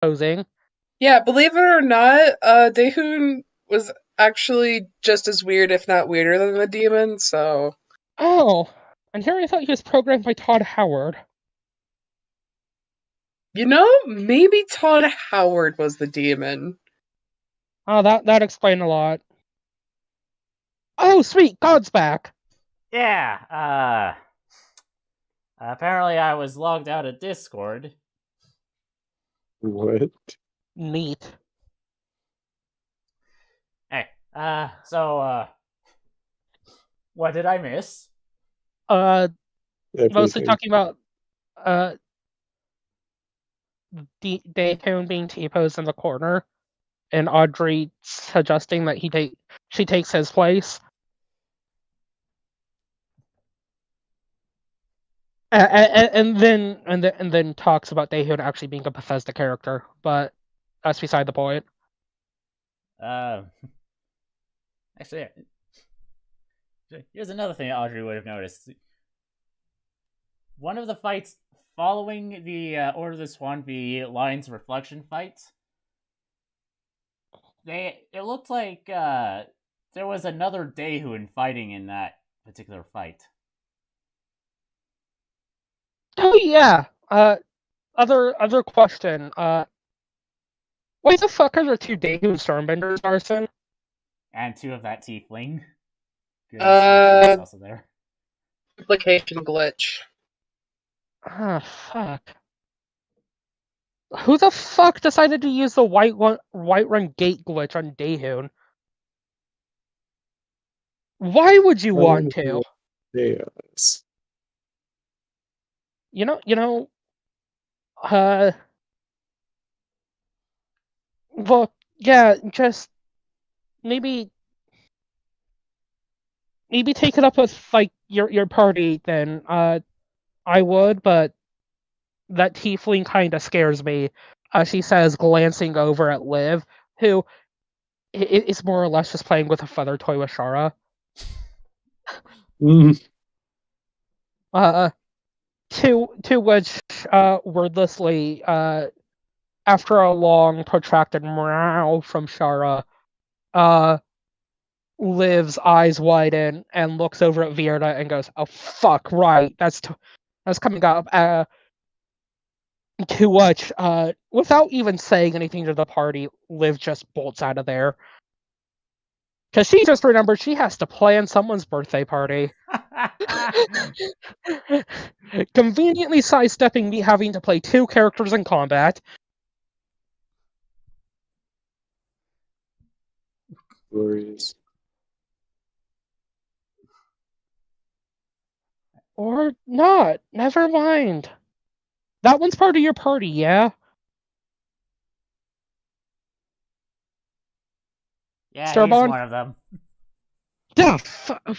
posing. Yeah, believe it or not, Daehoon was actually just as weird, if not weirder, than the demon, so... Oh, and here I thought he was programmed by Todd Howard. You know, maybe Todd Howard was the demon. Oh, that explained a lot. Oh, sweet, God's back! Yeah, apparently I was logged out of Discord. What? Neat. Hey, what did I miss? Mostly talking about, Daehoon being T-posed in the corner, and Audrey suggesting that she takes his place. And then talks about Daehoon actually being a Bethesda character, but that's beside the point. Actually, here's another thing Audrey would have noticed. One of the fights following the Order of the Swan v. Lion's Reflection fight, it looked like there was another Daehoon fighting in that particular fight. Oh yeah. Other question. Why the fuck are there 2 Daehoon Stormbenders, Arson? And 2 of that tiefling. Good, also there. Duplication glitch. Ah, fuck. Who the fuck decided to use the Whiterun gate glitch on Daehoon? Why would you want to? Yes. Well, yeah, just maybe take it up with, like, your party, then. I would, but that tiefling kind of scares me, she says, glancing over at Liv, who is more or less just playing with a feather toy with Shara. To which, wordlessly, after a long, protracted meow from Shara, Liv's eyes widen and looks over at Vierda and goes, "Oh fuck, right, that's coming up." To which, without even saying anything to the party, Liv just bolts out of there. Because she just remembered she has to plan someone's birthday party. Conveniently sidestepping me having to play 2 characters in combat. Glorious. Or not. Never mind. That one's part of your party, yeah? Yeah, Starbond? he's one of them.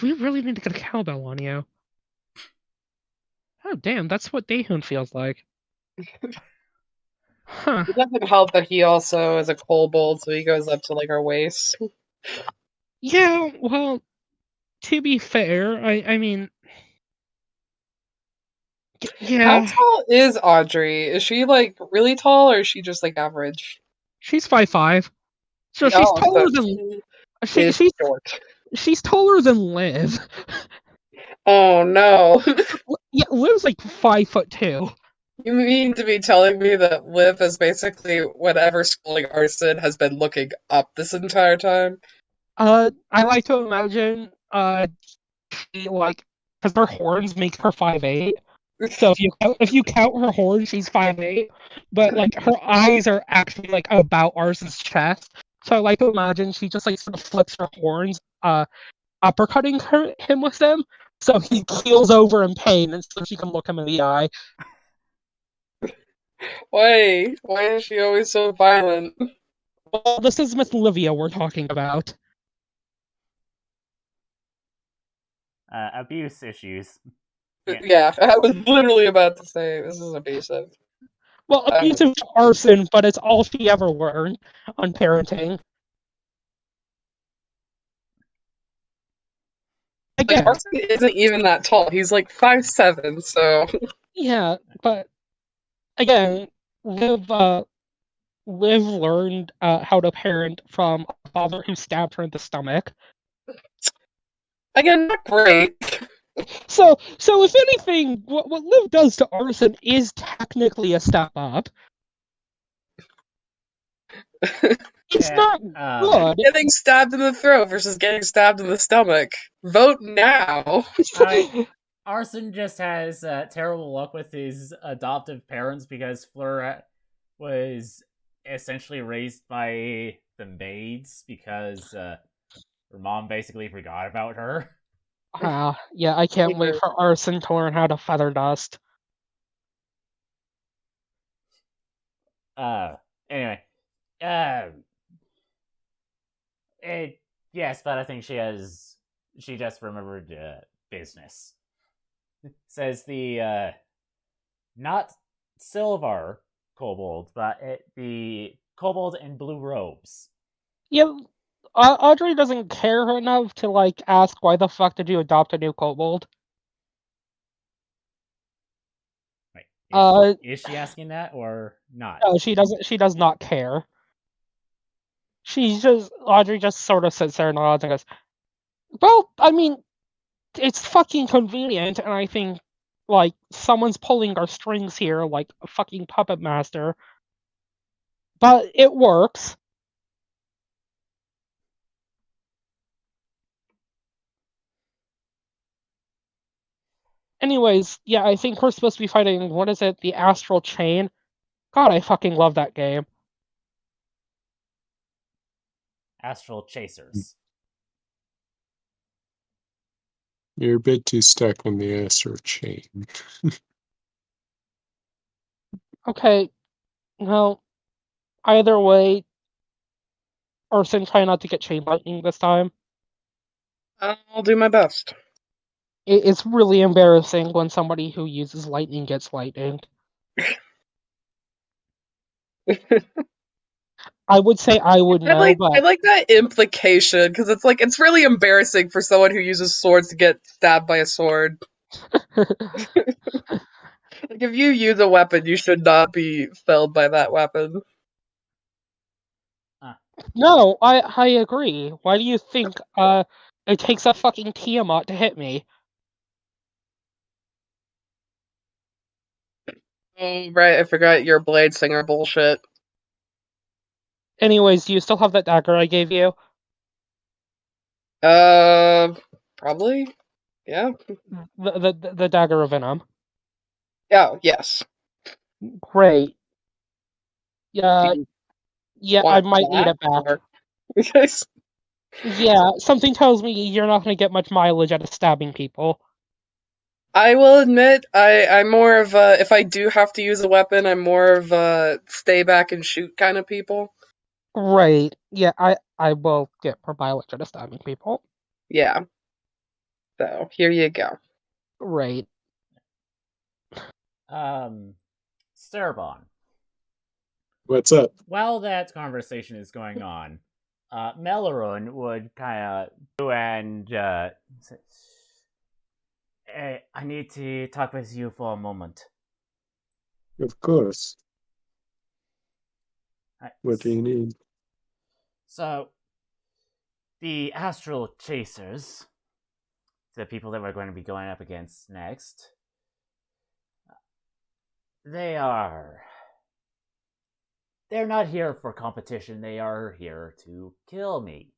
We really need to get a cowbell on you. Oh, damn, that's what Daehoon feels like. Huh. It doesn't help that he also is a kobold, so he goes up to, like, her waist. Yeah, well, to be fair, I mean... Yeah. How tall is Audrey? Is she, like, really tall, or is she just, like, average? She's 5'5". So she's taller than... She's short. She's taller than Liv. Oh, no. Yeah, Liv's like 5'2". You mean to be telling me that Liv is basically whatever schooling Arson has been looking up this entire time? I like to imagine, she, like, because her horns make her 5'8". So if you count her horns, she's 5'8". But, like, her eyes are actually, like, about Arson's chest. So I like to imagine she just, like, sort of flips her horns, uppercutting him with them, so he keels over in pain, and so she can look him in the eye. Why is she always so violent? Well, this is Miss Livia we're talking about. Abuse issues. Yeah, I was literally about to say this is abusive. Well, abusive to Arson, but it's all she ever learned on parenting. Again, like, Arson isn't even that tall. He's like 5'7", so... Yeah, but... Again, Liv, Liv learned how to parent from a father who stabbed her in the stomach. Again, not great. So if anything, what Liv does to Arson is technically a step up. It's not good. Getting stabbed in the throat versus getting stabbed in the stomach. Vote now. Arson just has terrible luck with his adoptive parents because Fleur was essentially raised by the maids because her mom basically forgot about her. Yeah, I can't wait for Arson to learn how to feather dust. Anyway. Yes, but I think she just remembered business. Says the not silver kobold, but the kobold in blue robes. Yeah, Audrey doesn't care enough to like ask why the fuck did you adopt a new kobold. Wait, is she asking that or not? No, she doesn't. She does not care. Audrey just sort of sits there and nods and goes, "Well, I mean, it's fucking convenient, and I think like someone's pulling our strings here, like a fucking puppet master. But it works." Anyways, yeah, I think we're supposed to be fighting, what is it, the Astral Chain? God, I fucking love that game. Astral Chasers. You're a bit too stuck on the Astral Chain. Okay, well, either way, Arson, try not to get chain lightning this time. I'll do my best. It's really embarrassing when somebody who uses lightning gets lightning. I would say I would know, but I like that implication because it's like it's really embarrassing for someone who uses swords to get stabbed by a sword. Like if you use a weapon, you should not be felled by that weapon. No, I agree. Why do you think it takes a fucking Tiamat to hit me? Oh, right, I forgot your blade singer bullshit. Anyways, do you still have that dagger I gave you? Probably. Yeah. The Dagger of Venom. Oh, yes. Great. Yeah, I might need it back. Because Yeah, something tells me you're not going to get much mileage out of stabbing people. I will admit, I'm more of a, if I do have to use a weapon, I'm more of a stay back and shoot kind of people. Right. Yeah, I will get more mileage out of stabbing people. Yeah. So, here you go. Right. Starabon. What's up? While that conversation is going on, Melorun would kind of do and say, hey, I need to talk with you for a moment. Of course. What do you need? So, the Astral Chasers, the people that we're going to be going up against next, they're not here for competition, they are here to kill me.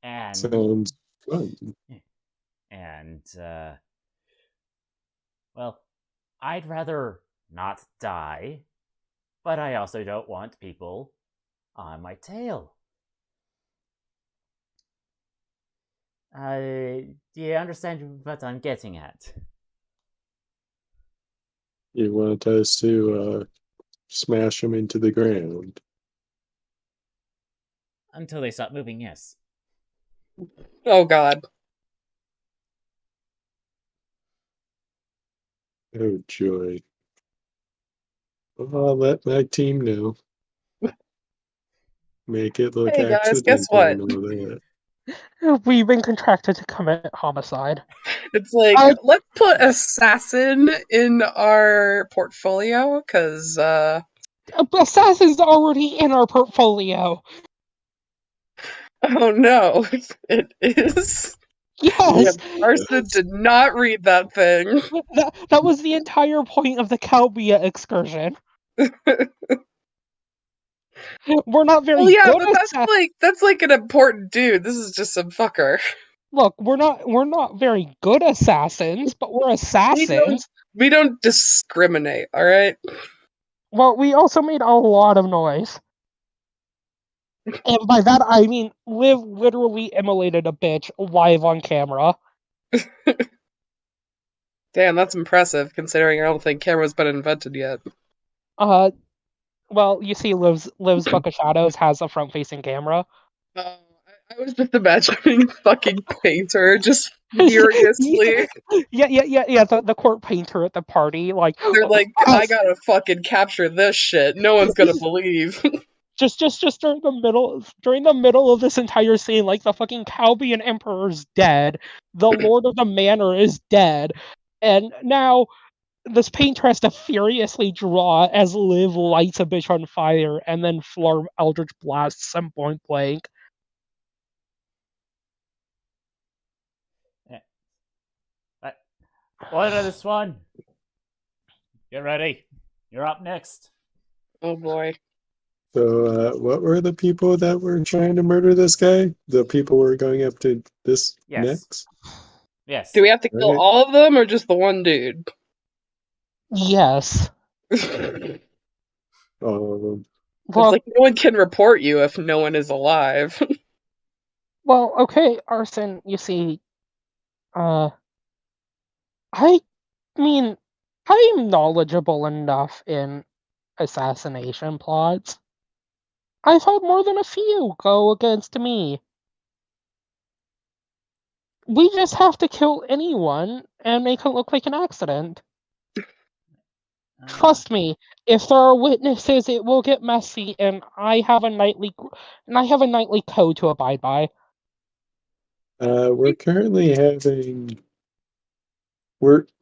And sounds fun. And well, I'd rather not die, but I also don't want people on my tail. Do you understand what I'm getting at? You want us to smash them into the ground? Until they stop moving, yes. Oh, God. Oh, joy. Well, I'll let my team know. Make it look Hey, guys, accidental guess what? and all that. We've been contracted to commit homicide. It's like, I- let's put assassin in our portfolio, because, Assassin's already in our portfolio. oh no, it is. Yes, Arson did not read that thing. that was the entire point of the Calbia excursion. We're not very Well, yeah, good but that's like an important dude. This is just some fucker. Look, we're not very good assassins, but we're assassins. We don't discriminate, all right? Well, we also made a lot of noise. And by that I mean Liv literally immolated a bitch live on camera. Damn, that's impressive, considering I don't think camera's been invented yet. Well, you see Liv's Book of Shadows has a front-facing camera. I was just imagining fucking Painter just furiously. Yeah, the court painter at the party, like They're like, I gotta fucking capture this shit. No one's gonna believe. just during the middle of this entire scene, like the fucking Calbian Emperor's dead, the Lord of the Manor is dead, and now this painter has to furiously draw as Liv lights a bitch on fire, and then Fleur Eldritch blasts him point blank. Order this one. Get ready. You're up next. Oh boy. So, what were the people that were trying to murder this guy? The people we're going up to this next? Yes. Do we have to kill all of them or just the one dude? Yes. All of them. Well, it's like no one can report you if no one is alive. Well, okay, Arson, you see, I mean, I'm knowledgeable enough in assassination plots. I've had more than a few go against me. We just have to kill anyone and make it look like an accident. Trust me, if there are witnesses, it will get messy, and I have a nightly code to abide by. We're currently having.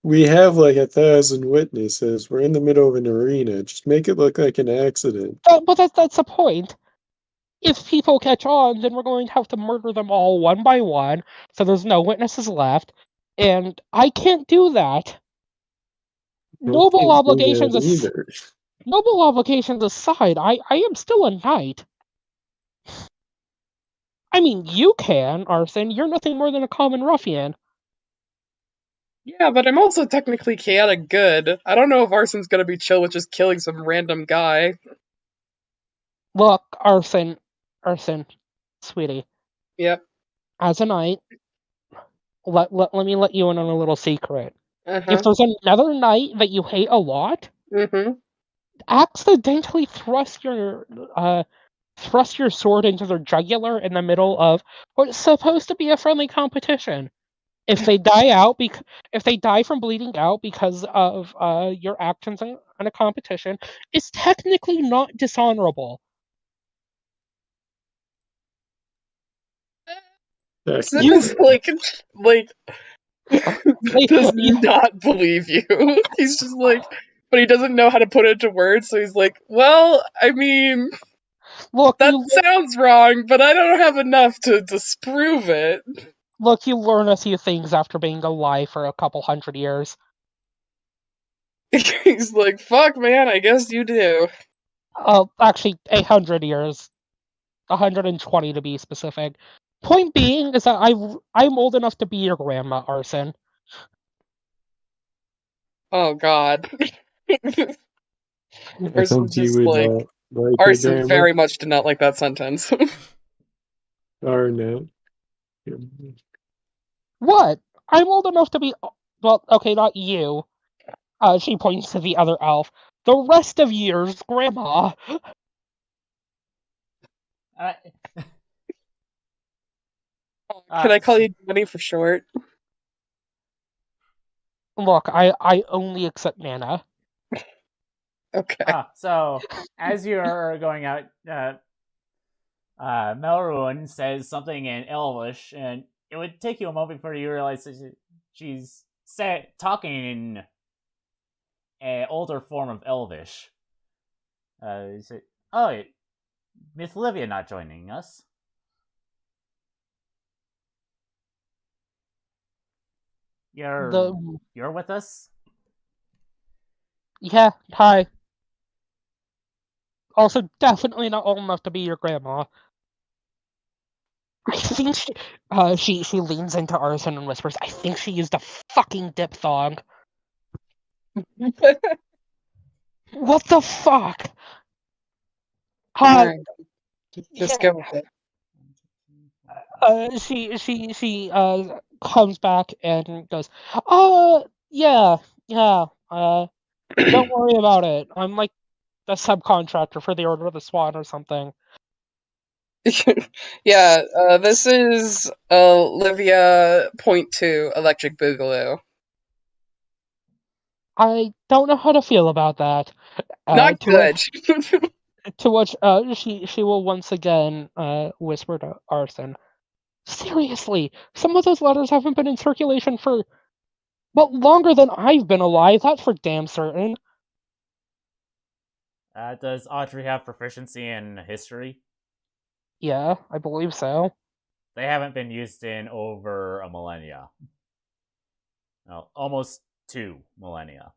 We have like 1,000 witnesses. We're in the middle of an arena. Just make it look like an accident. But that's the point. If people catch on, then we're going to have to murder them all one by one, so there's no witnesses left, and I can't do that. Noble obligations aside, I am still a knight. I mean, you can, Arson. You're nothing more than a common ruffian. Yeah, but I'm also technically chaotic good. I don't know if Arson's gonna be chill with just killing some random guy. Look, Arson, sweetie. Yep. As a knight, let me let you in on a little secret. Uh-huh. If there's another knight that you hate a lot, accidentally thrust your sword into their jugular in the middle of what's supposed to be a friendly competition. If they die from bleeding out because of your actions in a competition, it's technically not dishonorable. He's does not believe you. He's just like, but he doesn't know how to put it into words, so he's like, well, I mean, look, that sounds wrong, but I don't have enough to disprove it. Look, you learn a few things after being alive for a couple hundred years. He's like, fuck, man, I guess you do. Actually, 800 years. 120 to be specific. Point being is that I'm old enough to be your grandma, Arson. Oh god. Arson just like Arson very much did not like that sentence. Or no. What? I'm old enough to be... Well, okay, not you. She points to the other elf. The rest of years, grandma. Can I call you Jenny for short? Look, I only accept Nana. Okay. So, as you're going out, Melruin says something in Elvish, and it would take you a moment before you realize that she's talking in an older form of Elvish. Oh, Miss Livia not joining us. You're with us? Yeah, hi. Also, definitely not old enough to be your grandma. I think she leans into Arson and whispers, I think she used a fucking diphthong. What the fuck? Hi. Alright. Just go with it. She comes back and goes, yeah, don't worry about it. I'm like the subcontractor for the Order of the Swan or something. Yeah, this is Olivia .2 Electric Boogaloo. I don't know how to feel about that. Not good. To which she will once again whisper to Arson, seriously, some of those letters haven't been in circulation for, well, longer than I've been alive, that's for damn certain. Does Audrey have proficiency in history? Yeah, I believe so. They haven't been used in over a millennia. No, almost 2 millennia.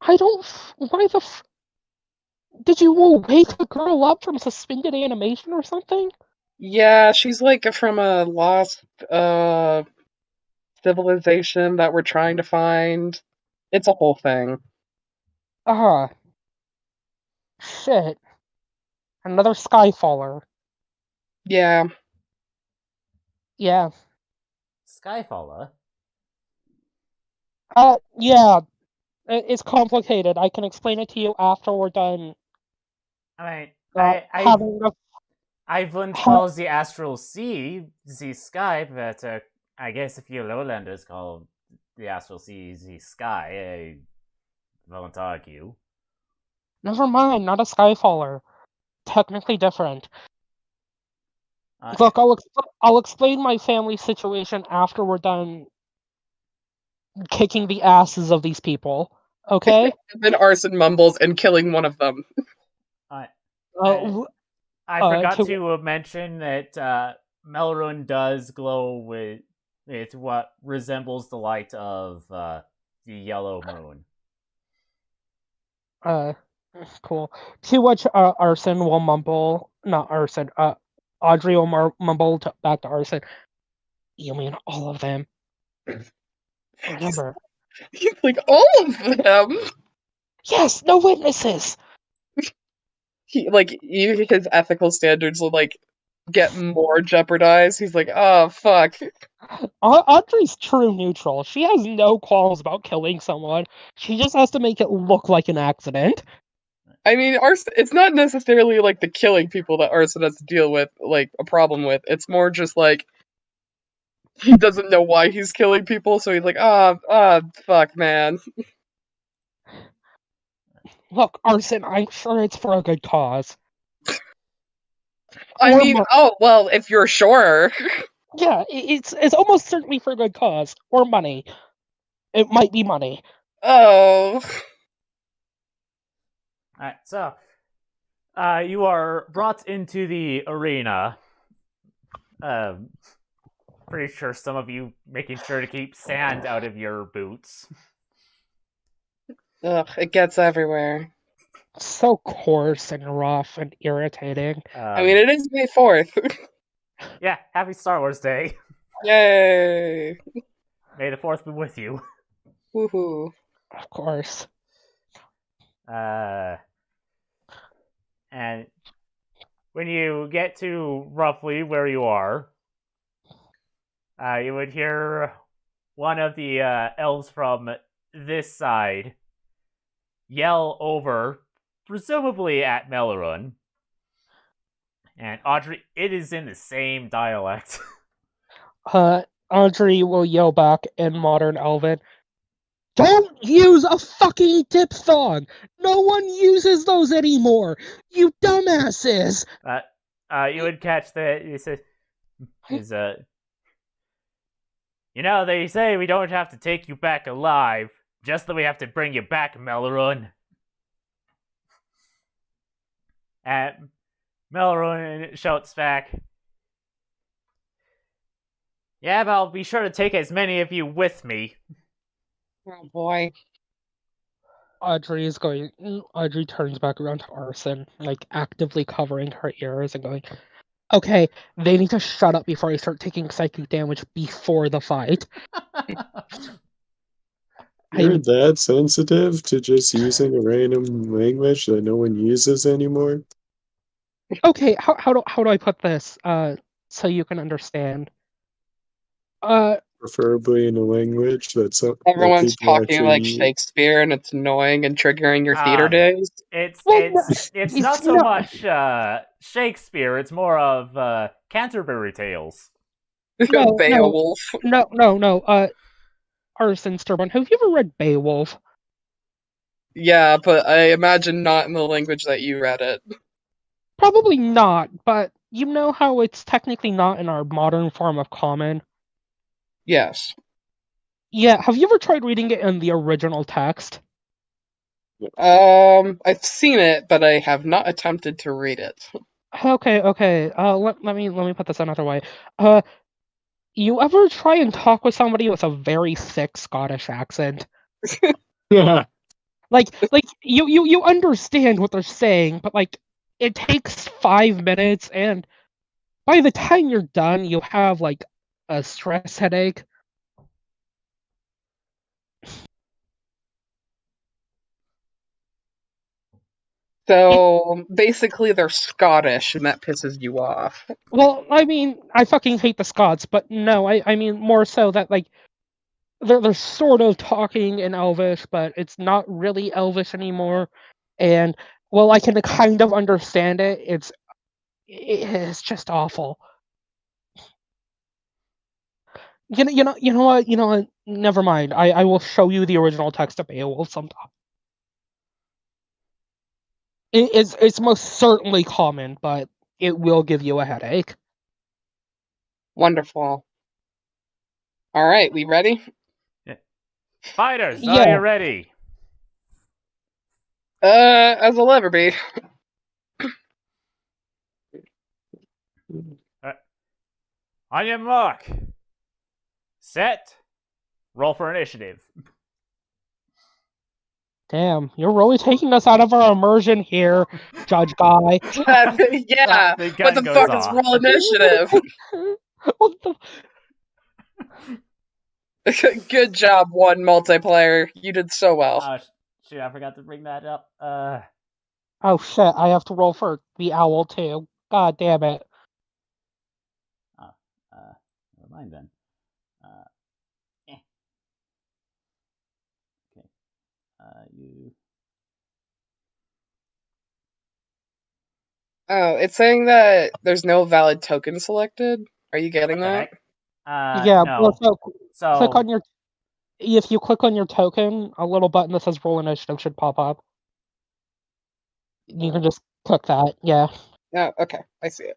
I don't. Why the did you wake a girl up from suspended animation or something? Yeah, she's like from a lost civilization that we're trying to find. It's a whole thing. Shit. Another Skyfaller. Yeah. Yeah. Skyfaller? Yeah. It's complicated. I can explain it to you after we're done. I mean, I've learned calls the Astral Sea, the Sky, but I guess if you lowlanders call the Astral Sea the Sky, I won't argue. Never mind, not a Skyfaller. Technically different. Look, I'll explain my family situation after we're done kicking the asses of these people. Okay? And then Arson mumbles and killing one of them. I forgot to mention that Melrun does glow with what resembles the light of the yellow moon. Cool. To which Arson will mumble, not Arson, Audrey will mumble back to Arson. You mean all of them? Remember. He's like, all of them? Yes, no witnesses! His ethical standards will, get more jeopardized. He's like, oh, fuck. Audrey's true neutral. She has no qualms about killing someone. She just has to make it look like an accident. I mean, it's not necessarily, the killing people that Arson has to deal with, a problem with. It's more just, he doesn't know why he's killing people, so he's like, fuck, man. Look, Arson, I'm sure it's for a good cause. I mean, well, if you're sure. Yeah, it's almost certainly for a good cause. Or money. It might be money. Oh. Alright, so you are brought into the arena. Pretty sure some of you making sure to keep sand out of your boots. Ugh, it gets everywhere. So coarse and rough and irritating. I mean, it is May 4th. Yeah, happy Star Wars Day. Yay! May the 4th be with you. Woohoo. Of course. And when you get to roughly where you are, you would hear one of the elves from this side yell over, presumably at Melrun. And Audrey, it is in the same dialect. Audrey will yell back in modern Elven, Don't use a fucking diphthong! No one uses those anymore! You dumbasses! You would catch that. You know, they say we don't have to take you back alive, just that we have to bring you back, Melrun. And Melrun shouts back, yeah, but I'll be sure to take as many of you with me. Oh boy. Audrey turns back around to Arson, like actively covering her ears and going, okay, they need to shut up before I start taking psychic damage before the fight. You're that sensitive to just using a random language that no one uses anymore? Okay, how do I put this so you can understand? Preferably in a language that Everyone's people talking actually like use. Shakespeare, and it's annoying and triggering your theater days. It's it's not so much Shakespeare. It's more of Canterbury Tales. No, Beowulf. no. Arson Sturban, have you ever read Beowulf? Yeah, but I imagine not in the language that you read it. Probably not, but you know how it's technically not in our modern form of common? Yes. Yeah, have you ever tried reading it in the original text? I've seen it, but I have not attempted to read it. Okay. Let me put this another way. You ever try and talk with somebody with a very thick Scottish accent? Yeah. Like you understand what they're saying, but like it takes 5 minutes, and by the time you're done, you have like a stress headache. So basically, they're Scottish, and that pisses you off. Well, I mean, I fucking hate the Scots, but no, I mean more so that like they're sort of talking in Elvish, but it's not really Elvish anymore. And well, I can kind of understand it. It's just awful. You know what? Never mind. I will show you the original text of Beowulf sometime. It's most certainly common, but it will give you a headache. Wonderful. All right, we ready? Fighters, Yeah. are you ready? As I'll ever be. On your mark. Set. Roll for initiative. Damn, you're really taking us out of our immersion here, Judge Guy. Yeah, The what gun the goes fuck off. is roll initiative? What the? Good job, one multiplayer. You did so well. Shoot, I forgot to bring that up. Oh shit, I have to roll for the owl too. God damn it. Never mind then. Okay. You. Oh, it's saying that there's no valid token selected. Are you getting that? Yeah, no. So click on your. If you click on your token, a little button that says roll initiative should pop up. You can just click that, yeah. Oh, okay. I see it.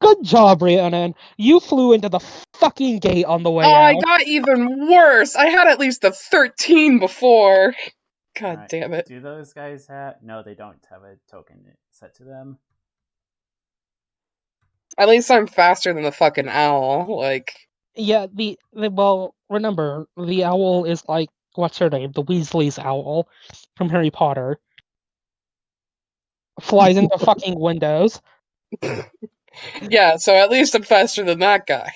Good job, Rhiannon. You flew into the fucking gate on the way Oh, out. I got even worse. I had at least a 13 before. God damn it. Do those guys have... No, they don't have a token set to them. At least I'm faster than the fucking owl. Like... Yeah, well, remember, the owl is like, what's her name? The Weasley's owl from Harry Potter. Flies into fucking windows. Yeah, so at least I'm faster than that guy.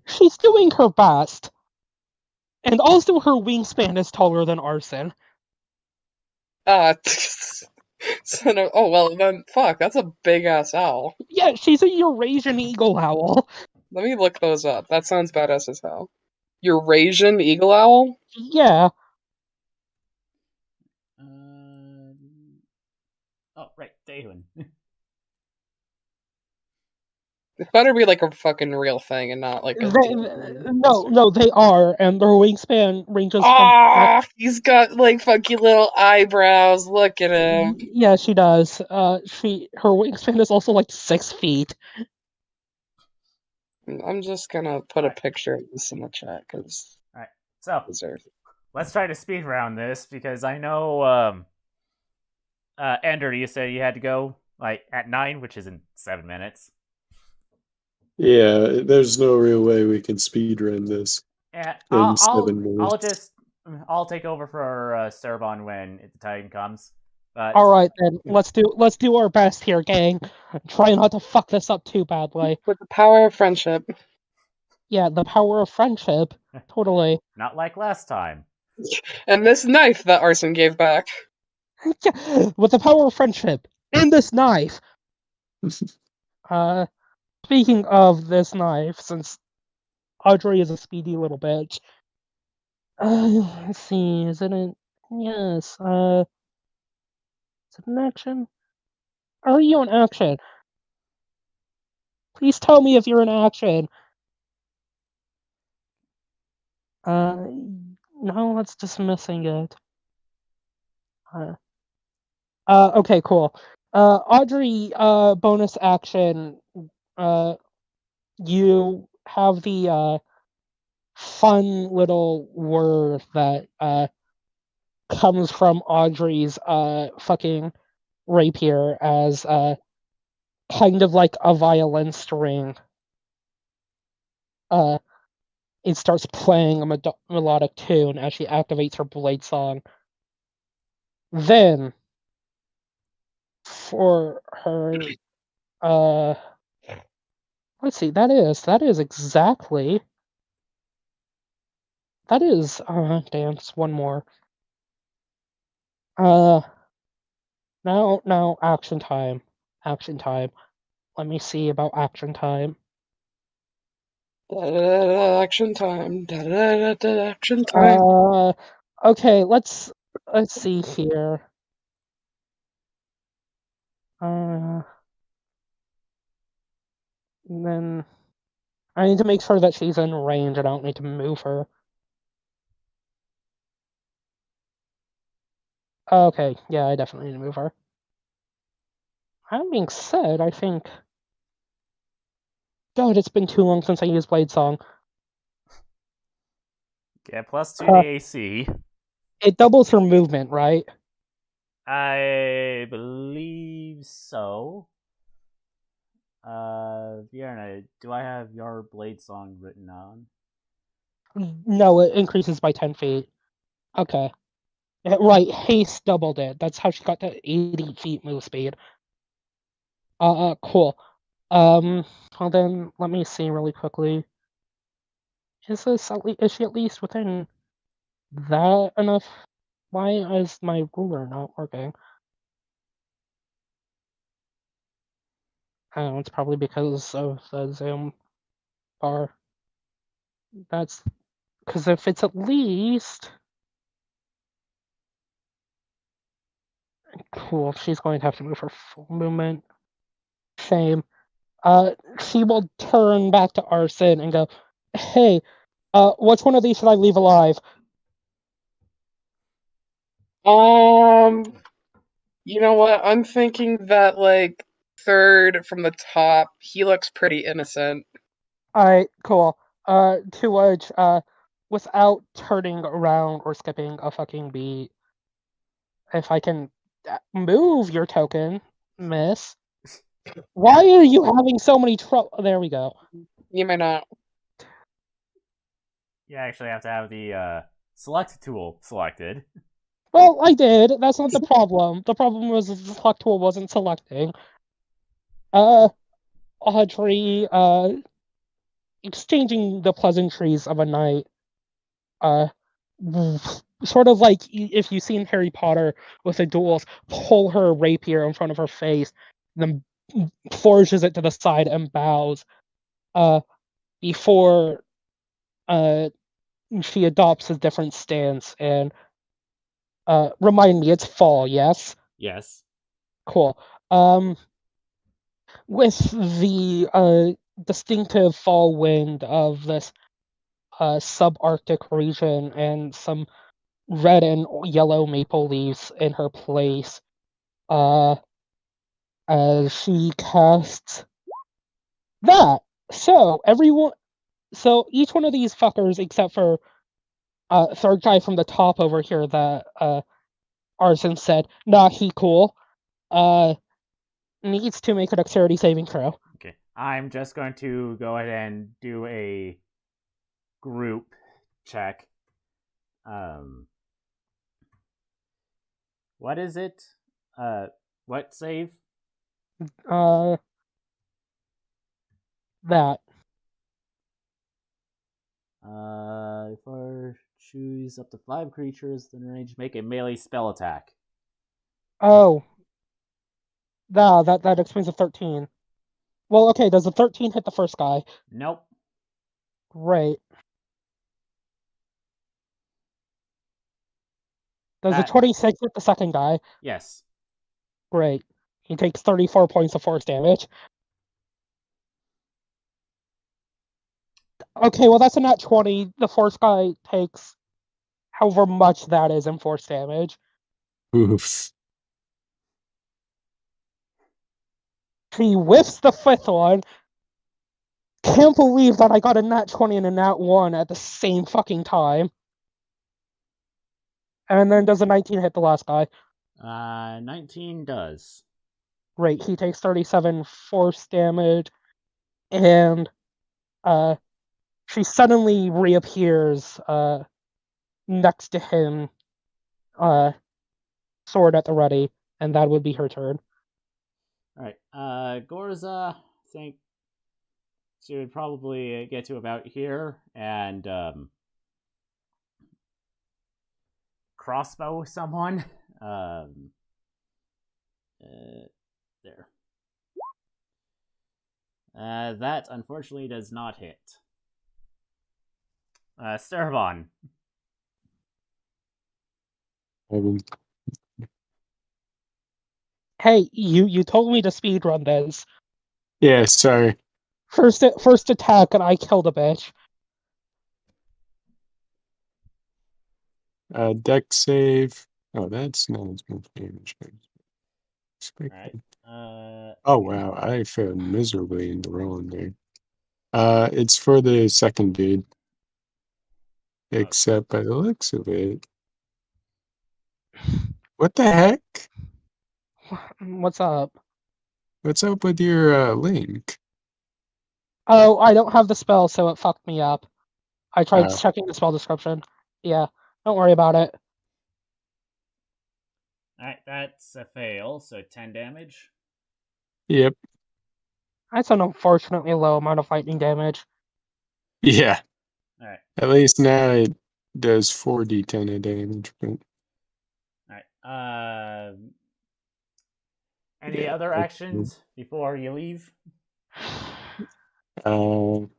She's doing her best. And also her wingspan is taller than Arson. Oh, well, then, fuck, that's a big-ass owl. Yeah, she's a Eurasian Eagle Owl. Let me look those up. That sounds badass as hell. Eurasian Eagle Owl? Yeah. Oh, right, Dahun. It better be like a fucking real thing and not like a. No, they are, and their wingspan ranges from. Ah, he's got like funky little eyebrows. Look at him. Yeah, she does. Her wingspan is also like 6 feet. I'm just gonna put a picture of this in the chat because. Alright, so let's try to speed round this because I know Ender, you said you had to go like at 9, which is in 7 minutes. Yeah, there's no real way we can speedrun this Yeah, in 7 minutes. I'll take over for Cerbon when the time comes. But all right, then let's do our best here, gang. Try not to fuck this up too badly. With the power of friendship. Yeah, the power of friendship. Totally. Not like last time. And this knife that Arson gave back. Yeah, with the power of friendship and this knife. Speaking of this knife, since Audrey is a speedy little bitch. Let's see, is it an... Yes, is it an action? Are you an action? Please tell me if you're an action. No, that's dismissing it. Okay, cool. Audrey, bonus action, you have the, fun little word that, comes from Audrey's, fucking rapier as, kind of like a violin string. It starts playing a melodic tune as she activates her blade song. Then, for her, let's see, that is exactly, damn, it's one more. Now, action time. Let me see about action time. Action time. Action time. Okay, let's see here. And then I need to make sure that she's in range. I don't need to move her. Okay, yeah, I definitely need to move her. That being said, I think... God, it's been too long since I used Blade Song. Yeah, +2 to AC. It doubles her movement, right? I believe so. Vierna, do I have your Blade Song written on? No, it increases by 10 feet. Okay. Right, haste doubled it. That's how she got to 80 feet move speed. Cool. Well then, let me see really quickly. Is she at least within that enough? Why is my ruler not working? Oh, it's probably because of the zoom bar. That's because if it's at least... Cool, she's going to have to move her full movement. Shame. She will turn back to Arson and go, hey, which one of these should I leave alive? You know what? I'm thinking that, like, third from the top, he looks pretty innocent. Alright, cool. To which, without turning around or skipping a fucking beat, if I can move your token, miss. Why are you having so many trouble? There we go. You may not. You actually have to have the select tool selected. Well, I did. That's not the problem. The problem was the select tool wasn't selecting. Audrey, exchanging the pleasantries of a night, sort of like if you've seen Harry Potter with the duels, pull her rapier in front of her face, then flourishes it to the side and bows, before she adopts a different stance and remind me, it's fall, yes? Yes. Cool. With the distinctive fall wind of this subarctic region and some red and yellow maple leaves in her place. As she casts that. So each one of these fuckers, except for third guy from the top over here that Arson said, nah, he cool, needs to make a dexterity saving throw. Okay, I'm just going to go ahead and do a group check. What is it? What save? That. If I choose up to 5 creatures in range, make a melee spell attack. Oh. That explains a 13. Well, okay, does a 13 hit the first guy? Nope. Great. Does a 26 hit the second guy? Yes. Great. He takes 34 points of force damage. Okay, well that's a nat 20. The force guy takes however much that is in force damage. Oof. He whiffs the fifth one. Can't believe that I got a nat 20 and a nat 1 at the same fucking time. And then does a 19 hit the last guy? 19 does. Great, he takes 37 force damage, and she suddenly reappears next to him, sword at the ready, and that would be her turn. Alright, Gorza, I think she would probably get to about here, and crossbow someone. There. That unfortunately does not hit. Stervon. Hey, you told me to speedrun this. Yeah, sorry. First attack, and I killed a bitch. Dex save. Oh, that's not as much damage. Alright. Oh wow, I failed miserably in the rolling there. It's for the second dude. Except by the looks of it. What the heck? What's up? What's up with your link? Oh, I don't have the spell, so it fucked me up. I tried Oh. checking the spell description. Yeah, don't worry about it. Alright, that's a fail, so 10 damage. Yep. That's an unfortunately low amount of lightning damage. Yeah. Alright. At least now it does 4d10 of damage, but alright. Any other actions before you leave? Well,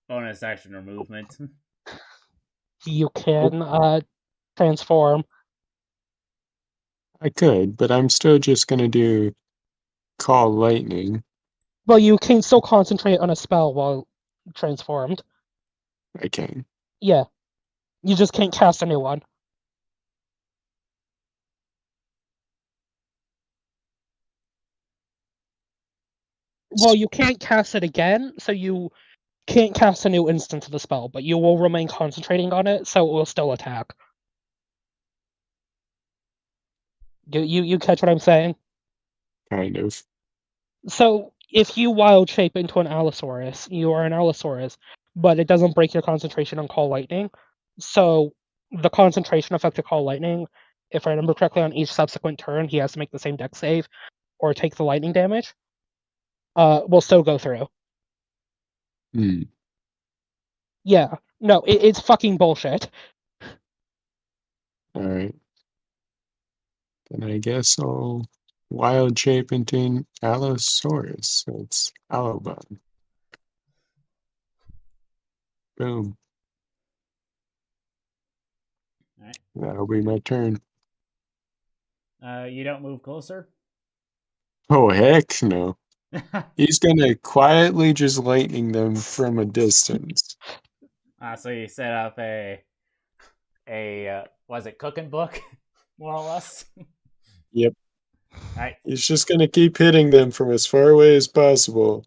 Bonus action or movement. You can transform. I could, but I'm still just gonna do Call Lightning. Well, you can still concentrate on a spell while transformed. I can. Yeah. You just can't cast a new one. Well, you can't cast it again, so you can't cast a new instance of the spell, but you will remain concentrating on it, so it will still attack. You catch what I'm saying? Kind of. So, if you wild shape into an Allosaurus, you are an Allosaurus, but it doesn't break your concentration on Call Lightning. So, the concentration effect of Call Lightning, if I remember correctly, on each subsequent turn, he has to make the same dex save or take the lightning damage, will still go through. Yeah. No, it's fucking bullshit. Alright. Then I guess I'll wild shape into an Allosaurus. So it's Allobon. Boom. Alright. That'll be my turn. You don't move closer? Oh, heck no. He's gonna quietly just lightning them from a distance. So you set up a was it cooking book, more or less? Yep. Alright. He's just gonna keep hitting them from as far away as possible.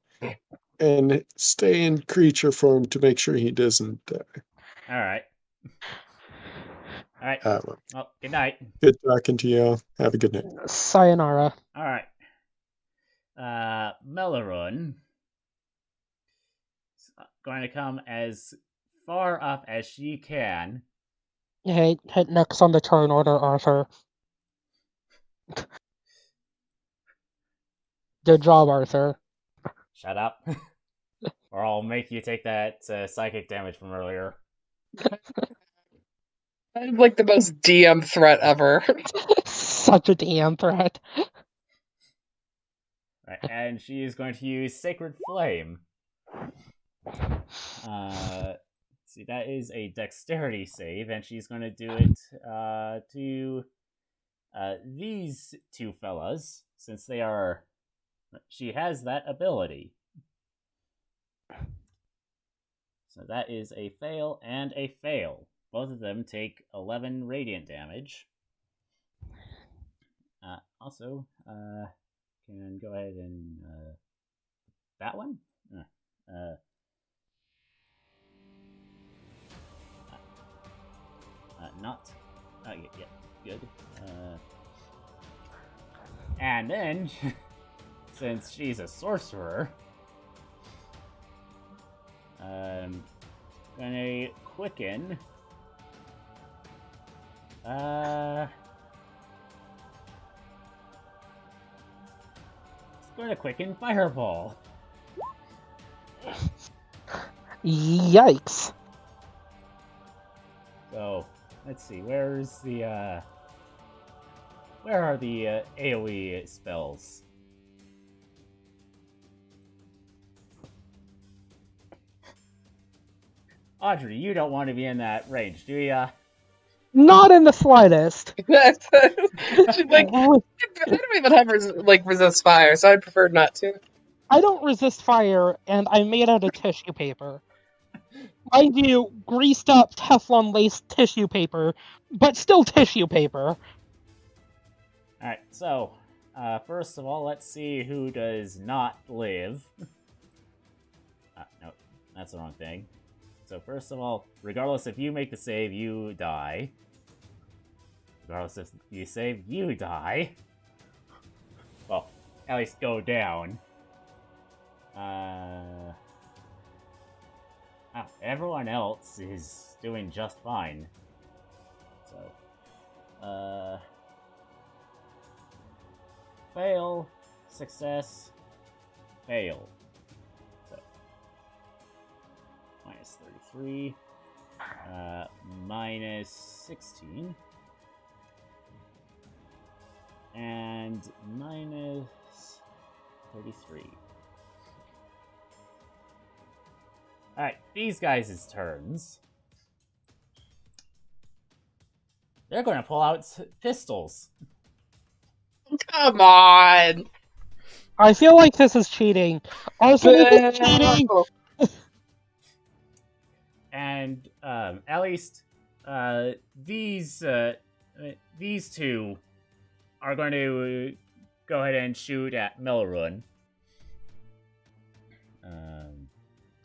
And stay in creature form to make sure he doesn't die. Alright. Well, good night. Good talking to y'all. Have a good night. Sayonara. Alright. Melorun is going to come as far up as she can. Hey, hit next on the turn order, Arthur. Good job, Arthur. Shut up. Or I'll make you take that psychic damage from earlier. I'm like the most DM threat ever. Such a damn threat. Right, and she is going to use Sacred Flame. See, that is a Dexterity save, and she's going to do it to these two fellas, since they are. She has that ability. So that is a fail and a fail. Both of them take 11 radiant damage. Also, can go ahead and that one. Not. Yeah, good. And then, since she's a sorcerer, gonna quicken. It's gonna quicken Fireball. Yikes. So, let's see, where's the, where are the AoE spells? Audrey, you don't want to be in that range, do ya? Not in the slightest. She's like, I don't even have resist fire, so I'd prefer not to. I don't resist fire, and I'm made out of tissue paper. Mind you, greased up Teflon laced tissue paper, but still tissue paper. Alright, so, first of all, let's see who does not live. No, that's the wrong thing. So first of all, regardless if you make the save, you die. Regardless if you save, you die. Well, at least go down. Everyone else is doing just fine. So, fail, success, fail. So, minus 33, minus 16, and minus 33. Alright, these guys' turns. They're going to pull out pistols. Come on! I feel like this is cheating. Arson is cheating! And, at least, these two are going to go ahead and shoot at Melorun.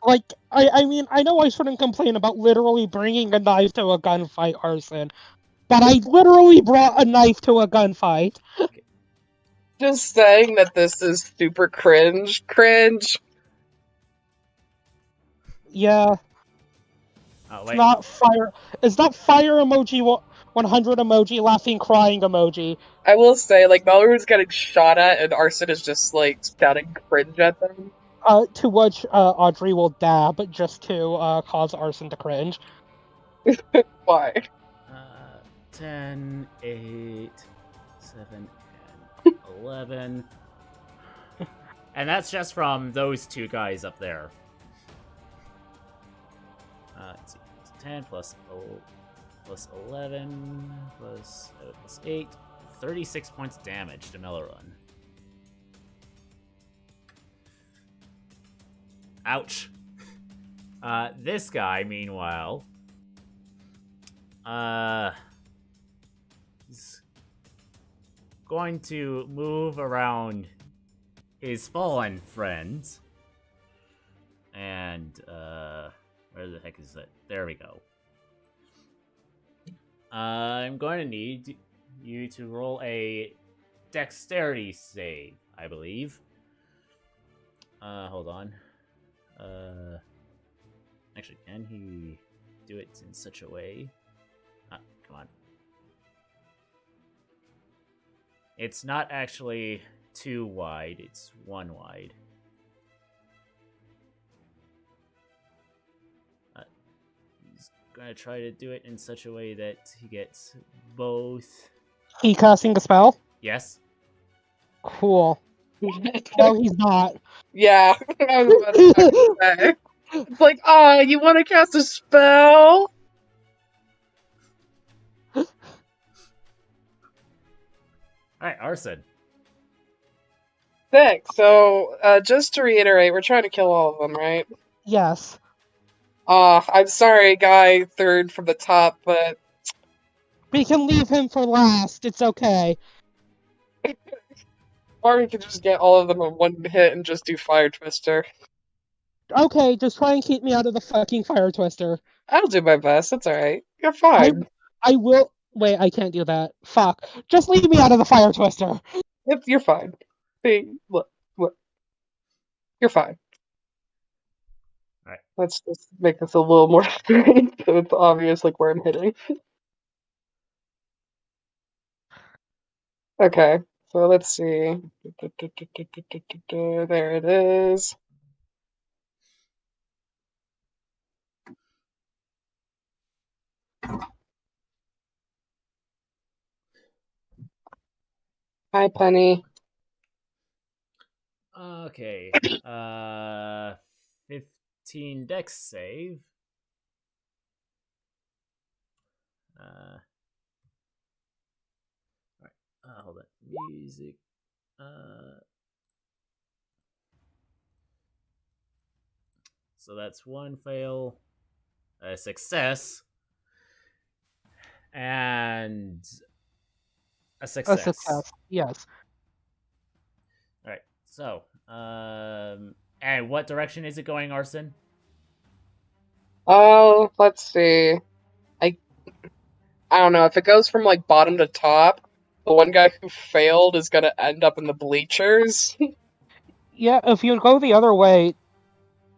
Like, I mean, I know I shouldn't complain about literally bringing a knife to a gunfight, Arson, but I literally brought a knife to a gunfight. Just saying that this is super cringe. Yeah. Oh, It's not fire. It's not fire emoji 100 emoji, laughing, crying emoji. I will say, like, Melrose getting shot at and Arson is just, like, shouting cringe at them. To which Audrey will dab just to cause Arson to cringe. Why? 10, 8, 7, and 11. And that's just from those two guys up there. Let's see. 10 plus 11 plus 8. 36 points damage to Melorun. Ouch. This guy, meanwhile, he's going to move around his fallen friends. And, where the heck is it? There we go. I'm going to need you to roll a Dexterity Save, I believe. Hold on. Actually, can he do it in such a way? Come on. It's not actually 2 wide, it's 1 wide. He's gonna try to do it in such a way that he gets both. He casting a spell? Yes? Cool. No, he's not. Yeah, I was about to say. It's like, oh, you want to cast a spell? Alright, Arson. Sick. So, just to reiterate, we're trying to kill all of them, right? Yes. I'm sorry, guy third from the top, but We can leave him for last. It's okay. or we could just get all of them in one hit and just do Fire Twister. Okay, just try and keep me out of the fucking fire twister. I'll do my best. That's alright. You're fine. I will. Wait, I can't do that. Fuck. Just leave me out of the fire twister. You're fine. See, look. You're fine. Alright. Let's just make this a little more straight so it's obvious like where I'm hitting. Okay, so let's see. There it is. Hi, Penny. Okay. 15 Dex save. Alright. Hold on. Music. So that's 1 fail, a success, and a success. A success. Yes. All right. So, and what direction is it going, Arson? Oh, let's see. I don't know if it goes from like bottom to top. The one guy who failed is gonna end up in the bleachers. Yeah, if you go the other way,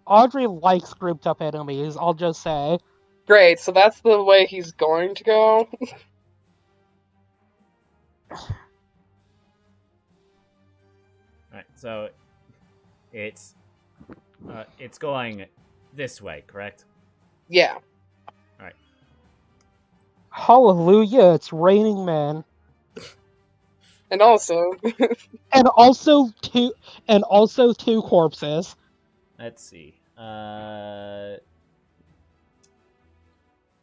Audrey likes grouped up enemies, I'll just say. Great, so that's the way he's going to go. Alright, so it's going this way, correct? Yeah. Alright. Hallelujah, it's raining men. And also And also two corpses. Let's see.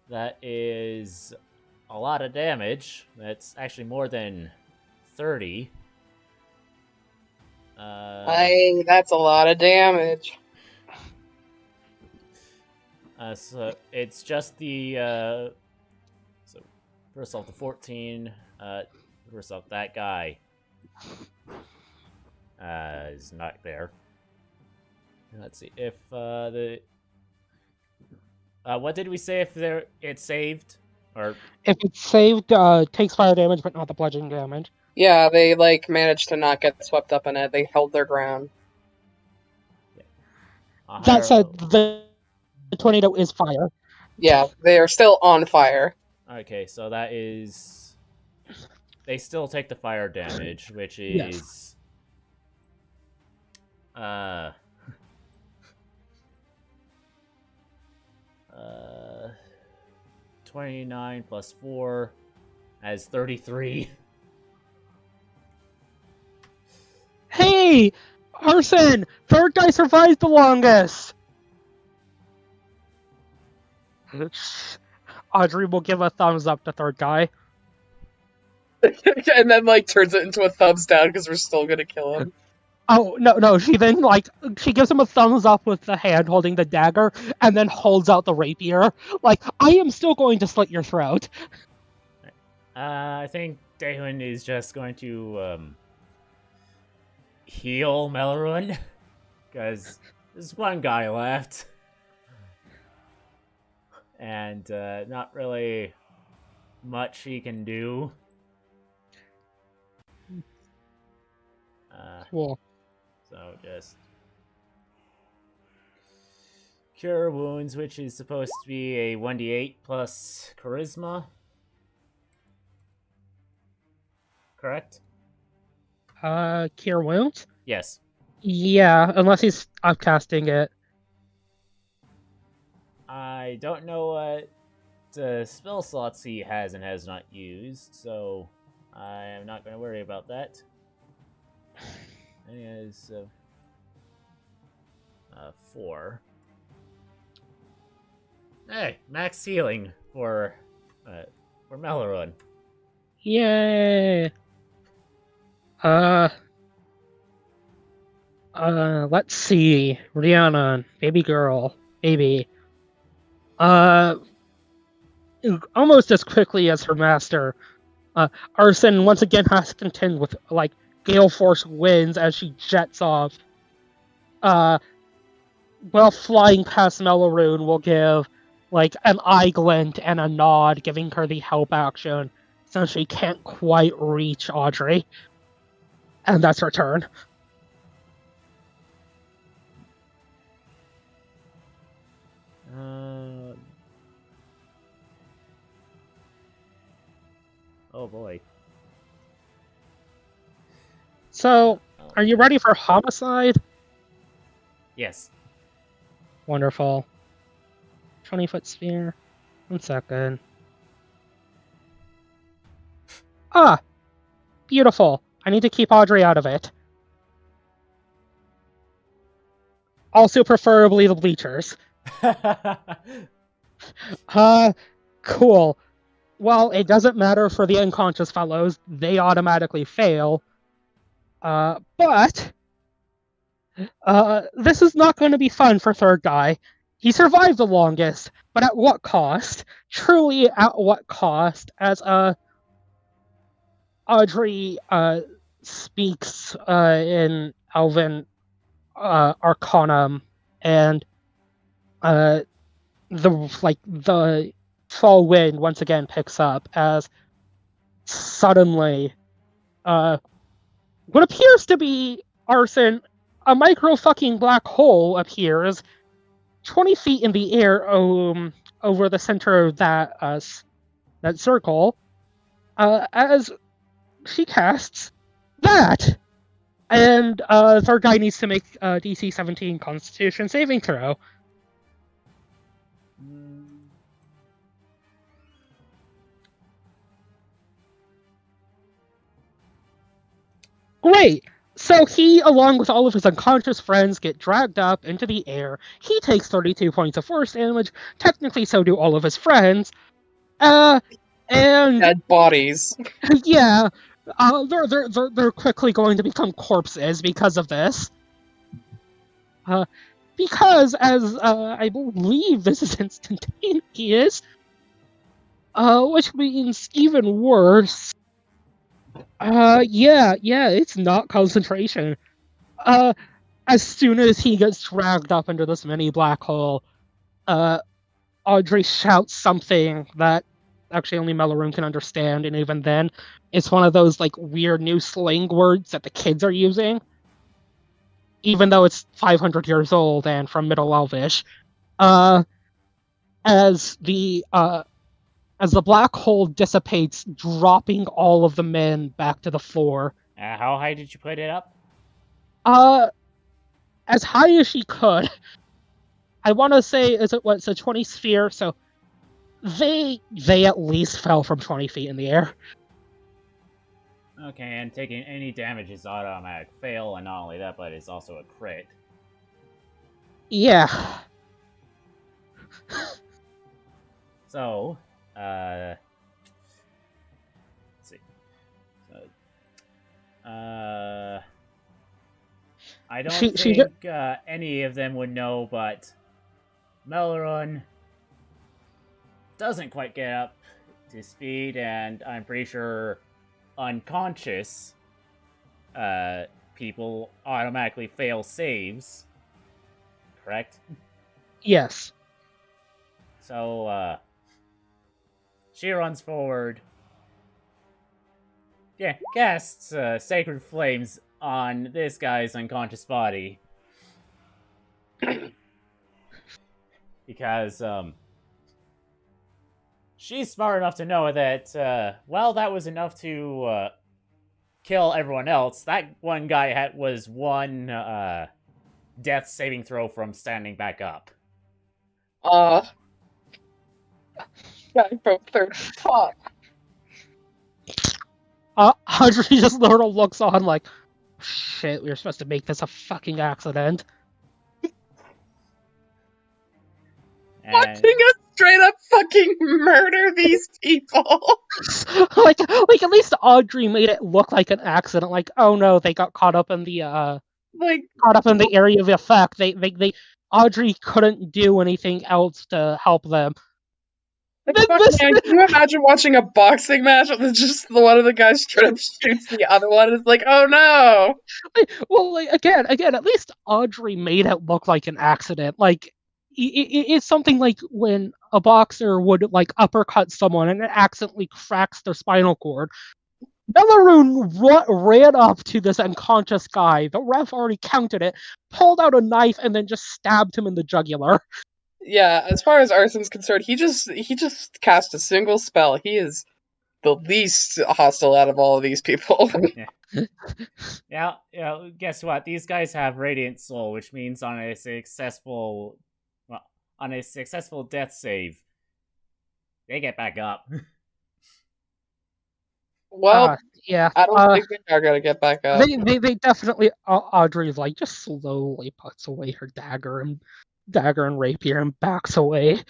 That is a lot of damage. That's actually more than 30. that's a lot of damage. So it's just the so first off the 14. First off, that guy is not there. Let's see if what did we say if it's saved or If it's saved, takes fire damage, but not the bludgeoning damage. Yeah, they like managed to not get swept up in it. They held their ground. That said, the tornado is fire. Yeah, they are still on fire. Okay, so that is they still take the fire damage, which is Yes. 29 plus 4 as 33. Hey! Arson! Third guy survives the longest! Audrey will give a thumbs up to third guy. And then like turns it into a thumbs down because we're still gonna kill him. Oh, no, she then, she gives him a thumbs up with the hand holding the dagger, and then holds out the rapier. Like, I am still going to slit your throat. I think Daewon is just going to, heal Melrun, because there's one guy left. And, not really much he can do. Cool. So just cure wounds, which is supposed to be a 1d8 plus charisma. Correct? Cure wounds? Yes. Yeah, unless he's upcasting it. I don't know what spell slots he has and has not used, so I am not going to worry about that. He has 4. Hey, max healing for Melrun. Yay! Let's see. Rhiannon, baby girl, baby. Almost as quickly as her master, Arson once again has to contend with, gale force winds as she jets off. While flying past Melloroon will give, an eye glint and a nod, giving her the help action, since she can't quite reach Audrey. And that's her turn. Oh boy. So, are you ready for homicide? Yes. Wonderful. 20-foot sphere. 1 second. Ah! Beautiful. I need to keep Audrey out of it. Also, preferably the bleachers. Cool. Well, it doesn't matter for the unconscious fellows. They automatically fail. But this is not going to be fun for third guy. He survived the longest, but at what cost? Truly at what cost? As Audrey speaks in Elven Arcanum, and the fall wind once again picks up as suddenly what appears to be Arson, a micro fucking black hole appears 20 feet in the air over the center of that circle as she casts that. And third guy needs to make DC 17 Constitution saving throw. Great! So he, along with all of his unconscious friends, get dragged up into the air. He takes 32 points of force damage. Technically, so do all of his friends. And Dead bodies. Yeah, they're quickly going to become corpses because of this. Because, as I believe this is instantaneous, which means even worse. Yeah, it's not concentration. As soon as he gets dragged up into this mini black hole, Audrey shouts something that actually only Melloroon can understand, and even then, it's one of those, weird new slang words that the kids are using. Even though it's 500 years old and from Middle Elvish. As the black hole dissipates, dropping all of the men back to the floor. How high did you put it up? As high as she could. I want to say, it's a 20 sphere, so they at least fell from 20 feet in the air. Okay, and taking any damage is automatic fail, and not only that, but it's also a crit. Yeah. So, let's see. I don't She think any of them would know, but Melrun doesn't quite get up to speed, and I'm pretty sure unconscious people automatically fail saves. Correct? yes. So, she runs forward. Yeah, casts Sacred Flames on this guy's unconscious body. Because, she's smart enough to know that, well, that was enough to, kill everyone else. That one guy was one, death saving throw from standing back up. Guy from third spot. Audrey just sort of looks on like, shit, we were supposed to make this a fucking accident. Watching us straight up fucking murder these people. like at least Audrey made it look like an accident. Like, oh no, they got caught up in the area of effect. They Audrey couldn't do anything else to help them. Like, can you imagine watching a boxing match with just one of the guys straight up shoots the other one? It's like, oh no. Well, again, at least Audrey made it look like an accident. Like, it's something like when a boxer would like uppercut someone and it accidentally cracks their spinal cord. Belarune ran up to this unconscious guy. The ref already counted it, pulled out a knife, and then just stabbed him in the jugular. Yeah, as far as Arson's concerned, he just cast a single spell. He is the least hostile out of all of these people. Yeah, guess what? These guys have Radiant Soul, which means on a successful death save, they get back up. Well, yeah, I don't think they are gonna get back up. They definitely. Audrey like just slowly puts away her dagger and rapier and backs away.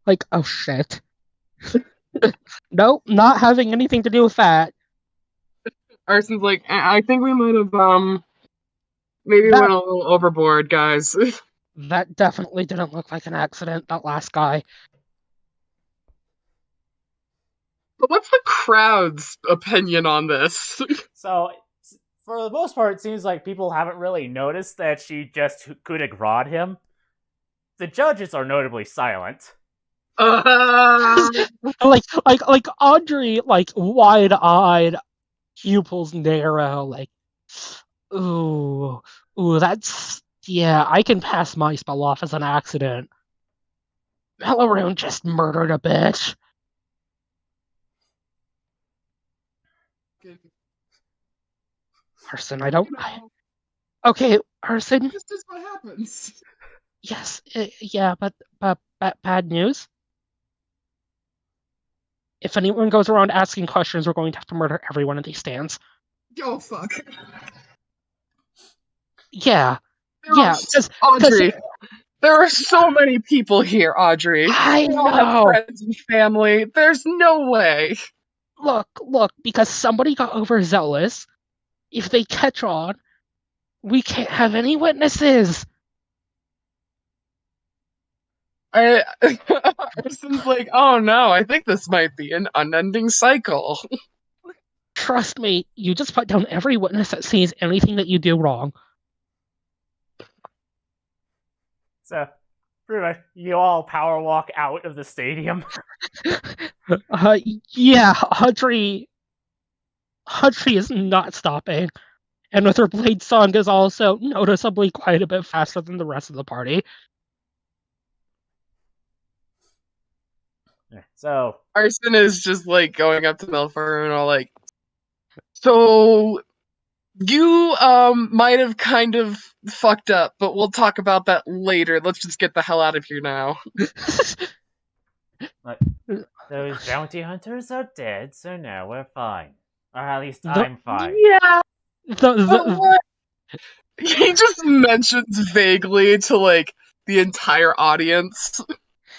Like, oh shit. Nope, not having anything to do with that. Arson's like, I think we might have maybe went a little overboard, guys. That definitely didn't look like an accident, that last guy. But what's the crowd's opinion on this? So, for the most part, it seems like people haven't really noticed that she just could have rod him. The judges are notably silent. Like Audrey, like wide-eyed, pupils narrow, like, ooh, that's, yeah, I can pass my spell off as an accident. Belarune just murdered a bitch. Arson, okay, Arson. This is what happens. Yes, yeah, but bad news. If anyone goes around asking questions, we're going to have to murder everyone in these stands. Oh, fuck. Yeah. Audrey, there are so many people here, Audrey. I We all have know. friends and family. There's no way. Look, because somebody got overzealous. If they catch on, we can't have any witnesses. Arson's like, oh no, I think this might be an unending cycle. Trust me, you just put down every witness that sees anything that you do wrong. So, pretty much, you all power walk out of the stadium. Yeah, Audrey is not stopping. And with her blade song is also noticeably quite a bit faster than the rest of the party. So Arson is just like going up to Melfur and all like, so you might have kind of fucked up, but we'll talk about that later. Let's just get the hell out of here now. Those bounty hunters are dead, so now we're fine. Or at least I'm fine. Yeah. He just mentions vaguely to like the entire audience.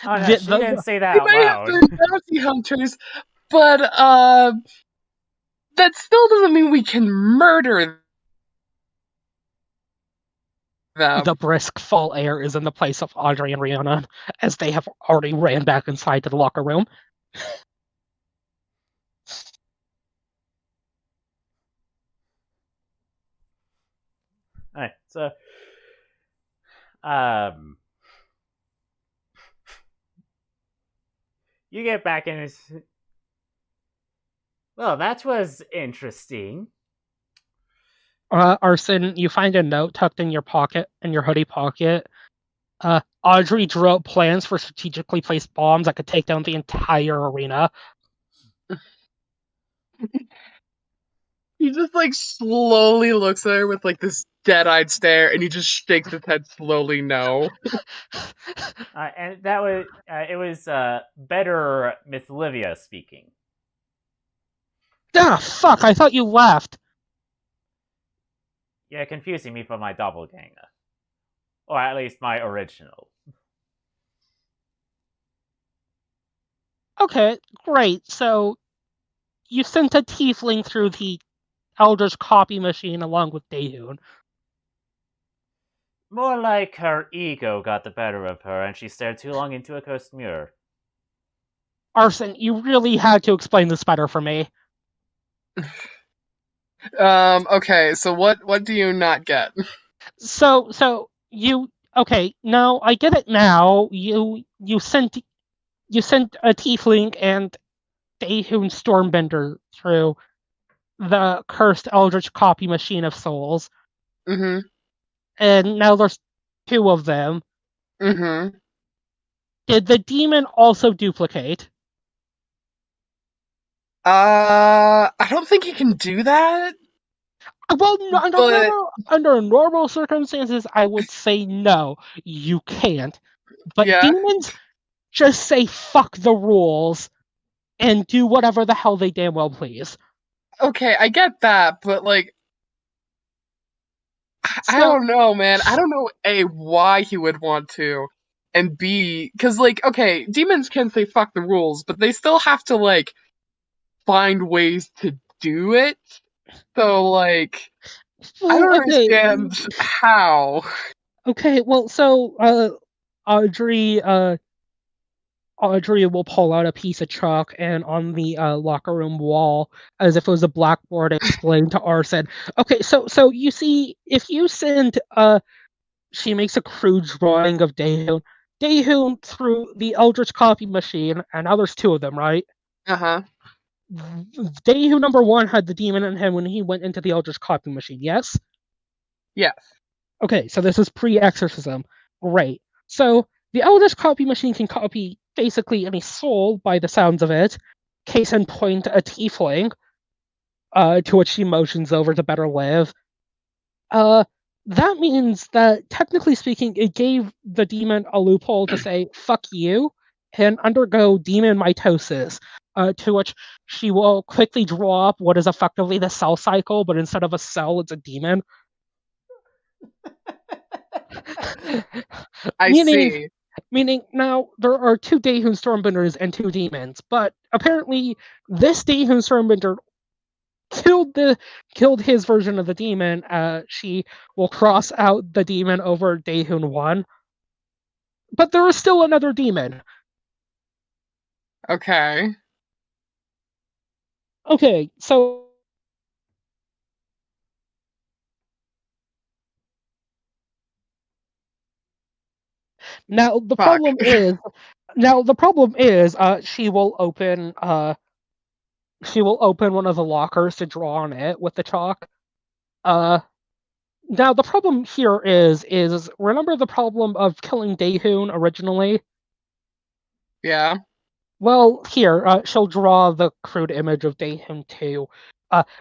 Oh no, she didn't say that out They may loud. have been bounty hunters, but that still doesn't mean we can murder them. The brisk fall air is in the place of Audrey and Rihanna, as they have already ran back inside to the locker room. Alright, so you get back in. Well, that was interesting. Arson, you find a note tucked in your pocket, in your hoodie pocket. Audrey drew up plans for strategically placed bombs that could take down the entire arena. He just like slowly looks at her with like this dead-eyed stare, and he just shakes his head slowly. No. And that was it was better Miss Livia speaking. Ah, fuck! I thought you left. Yeah, confusing me for my doppelganger, or at least my original. Okay, great. So you sent a tiefling through the Elder's copy machine along with Daehoon. More like her ego got the better of her, and she stared too long into a cursed mirror. Arson, you really had to explain this better for me. Okay, so what do you not get? So you okay? No, I get it now. You sent a tiefling and Daehoon Stormbender through the cursed Eldritch copy machine of souls. Mm-hmm. And now there's two of them. Mm-hmm. Did the demon also duplicate? I don't think you can do that. Well, no, under normal circumstances, I would say no, you can't. But yeah. Demons just say fuck the rules and do whatever the hell they damn well please. Okay, I get that, but like, I don't know, man. I don't know, A, why he would want to, and B, because, like, okay, demons can say fuck the rules, but they still have to, like, find ways to do it. So, like, I don't understand how. Okay, well, so, Audrey will pull out a piece of chalk and on the locker room wall, as if it was a blackboard, explain to Arson. Okay, so you see, if you send she makes a crude drawing of Daehoon through the Eldritch copy machine, and now there's two of them, right? Uh-huh. Daehoon number one had the demon in him when he went into the Eldritch copy machine, yes? Yes. Okay, so this is pre-exorcism. Great. So the Eldritch copy machine can copy basically any soul by the sounds of it. Case in point, a tiefling, to which she motions over to better live. That means that, technically speaking, it gave the demon a loophole to say, fuck you, and undergo demon mitosis, to which she will quickly draw up what is effectively the cell cycle, but instead of a cell, it's a demon. see. Meaning, now, there are two Daehoon Stormbenders and two demons, but apparently this Daehoon Stormbender killed his version of the demon. She will cross out the demon over Daehoon 1. But there is still another demon. Okay. Okay, so now the problem is she will open one of the lockers to draw on it with the chalk. Now the problem here is remember the problem of killing Daehoon originally? Yeah. Well, here, she'll draw the crude image of Daehoon 2.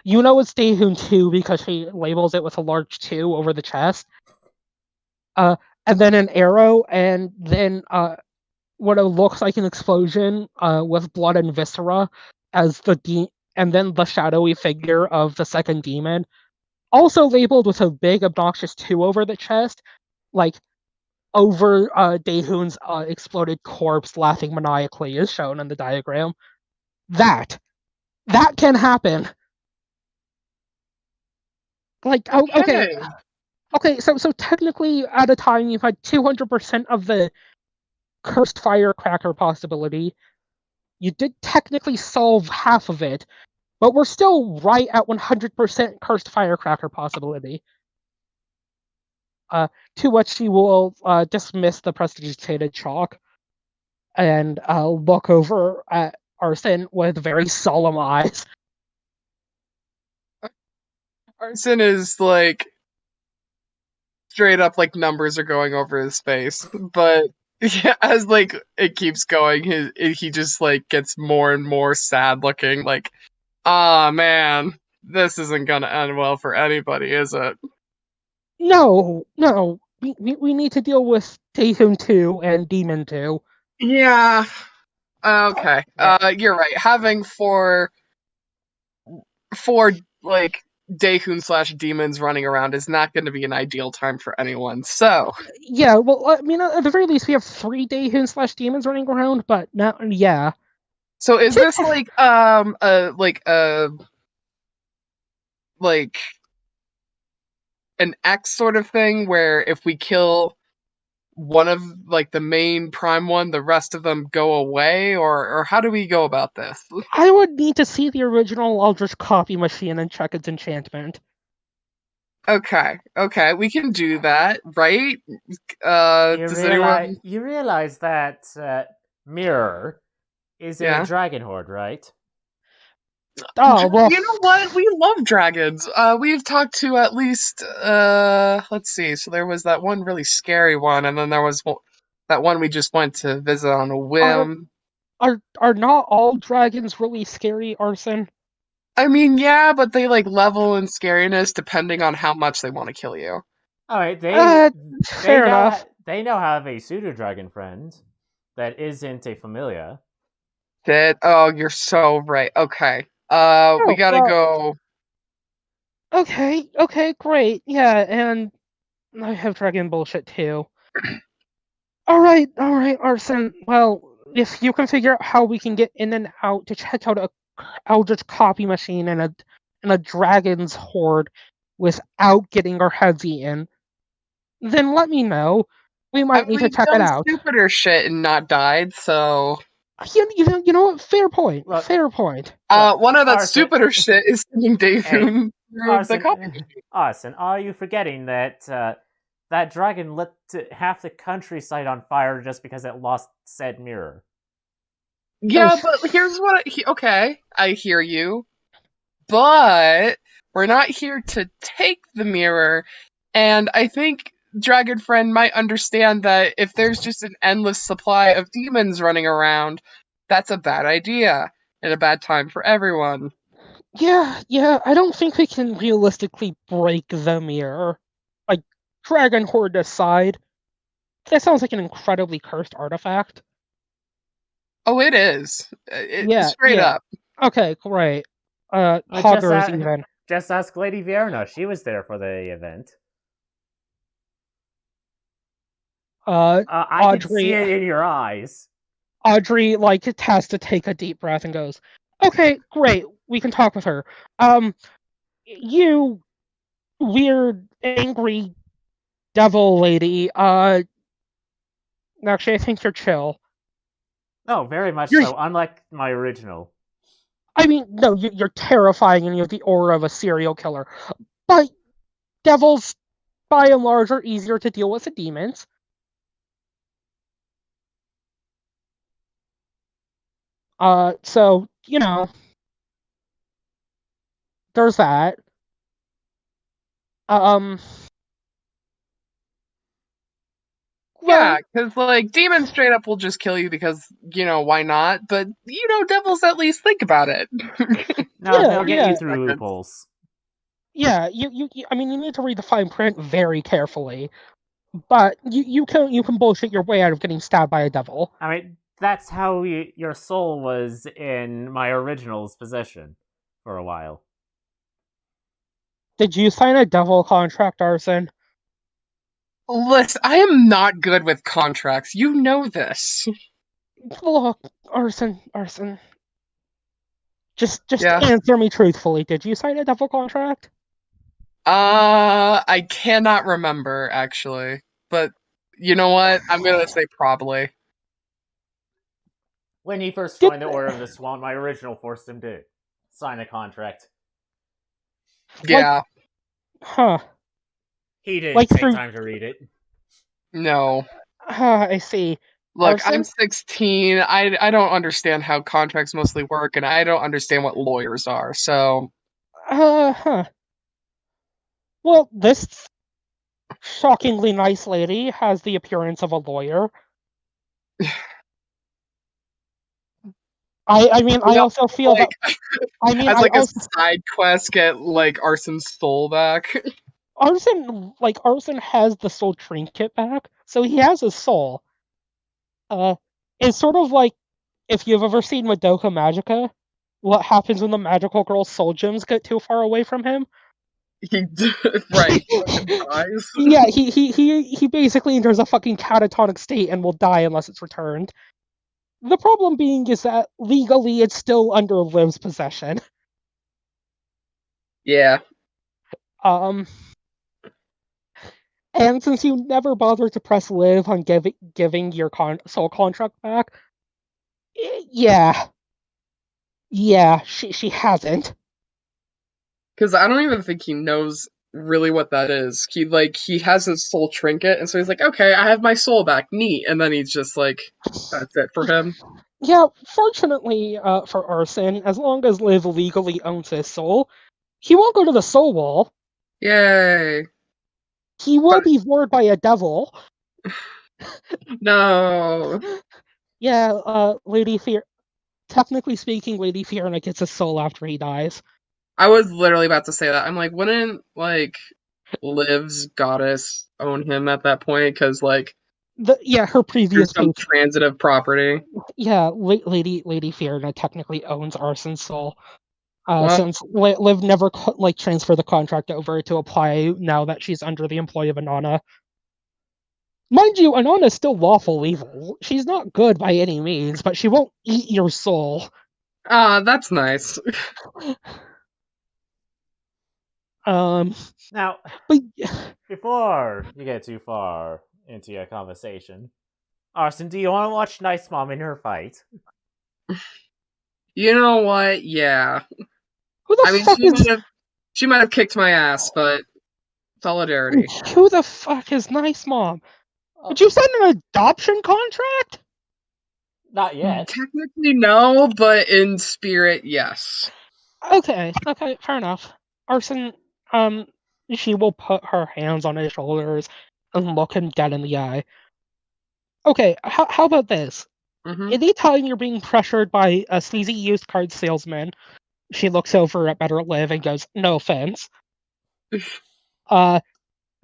You know it's Daehoon 2 because she labels it with a large 2 over the chest. And then an arrow, and then what it looks like an explosion with blood and viscera as and then the shadowy figure of the second demon. Also labeled with a big obnoxious 2 over the chest, like over Daehoon's exploded corpse laughing maniacally is shown in the diagram. That can happen. Like, okay. So technically, at a time, you've had 200% of the cursed firecracker possibility. You did technically solve half of it, but we're still right at 100% cursed firecracker possibility. To which she will dismiss the prestidigitated chalk and look over at Arson with very solemn eyes. Arson is like straight up like numbers are going over his face, but yeah, as like it keeps going, he just like gets more and more sad looking. Like, ah man, this isn't gonna end well for anybody, is it? No. We need to deal with Daehun 2 and Demon 2. Yeah. Okay. Yeah. You're right. Having four like Daehun / demons running around is not going to be an ideal time for anyone. So Yeah, well, I mean, at the very least, we have 3 Daehun / demons running around, but now, yeah. so is this like like an X sort of thing where if we kill one of like the main prime one, the rest of them go away, or how do we go about this? I would need to see the original Eldritch copy machine and check its enchantment. Okay, we can do that, right? You realize that mirror is Yeah. a dragon horde, right? Oh, well, You know what? We love dragons. We've talked to at least let's see. So there was that one really scary one, and then there was that one we just went to visit on a whim. are not all dragons really scary, Arson? I mean, yeah, but they like level in scariness depending on how much they want to kill you. All right, Fair enough. They now have a pseudo dragon friend that isn't a familiar. Oh, you're so right. Okay. We gotta go. Okay, great. Yeah, and I have dragon bullshit too. Alright, Arson. Well, if you can figure out how we can get in and out to check out a Eldritch copy machine and a dragon's horde without getting our heads eaten, then let me know. We might need to check it out. Stupider shit and not died, so You know what? Fair point. Look, Fair point. one of that Arson, stupider shit is sending Daehun through the copy. Arson, are you forgetting that that dragon lit half the countryside on fire just because it lost said mirror? Yeah, but here's what okay, I hear you. But we're not here to take the mirror, and I think Dragon Friend might understand that if there's just an endless supply of demons running around, that's a bad idea and a bad time for everyone. Yeah, I don't think we can realistically break the mirror. Like, Dragon Horde aside, that sounds like an incredibly cursed artifact. Oh, it is. Straight up. Okay, great. Hoggers even. Just ask Lady Vierna. She was there for the event. I Audrey, can see it in your eyes. Audrey, has to take a deep breath and goes, okay, great, we can talk with her. You weird, angry devil lady, actually, I think you're chill. Oh, very much so, unlike my original. I mean, no, you're terrifying and you have the aura of a serial killer. But devils, by and large, are easier to deal with than demons. So, there's that. Yeah, because demons straight up will just kill you because why not? But devils at least think about it. No, they'll get you through loopholes. Yeah, I mean, you need to read the fine print very carefully, but you can bullshit your way out of getting stabbed by a devil. I mean, that's how your soul was in my original's possession for a while. Did you sign a devil contract, Arson? Listen, I am not good with contracts. You know this. Look, Arson. Just answer me truthfully. Did you sign a devil contract? I cannot remember, actually. But you know what? I'm gonna say probably. When he first Did- joined the Order of the Swan, my original forced him to sign a contract. Yeah. Huh. He didn't Like take for time to read it. No. I see. Look, I'm Arson? 16. I don't understand how contracts mostly work, and I don't understand what lawyers are. So Huh. Well, this shockingly nice lady has the appearance of a lawyer. I mean, I also feel like, that. I mean, as I like a also side quest, get like Arson's soul back. Arson has the soul trinket back, so he has his soul. It's sort of like if you've ever seen Madoka Magica, what happens when the magical girl's soul gems get too far away from him? Right, he fucking dies. Yeah, he basically enters a fucking catatonic state and will die unless it's returned. The problem being is that legally it's still under Liv's possession. Yeah. And since you never bothered to press Liv on giving your soul contract back, yeah, she hasn't. Because I don't even think he knows really what that is. He has his soul trinket, and so he's like, okay, I have my soul back, neat. And then he's just like, that's it for him. Yeah, fortunately for Arson, as long as Liv legally owns his soul, he won't go to the soul wall. Yay. He will be lured by a devil. No. Yeah, Lady Fear. Technically speaking, Lady Fiona gets his soul after he dies. I was literally about to say that. I'm like, wouldn't like Liv's goddess own him at that point? Because like, Her previous some patron. transitive property. Yeah, Lady Fiona technically owns Arson's soul. Well, Since Liv never transferred the contract over to apply now that she's under the employ of Anana. Mind you, Anana's still lawful evil. She's not good by any means, but she won't eat your soul. that's nice. Now, But before you get too far into your conversation, Arson, do you want to watch Nice Mom in her fight? You know what? Yeah. who the fuck is she might have kicked my ass, but solidarity. who the fuck is Nice Mom? Did you sign an adoption contract? Not yet. Technically, no, but in spirit, yes. Okay, fair enough. Arson, she will put her hands on his shoulders and look him dead in the eye. Okay, how about this? Mm-hmm. Anytime you're being pressured by a sleazy used card salesman, she looks over at Better Live and goes, "No offense." That's And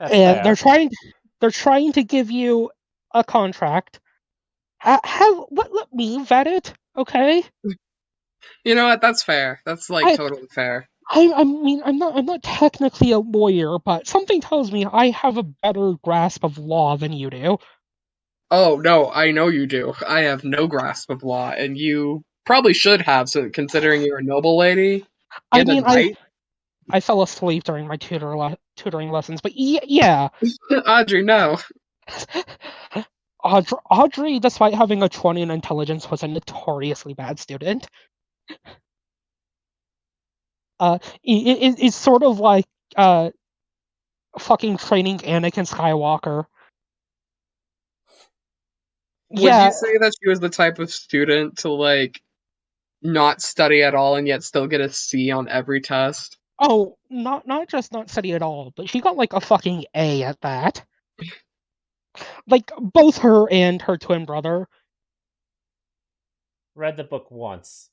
fair. they're trying to give you a contract. Let me vet it, okay? You know what? That's fair. That's like totally fair. I mean, I'm not technically a lawyer, but something tells me I have a better grasp of law than you do. Oh no, I know you do. I have no grasp of law, and you probably should have, so considering you're a noble lady. I mean, I fell asleep during my tutoring lessons, but yeah. Audrey, no. Audrey, despite having a 20 in intelligence, was a notoriously bad student. It's sort of like fucking training Anakin Skywalker. Would you say that she was the type of student to like not study at all and yet still get a C on every test? Oh, not just not study at all, but she got like a fucking A at that. Like both her and her twin brother. Read the book once.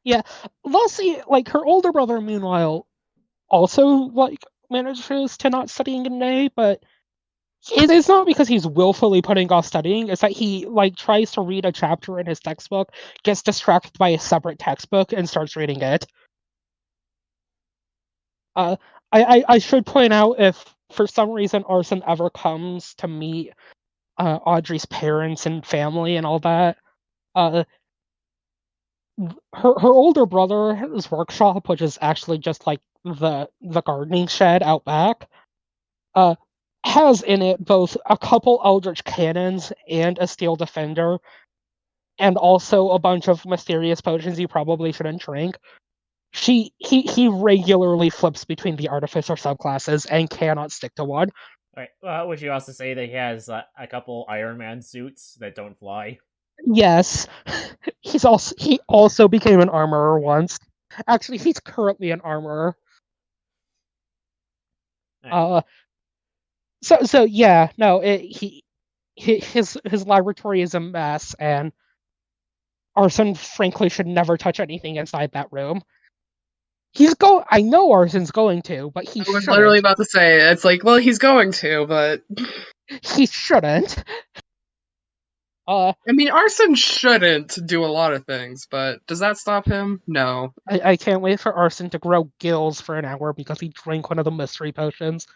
Yeah, Lucy, like her older brother, meanwhile, also like manages to not studying an A, but it's not because he's willfully putting off studying. It's that he like tries to read a chapter in his textbook, gets distracted by a separate textbook, and starts reading it. I should point out, if for some reason Arson ever comes to meet Audrey's parents and family and all that, her older brother's workshop, which is actually just like the gardening shed out back, has in it both a couple eldritch cannons and a steel defender, and also a bunch of mysterious potions you probably shouldn't drink. He regularly flips between the artificer subclasses and cannot stick to one. Right. Would you also say that he has a couple Iron Man suits that don't fly? Yes, he also became an armorer once. Actually, he's currently an armorer. Right. So yeah, no, his laboratory is a mess, and Arson frankly should never touch anything inside that room. I know Arson's going to, but he I was shouldn't. literally about to say, it's like, well, he's going to, but He shouldn't. I mean, Arson shouldn't do a lot of things, but does that stop him? No. I can't wait for Arson to grow gills for an hour because he drank one of the mystery potions.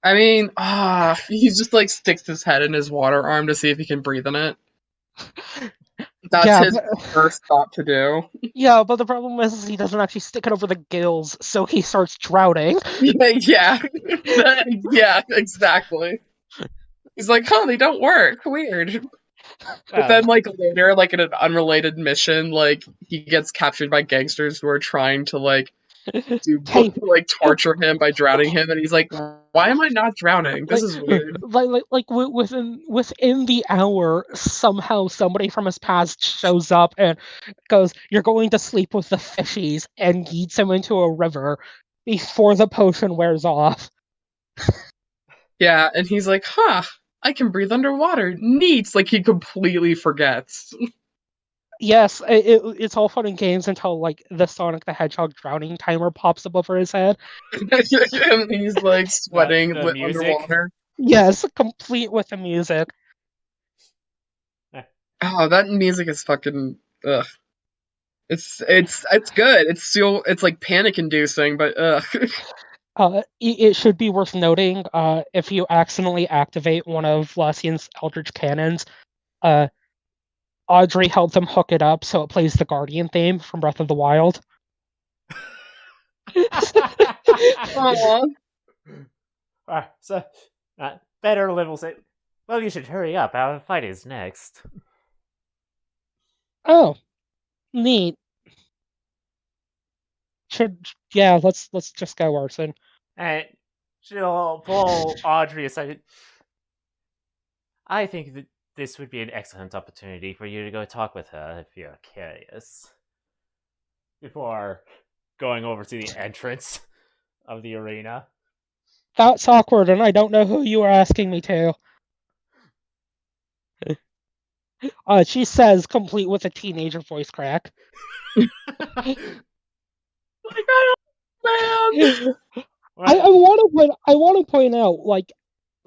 I mean, he just like sticks his head in his water arm to see if he can breathe in it. That's his first thought to do. Yeah, but the problem is he doesn't actually stick it over the gills, so he starts drowning. Yeah. Yeah, exactly. He's like, huh, they don't work. Weird. But then, like, later, like, in an unrelated mission, like, he gets captured by gangsters who are trying to, like, torture him by drowning him, and he's like, why am I not drowning? This is weird. Within the hour, somehow somebody from his past shows up and goes, "You're going to sleep with the fishies," and yeets him into a river before the potion wears off. Yeah, and he's like, huh, I can breathe underwater. Neat. Like, he completely forgets. Yes, it's all fun and games until, like, the Sonic the Hedgehog drowning timer pops up over his head. And he's, like, sweating the music. underwater. Yes, complete with the music. Oh, that music is fucking... Ugh. It's good. It's like panic-inducing, but ugh. It should be worth noting, if you accidentally activate one of Lucian's Eldritch Cannons, Audrey helped them hook it up so it plays the Guardian theme from Breath of the Wild. So, better level say, well, you should hurry up. Our fight is next. Oh, neat. Let's just go, Arson. And she'll pull Audrey aside. I think that this would be an excellent opportunity for you to go talk with her if you're curious. Before going over to the entrance of the arena. That's awkward, and I don't know who you are asking me to. She says, complete with a teenager voice crack. Like, man. I want to point out, like,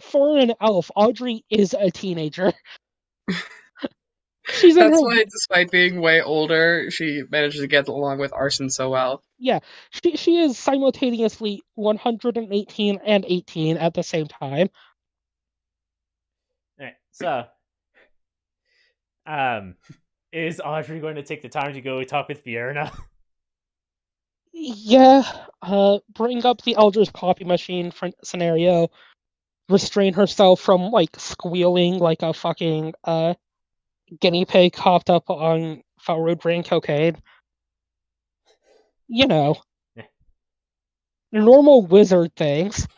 for an elf, Audrey is a teenager. That's why, despite being way older, she manages to get along with Arson so well. Yeah, she is simultaneously 118 and 18 at the same time. Alright, so is Audrey going to take the time to go talk with Fiona? Yeah, bring up the Elder's copy machine scenario. Restrain herself from, like, squealing like a fucking guinea pig hopped up on foul road brain cocaine. You know, normal wizard things.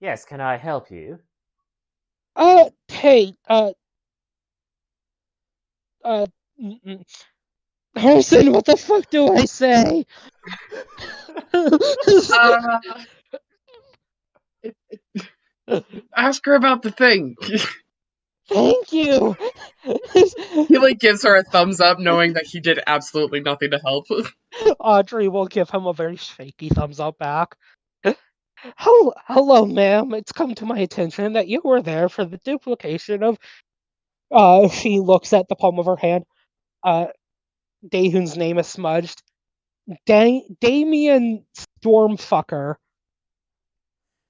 Yes, can I help you? Hey, Harrison, what the fuck do I say? Ask her about the thing. Thank you. He, like, gives her a thumbs up, knowing that he did absolutely nothing to help. Audrey will give him a very shaky thumbs up back. Hello, ma'am. It's come to my attention that you were there for the duplication of... She looks at the palm of her hand. Dahun's name is smudged. Damien Stormfucker.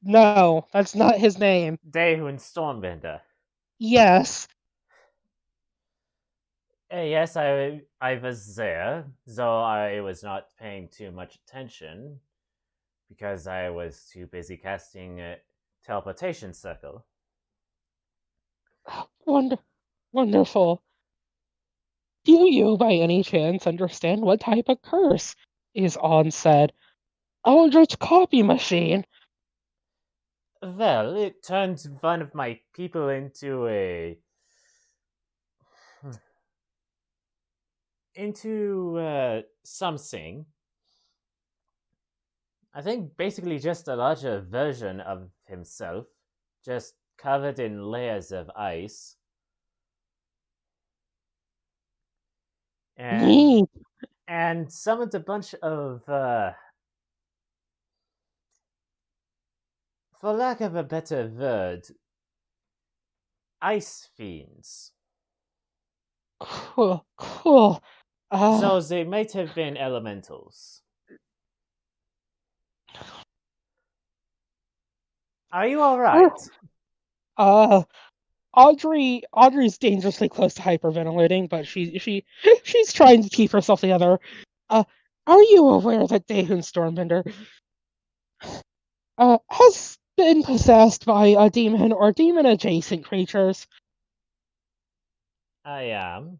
No, that's not his name. Dahun Stormbender. Yes. Yes, I was there, though I was not paying too much attention because I was too busy casting a teleportation circle. Wonderful. Do you, by any chance, understand what type of curse is on said Eldritch copy machine? Well, it turned one of my people into something. I think basically just a larger version of himself, just covered in layers of ice. And Neat. and summoned a bunch of for lack of a better word, ice fiends. Cool. So they might have been elementals. Are you alright? Audrey's dangerously close to hyperventilating, but she's trying to keep herself together. Are you aware that Dahun Stormbender has been possessed by a demon or demon adjacent creatures? I am.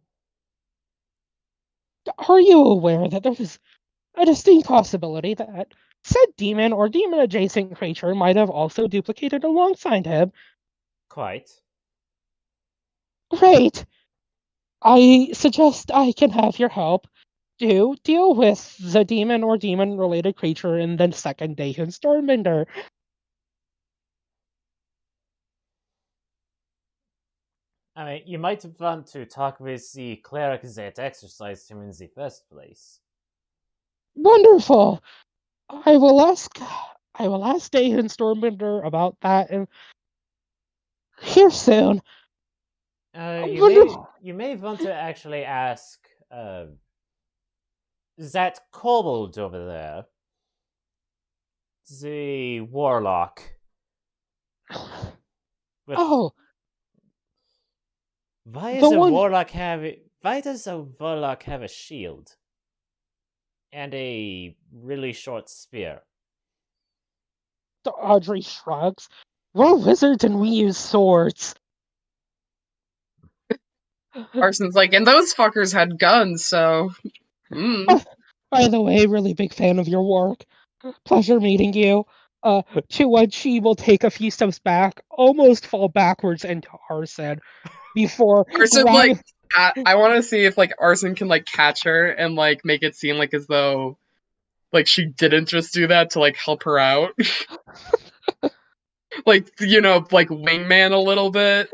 Are you aware that there is a distinct possibility that said demon or demon adjacent creature might have also duplicated alongside him? Quite. Great. I suggest I can have your help. Do deal with the demon or demon related creature in the second Dahun Stormbender. I mean, you might want to talk with the cleric that exorcised him in the first place. Wonderful. I will ask Dahun Stormbender about that here soon. You may want to actually ask that kobold over there, the warlock. Oh, why does a warlock have a shield and a really short spear? Audrey shrugs. We're wizards and we use swords. Arson's like, and those fuckers had guns, so. By the way, really big fan of your work. Pleasure meeting you. To which she will take a few steps back, almost fall backwards into Arson before Arson, like, I want to see if, like, Arson can, like, catch her and, like, make it seem like as though, like, she didn't just do that to, like, help her out. Like, you know, like, wingman a little bit.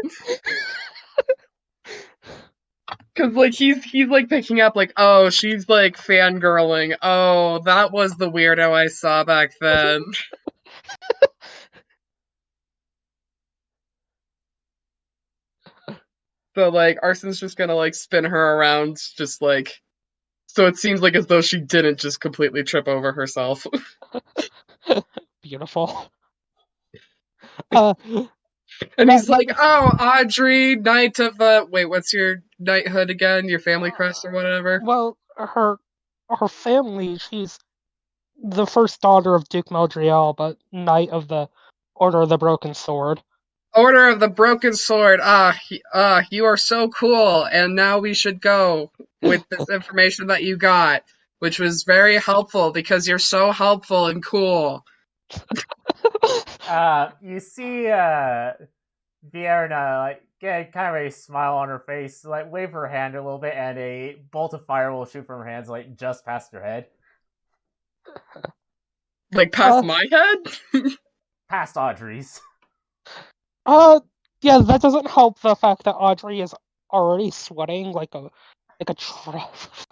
Cause, like, he's, like, picking up, like, oh, she's, like, fangirling. Oh, that was the weirdo I saw back then. So, like, Arson's just gonna, like, spin her around, just, like, so it seems like as though she didn't just completely trip over herself. Beautiful. And he's like, oh, Audrey, knight of, wait, what's your knighthood again? Your family crest or whatever? Well, her family, she's the first daughter of Duke Meldrill, but knight of the Order of the Broken Sword. Order of the Broken Sword. You are so cool, and now we should go with this information that you got, which was very helpful because you're so helpful and cool. You see Vierna, like, get kind of a smile on her face, like, wave her hand a little bit, and a bolt of fire will shoot from her hands, like, just past her head. Like, past my head? Past Audrey's. Yeah, that doesn't help the fact that Audrey is already sweating like a trough.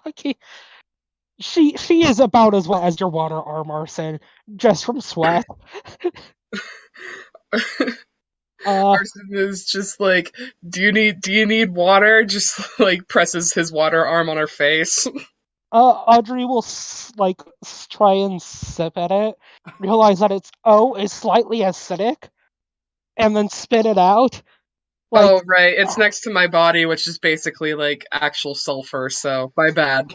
She is about as wet as your water arm, Arson, just from sweat. Arson is just like, do you need water? Just like presses his water arm on her face. Audrey will like try and sip at it, realize that it's slightly acidic, and then spit it out. Like, oh, right. It's next to my body, which is basically like actual sulfur, so my bad.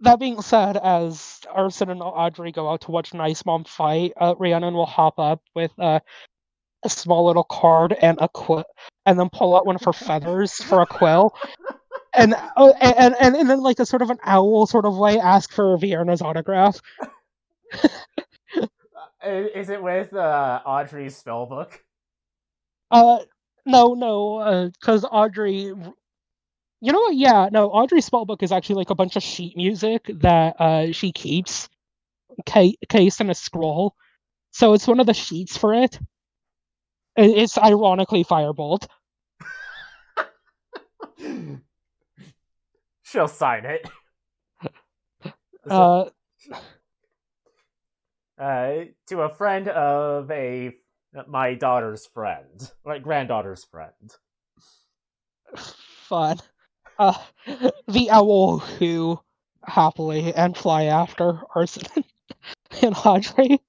That being said, as Arson and Audrey go out to watch Nice Mom fight, Rhiannon will hop up with a small little card and a quill, and then pull out one of her feathers for a quill, and then like a sort of an owl sort of way ask for Vienna's autograph. Is it with Audrey's spellbook? No, because Audrey. You know what? Yeah, no. Audrey's spellbook is actually like a bunch of sheet music that she keeps cased in a scroll. So it's one of the sheets for it. It's ironically Firebolt. She'll sign it. To a friend of my daughter's friend, my granddaughter's friend. Fun. The owl who happily and fly after Arson and Audrey.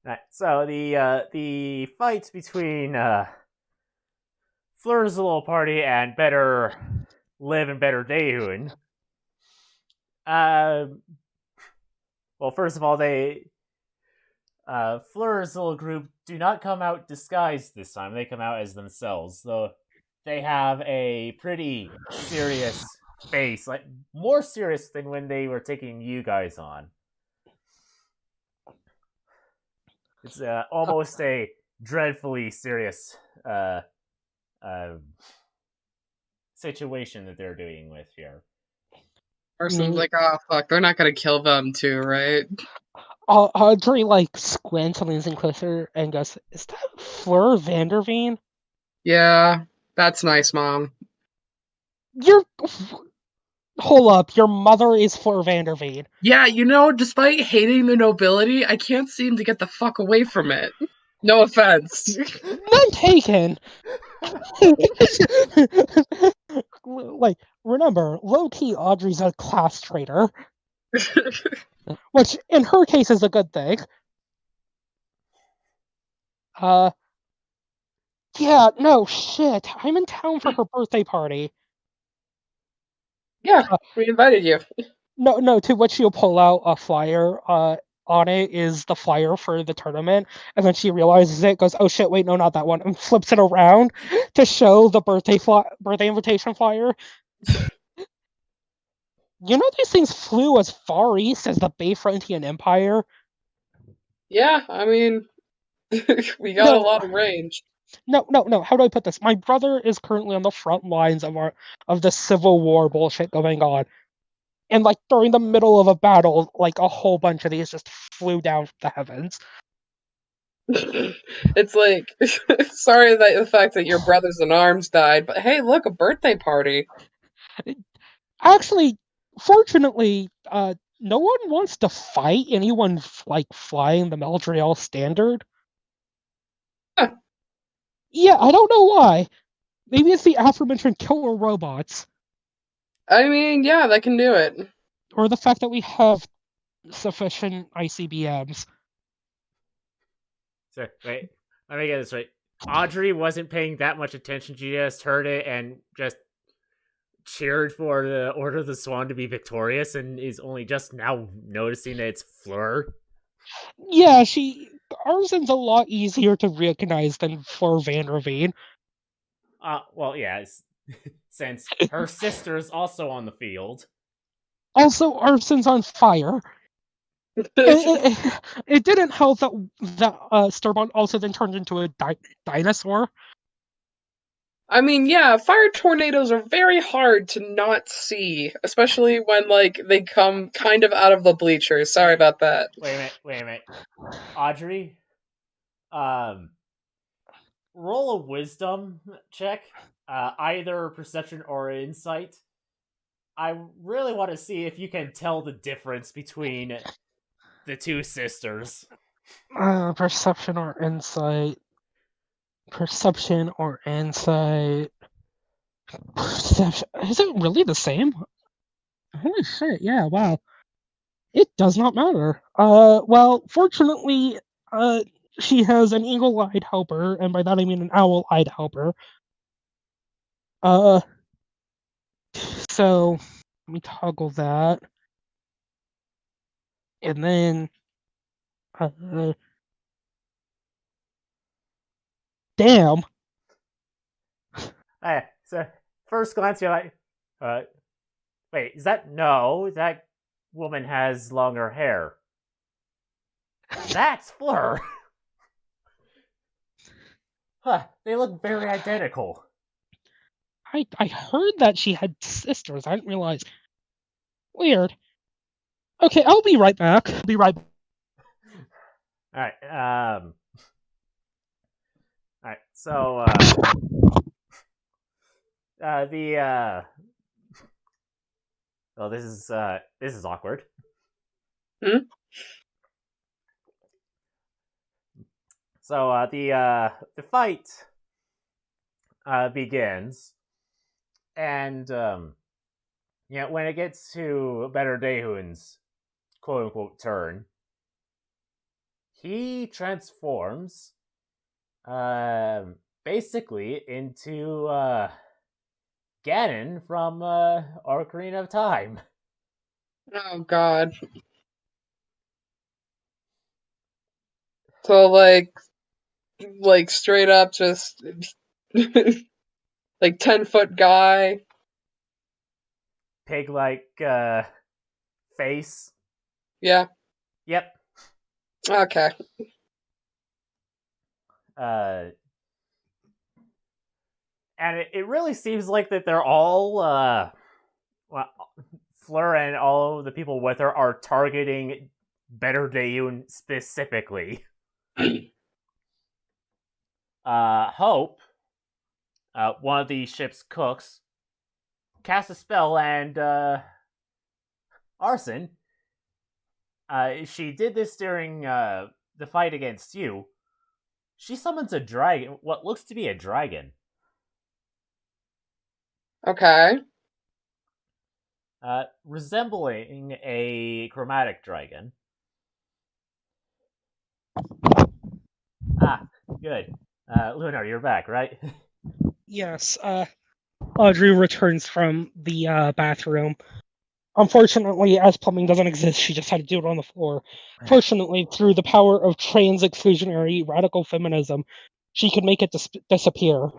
Right, so the fight between Fleur's little party and Better Live and Better Dayhoon. Well, first of all, Fleur's little group do not come out disguised this time. They come out as themselves, though they have a pretty serious face, like more serious than when they were taking you guys on. It's almost a dreadfully serious situation that they're dealing with here. Arson's like, oh fuck, they're not gonna kill them too, right? Audrey like squints and leans in closer and goes, "Is that Fleur Vanderveen?" Yeah, that's nice, Mom. Hold up, your mother is Fleur Vanderveen. Yeah, despite hating the nobility, I can't seem to get the fuck away from it. No offense. None taken. Like, remember, low-key Audrey's a class traitor. Which, in her case, is a good thing. Yeah, no, shit. I'm in town for her birthday party. Yeah, we invited you. No, to which she'll pull out a flyer. On it is the flyer for the tournament, and then she realizes it, goes, "Oh shit, wait, no, not that one," and flips it around to show the birthday invitation flyer. You know these things flew as far east as the Bayfrontian Empire? Yeah, I mean, we got a lot of range. No. How do I put this? My brother is currently on the front lines of the Civil War bullshit going on. And like during the middle of a battle, like a whole bunch of these just flew down from the heavens. It's like, sorry that the fact that your brothers in arms died, but hey, look, a birthday party. Actually, fortunately, no one wants to fight anyone like flying the Meldrill standard. Huh. Yeah, I don't know why. Maybe it's the aforementioned killer robots. I mean, yeah, that can do it. Or the fact that we have sufficient ICBMs. So, wait, let me get this right. Audrey wasn't paying that much attention. She just heard it and just cheered for the Order of the Swan to be victorious and is only just now noticing that it's Fleur. Yeah, Arson's a lot easier to recognize than Fleur Vanderveen. Well, yeah, since her sister's also on the field. Also, Arson's on fire. It didn't help that Sturbont also then turned into a dinosaur. I mean, yeah, fire tornadoes are very hard to not see, especially when, like, they come kind of out of the bleachers. Sorry about that. Wait a minute. Audrey, roll a wisdom check, either perception or insight. I really want to see if you can tell the difference between the two sisters. Perception or insight. Perception or insight. Perception. Is it really the same? Holy shit, yeah, wow. It does not matter. Well, fortunately, She has an eagle-eyed helper, and by that I mean an owl-eyed helper. So let me toggle that. And then damn. So first glance, you're like, wait, is that no? That woman has longer hair. That's Fleur. Huh? They look very identical. I heard that she had sisters. I didn't realize. Weird. Okay, I'll be right back. All right. All right. So well, this is awkward. Hmm? So the fight begins, and when it gets to Better Dayhoon's quote unquote turn, he transforms basically into Ganon from Ocarina of Time. Oh god. So like straight up just like 10-foot guy. Pig-like face. Yeah. Yep. Okay. And it really seems like that they're all well, Fleur and all of the people with her are targeting Better Dayun specifically. Hope, one of the ship's cooks, casts a spell, and Arson, she did this during the fight against you. She summons a dragon, what looks to be a dragon. Okay. Resembling a chromatic dragon. Ah, good. Lunar, you're back, right? Yes, Audrey returns from the bathroom. Unfortunately, as plumbing doesn't exist, she just had to do it on the floor. Fortunately, through the power of trans-exclusionary radical feminism, she could make it disappear.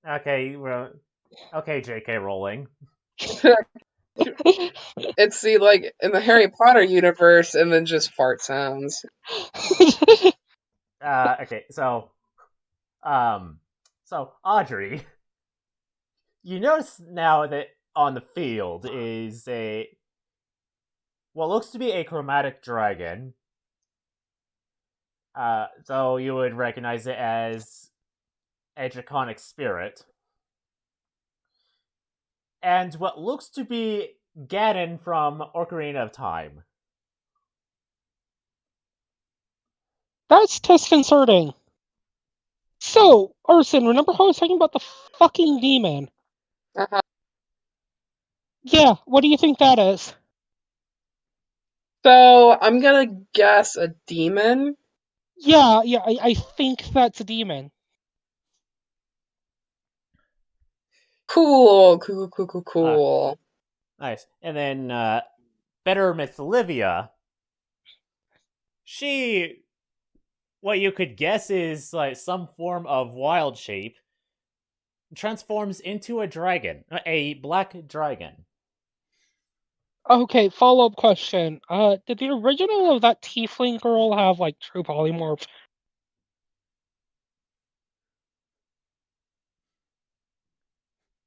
Okay, well, okay, JK Rowling. It's the like in the Harry Potter universe and then just fart sounds. Okay, so Audrey, you notice now that on the field is what looks to be a chromatic dragon. So you would recognize it as a draconic spirit. And what looks to be Ganon from Ocarina of Time. That's disconcerting. So, Arson, remember how I was talking about the fucking demon? Uh-huh. Yeah, what do you think that is? So I'm gonna guess a demon. Yeah, I think that's a demon. Cool. Nice. And then Better Myth Livia. She, what you could guess is like some form of wild shape, transforms into a dragon, a black dragon. Okay, follow-up question. Did the original of that tiefling girl have, like, true polymorph?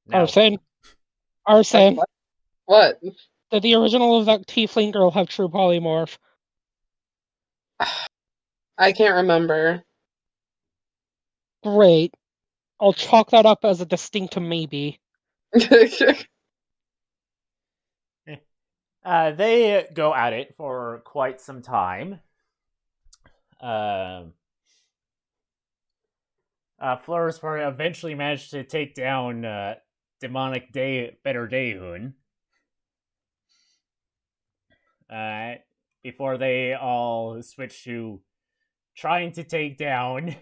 No. Arson. What? Did the original of that tiefling girl have true polymorph? I can't remember. Great. I'll chalk that up as a distinct maybe. They go at it for quite some time. Fleurs eventually managed to take down demonic Better Dayhoon. Before they all switch to trying to take down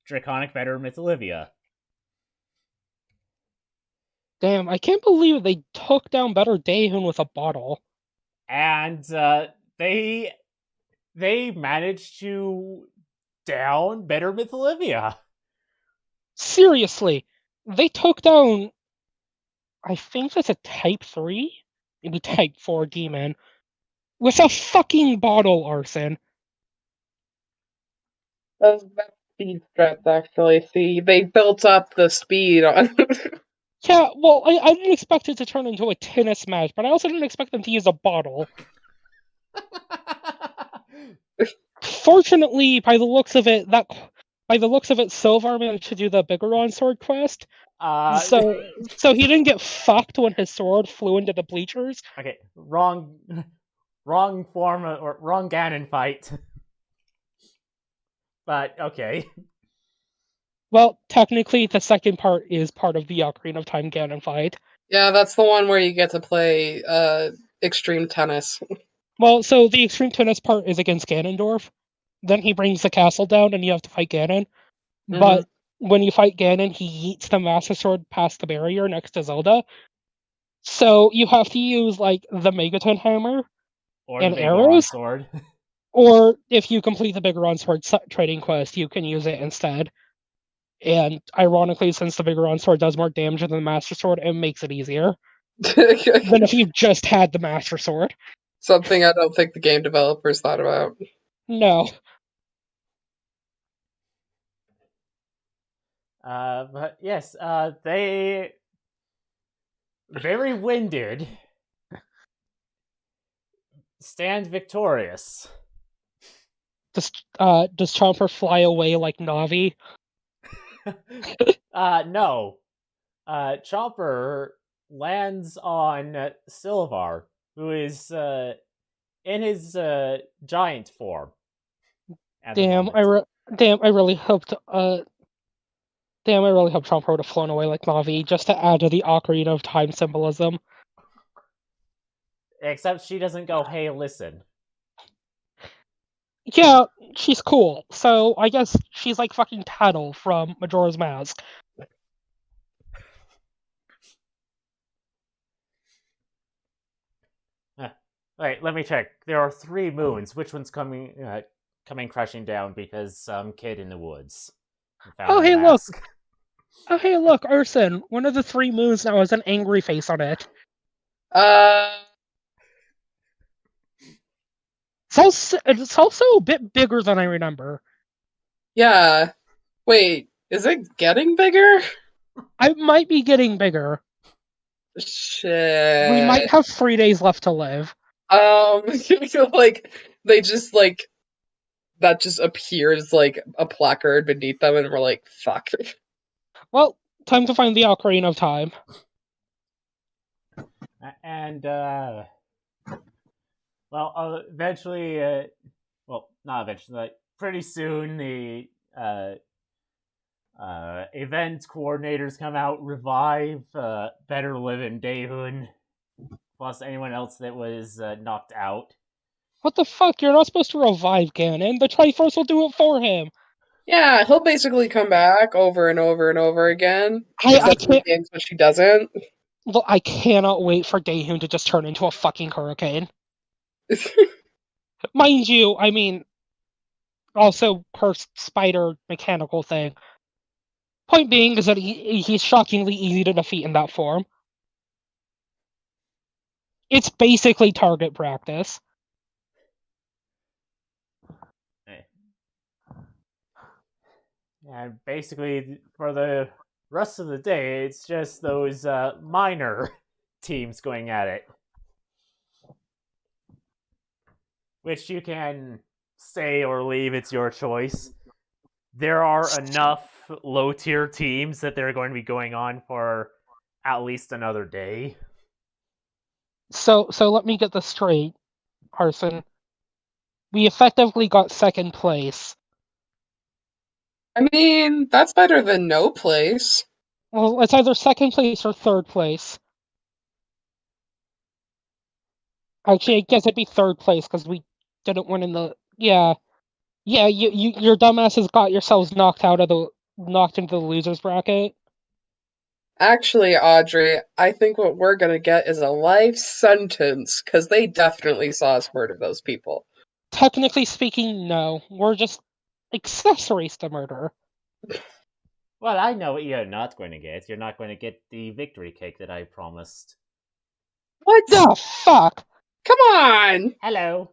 Draconic Better Mytholivia. Damn, I can't believe they took down Better Dayhoon with a bottle. And they managed to down Better Mytholivia. Seriously, they took down, I think that's a Type 3? Maybe Type 4 demon. With a fucking bottle, Arson. Those speed strats, actually. See, they built up the speed on. Yeah, well, I didn't expect it to turn into a tennis match, but I also didn't expect them to use a bottle. Fortunately, by the looks of it, Silvar managed to do the Bigoron sword quest. So he didn't get fucked when his sword flew into the bleachers. Okay, wrong form or wrong Ganon fight. But okay. Well, technically, the second part is part of the Ocarina of Time Ganon fight. Yeah, that's the one where you get to play extreme tennis. Well, so the extreme tennis part is against Ganondorf. Then he brings the castle down, and you have to fight Ganon. Mm-hmm. But when you fight Ganon, he yeets the Master Sword past the barrier next to Zelda. So you have to use like the Megaton Hammer Or and the arrows. Sword. Or if you complete the Bigoron Sword trading quest, you can use it instead. And ironically, since the Bigoron Sword does more damage than the Master Sword, it makes it easier than if you just had the Master Sword. Something I don't think the game developers thought about. No. But yes, they very winded stand victorious. Does Chomper fly away like Navi? No. Chomper lands on Silvar, who is in his giant form. Damn, I really hoped Chomper would have flown away like Navi, just to add to the Ocarina of Time symbolism. Except she doesn't go, hey, listen. Yeah, she's cool, so I guess she's like fucking Tattle from Majora's Mask. Wait, let me check. There are 3 moons. Which one's coming crashing down because some kid in the woods found Oh, a hey, mask. look! Oh, hey, look, Urson! One of the 3 moons now has an angry face on it. It's also a bit bigger than I remember. Yeah. Wait, is it getting bigger? I might be getting bigger. Shit. We might have 3 days left to live. Like, they just, like, that just appears like a placard beneath them, and we're like, fuck. Well, time to find the Ocarina of Time. And, well, eventually, well, not eventually, like, pretty soon the event coordinators come out, revive Better Living Dayhoon, plus anyone else that was knocked out. What the fuck? You're not supposed to revive Ganon. The Triforce will do it for him. Yeah, he'll basically come back over and over and over again. I can't. Games, but she doesn't. Look, I cannot wait for Dayhoon to just turn into a fucking hurricane. Mind you, I mean, also her spider mechanical thing. Point being is that he's shockingly easy to defeat in that form. It's basically target practice. And basically, for the rest of the day, it's just those minor teams going at it. Which you can stay or leave, it's your choice. There are enough low-tier teams that they're going to be going on for at least another day. So let me get this straight, Arson. We effectively got 2nd place. I mean, that's better than no place. Well, it's either 2nd place or 3rd place. Actually, I guess it'd be 3rd place, because we didn't win in the... Yeah. Yeah, your dumbasses got yourselves knocked into the losers bracket. Actually, Audrey, I think what we're gonna get is a life sentence, because they definitely saw us murder those people. Technically speaking, no. We're just accessories to murder. Well, I know what you're not going to get. You're not going to get the victory cake that I promised. What? The fuck? Come on! Hello.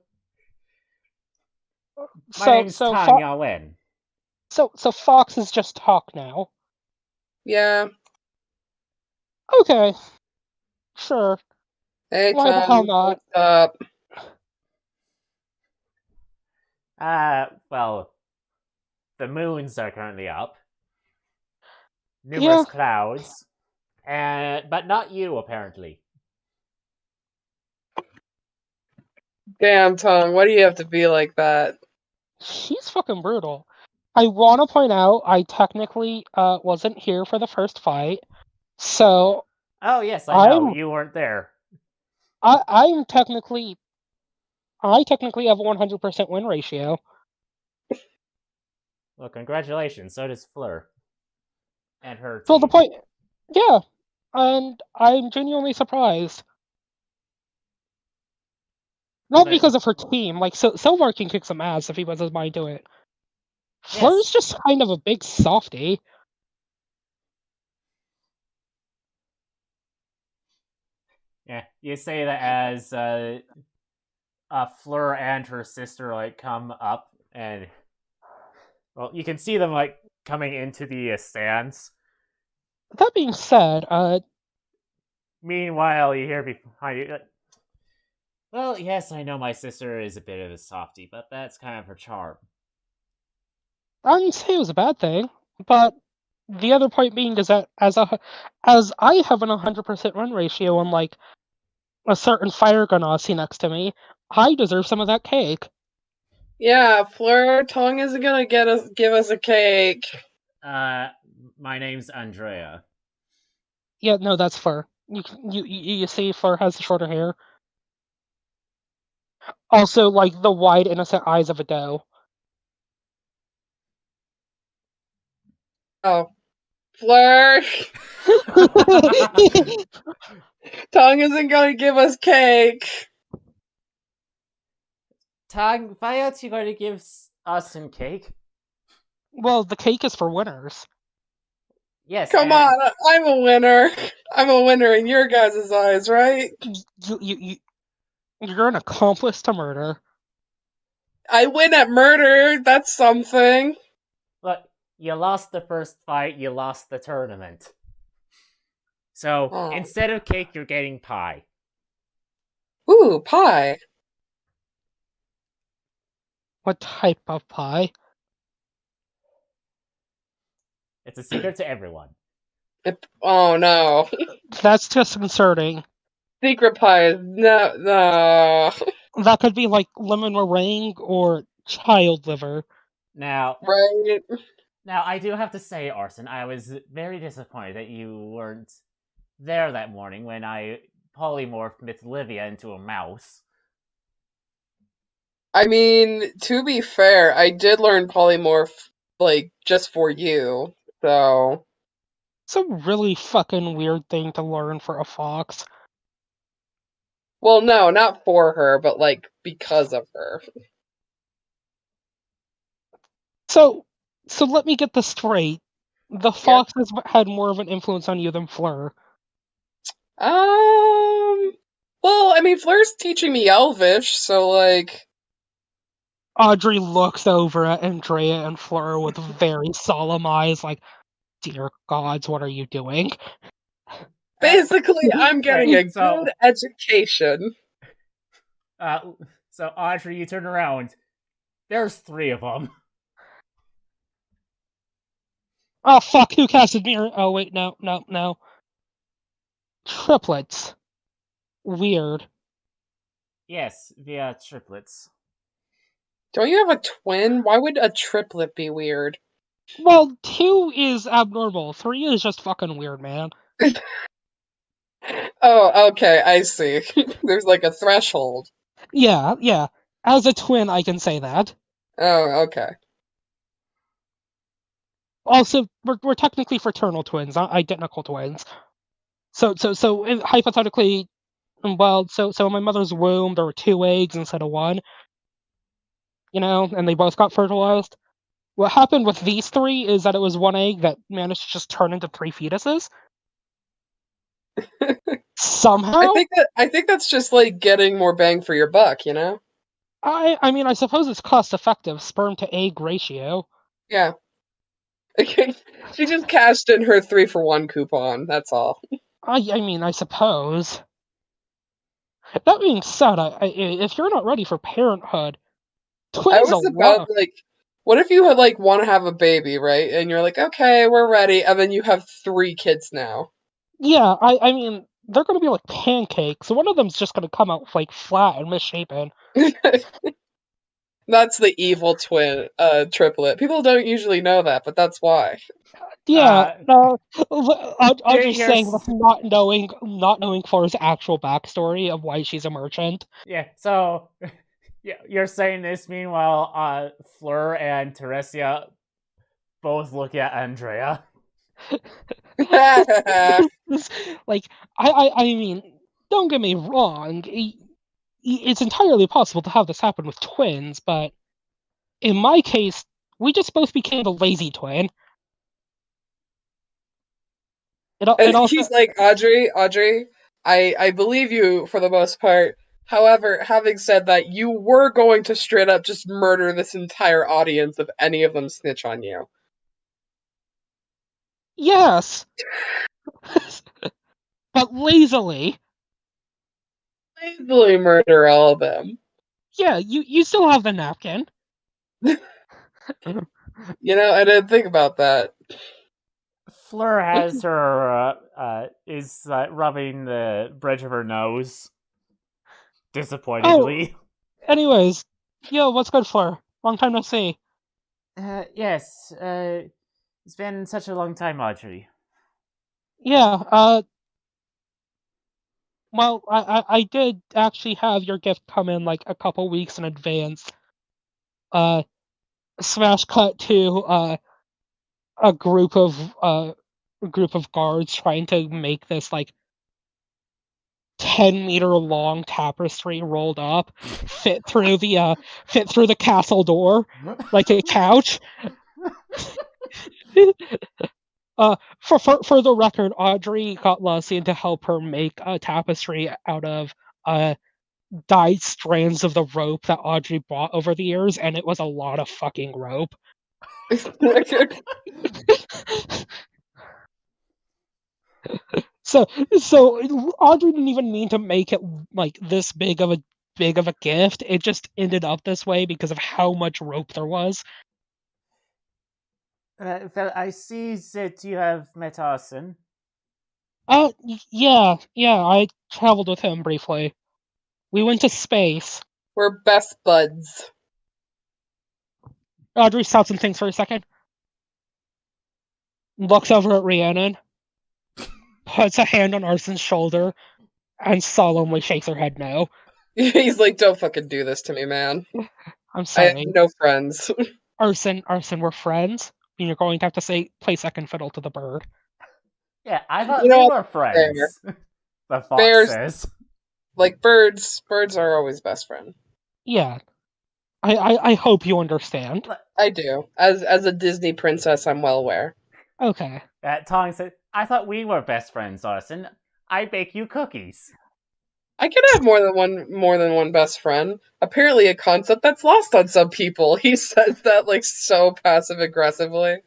My name's Tang Yawen. So Fox is just talk now. Yeah. Okay. Sure. Hey, Why the hell Tom, not? what's up? Well, the moons are currently up. Yeah. Numerous clouds. But not you, apparently. Damn, Tom, why do you have to be like that? She's fucking brutal. I want to point out I technically wasn't here for the first fight, so Oh yes, I know. You weren't there. I technically have a 100% win ratio. Well, congratulations. So does Fleur. And her team. So the point, yeah, and I'm genuinely surprised. Not because of her team, like Silvar can kick some ass if he puts his mind to it. Yes. Fleur's just kind of a big softie. Yeah, you say that as Fleur and her sister like come up, and well, you can see them like coming into the stands. That being said, meanwhile, you hear behind you. Well, yes, I know my sister is a bit of a softie, but that's kind of her charm. I wouldn't say it was a bad thing, but the other point being is that as I have an 100% run ratio on like a certain fire ganassi next to me, I deserve some of that cake. Yeah, Fleur, Tong isn't gonna give us a cake. My name's Andrea. Yeah, no, that's Fleur. You see, Fleur has the shorter hair. Also, like the wide, innocent eyes of a doe. Oh, Fleur. Tong isn't gonna give us cake. Tang, why aren't you going to give us some cake? Well, the cake is for winners. Yes. Come on, I'm a winner. I'm a winner in your guys' eyes, right? You're an accomplice to murder. I win at murder. That's something. Look, you lost the first fight. You lost the tournament. So instead of cake, you're getting pie. Ooh, pie. What type of pie? It's a secret to everyone. Oh no. That's disconcerting. Secret pie. No. That could be like lemon meringue or child liver. Now, right. Now, I do have to say, Arson, I was very disappointed that you weren't there that morning when I polymorphed Miss Livia into a mouse. I mean, to be fair, I did learn polymorph, like, just for you, so... It's a really fucking weird thing to learn for a fox. Well, no, not for her, but, like, because of her. So let me get this straight. The fox has had more of an influence on you than Fleur. Well, I mean, Fleur's teaching me Elvish, so, like... Audrey looks over at Andrea and Fleur with very solemn eyes, like, dear gods, what are you doing? Basically, I'm getting a good education. So, Audrey, you turn around. There's 3 of them. Oh, fuck, who casted mirror? Oh, wait, no. Triplets. Weird. Yes, via triplets. Don't you have a twin? Why would a triplet be weird? Well, 2 is abnormal. 3 is just fucking weird, man. Oh, okay, I see. There's like a threshold. Yeah. As a twin, I can say that. Oh, okay. Also, we're technically fraternal twins, not identical twins. So hypothetically, well, so in my mother's womb there were 2 eggs instead of 1, and they both got fertilized. What happened with these 3 is that it was 1 egg that managed to just turn into 3 fetuses. Somehow. I think that's just like getting more bang for your buck, I mean, I suppose it's cost effective sperm to egg ratio. Yeah. She just cashed in her 3-for-1 coupon. That's all. I mean, I suppose. That being said, if you're not ready for parenthood, I twins was a about lot. like, what if you had like want to have a baby, right? And you're like, okay, we're ready, and then you have 3 kids now. Yeah, I mean, they're gonna be like pancakes. One of them's just gonna come out like flat and misshapen. That's the evil twin triplet. People don't usually know that, but that's why. Yeah, no, I'm just Here's- saying, with not knowing Flora's actual backstory of why she's a merchant. Yeah, so you're saying this meanwhile Fleur and Teresia both look at Andrea. Like, I mean, don't get me wrong, it's entirely possible to have this happen with twins, but in my case, we just both became the lazy twin. And he's like, Audrey, I believe you for the most part. However, having said that, you were going to straight up just murder this entire audience if any of them snitch on you. Yes. But lazily. Lazily murder all of them. Yeah, you still have the napkin. I didn't think about that. Fleur has her is rubbing the bridge of her nose disappointedly. Anyways, yo, what's good, Fleur? Long time no see. Yes, it's been such a long time, Audrey. Yeah, well, I did actually have your gift come in like a couple weeks in advance. Smash cut to a group of guards trying to make this like 10-meter long tapestry rolled up fit through the castle door like a couch. For the record, Audrey got Lucian to help her make a tapestry out of dyed strands of the rope that Audrey bought over the years, and it was a lot of fucking rope. So Audrey didn't even mean to make it like this big of a gift. It just ended up this way because of how much rope there was. I see that you have met Arson. Yeah, I traveled with him briefly. We went to space. We're best buds. Audrey stops and thinks for a second. Looks over at Rhiannon. Puts a hand on Arson's shoulder. And solemnly shakes her head no. He's like, don't fucking do this to me, man. I'm sorry. I have no friends. Arson, we're friends. And you're going to have to play second fiddle to the bird. Yeah, I thought we were friends. The fox says. Like birds are always best friend. Yeah. I hope you understand. I do. As a Disney princess, I'm well aware. Okay. Tong said, I thought we were best friends, Arson. I bake you cookies. I can have more than one best friend. Apparently a concept that's lost on some people. He says that like so passive aggressively.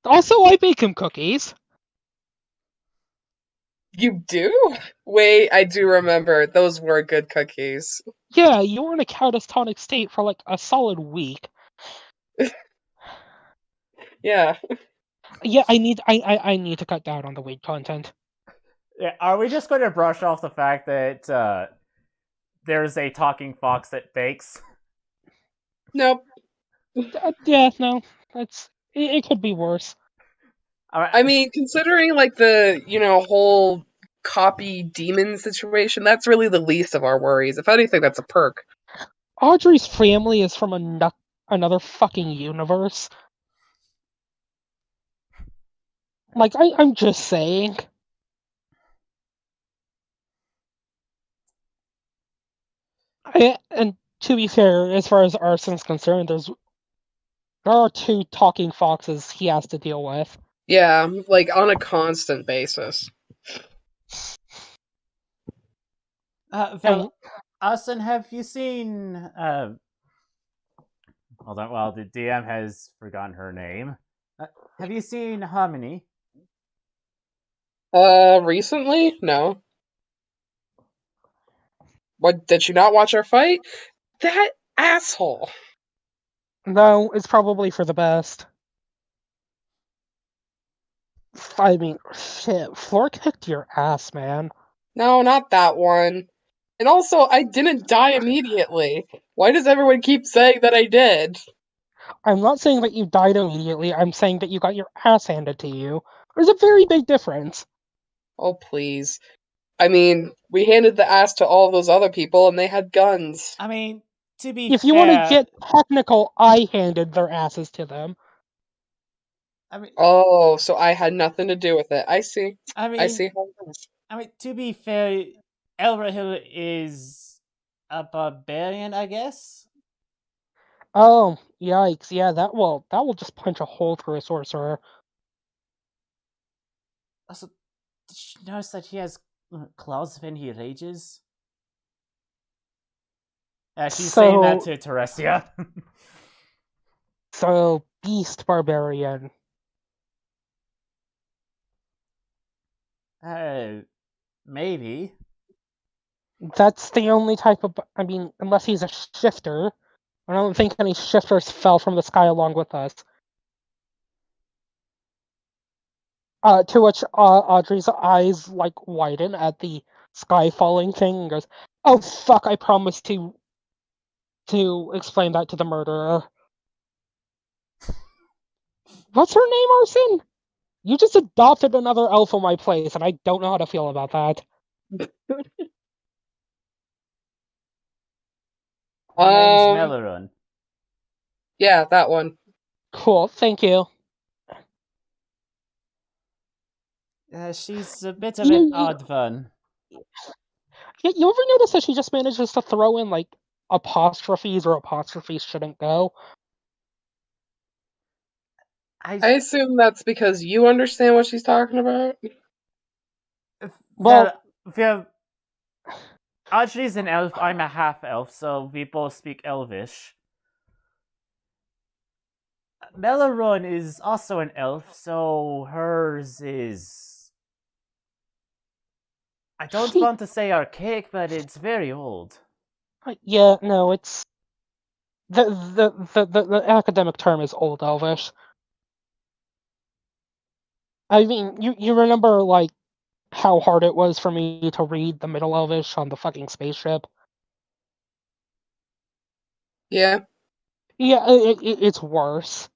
Also, I bake him cookies. You do? Wait, I do remember. Those were good cookies. Yeah, you were in a catatonic state for like a solid week. Yeah. Yeah, I need to cut down on the weed content. Yeah, are we just going to brush off the fact that there's a talking fox that bakes? Nope. Yeah, no. It could be worse. I mean, considering like the, whole copy demon situation, that's really the least of our worries. If anything, that's a perk. Audrey's family is from another fucking universe. Like, I'm just saying. And to be fair, as far as Arson's concerned, there are 2 talking foxes he has to deal with. Yeah, like on a constant basis. Well, Austin, have you seen? Hold on. Well, the DM has forgotten her name. Have you seen Harmony? Recently? No. What, did you not watch our fight? That asshole! No, it's probably for the best. I mean, shit, Floor kicked your ass, man. No, not that one. And also, I didn't die immediately. Why does everyone keep saying that I did? I'm not saying that you died immediately, I'm saying that you got your ass handed to you. There's a very big difference. Oh, please. I mean, we handed the ass to all those other people and they had guns. I mean, to be If fair, you want to get technical, I handed their asses to them. I mean, Oh, so I had nothing to do with it. I see. I mean, I see how it is. I mean, to be fair, Elrahil is a barbarian, I guess. Oh, yikes! Yeah, that will just punch a hole through a sorcerer. Also, did you notice that he has claws when he rages? She's saying that to Teresia. So, beast barbarian. Maybe. That's the only type of. I mean, unless he's a shifter. I don't think any shifters fell from the sky along with us. To which Audrey's eyes like widen at the sky falling thing and goes, "Oh fuck! I promised to explain that to the murderer." What's her name, Arson? You just adopted another elf in my place, and I don't know how to feel about that. Her name's Melorun. Yeah, that one. Cool, thank you. She's a bit of an odd one. You ever notice that she just manages to throw in like apostrophes where apostrophes shouldn't go? I assume that's because you understand what she's talking about. Well, Audrey's an elf, I'm a half-elf, so we both speak Elvish. Melorun is also an elf, so hers is... I don't want to say archaic, but it's very old. Yeah, no, it's... The academic term is Old Elvish. I mean, you remember, like, how hard it was for me to read the Middle Elvish on the fucking spaceship? Yeah. Yeah, it's worse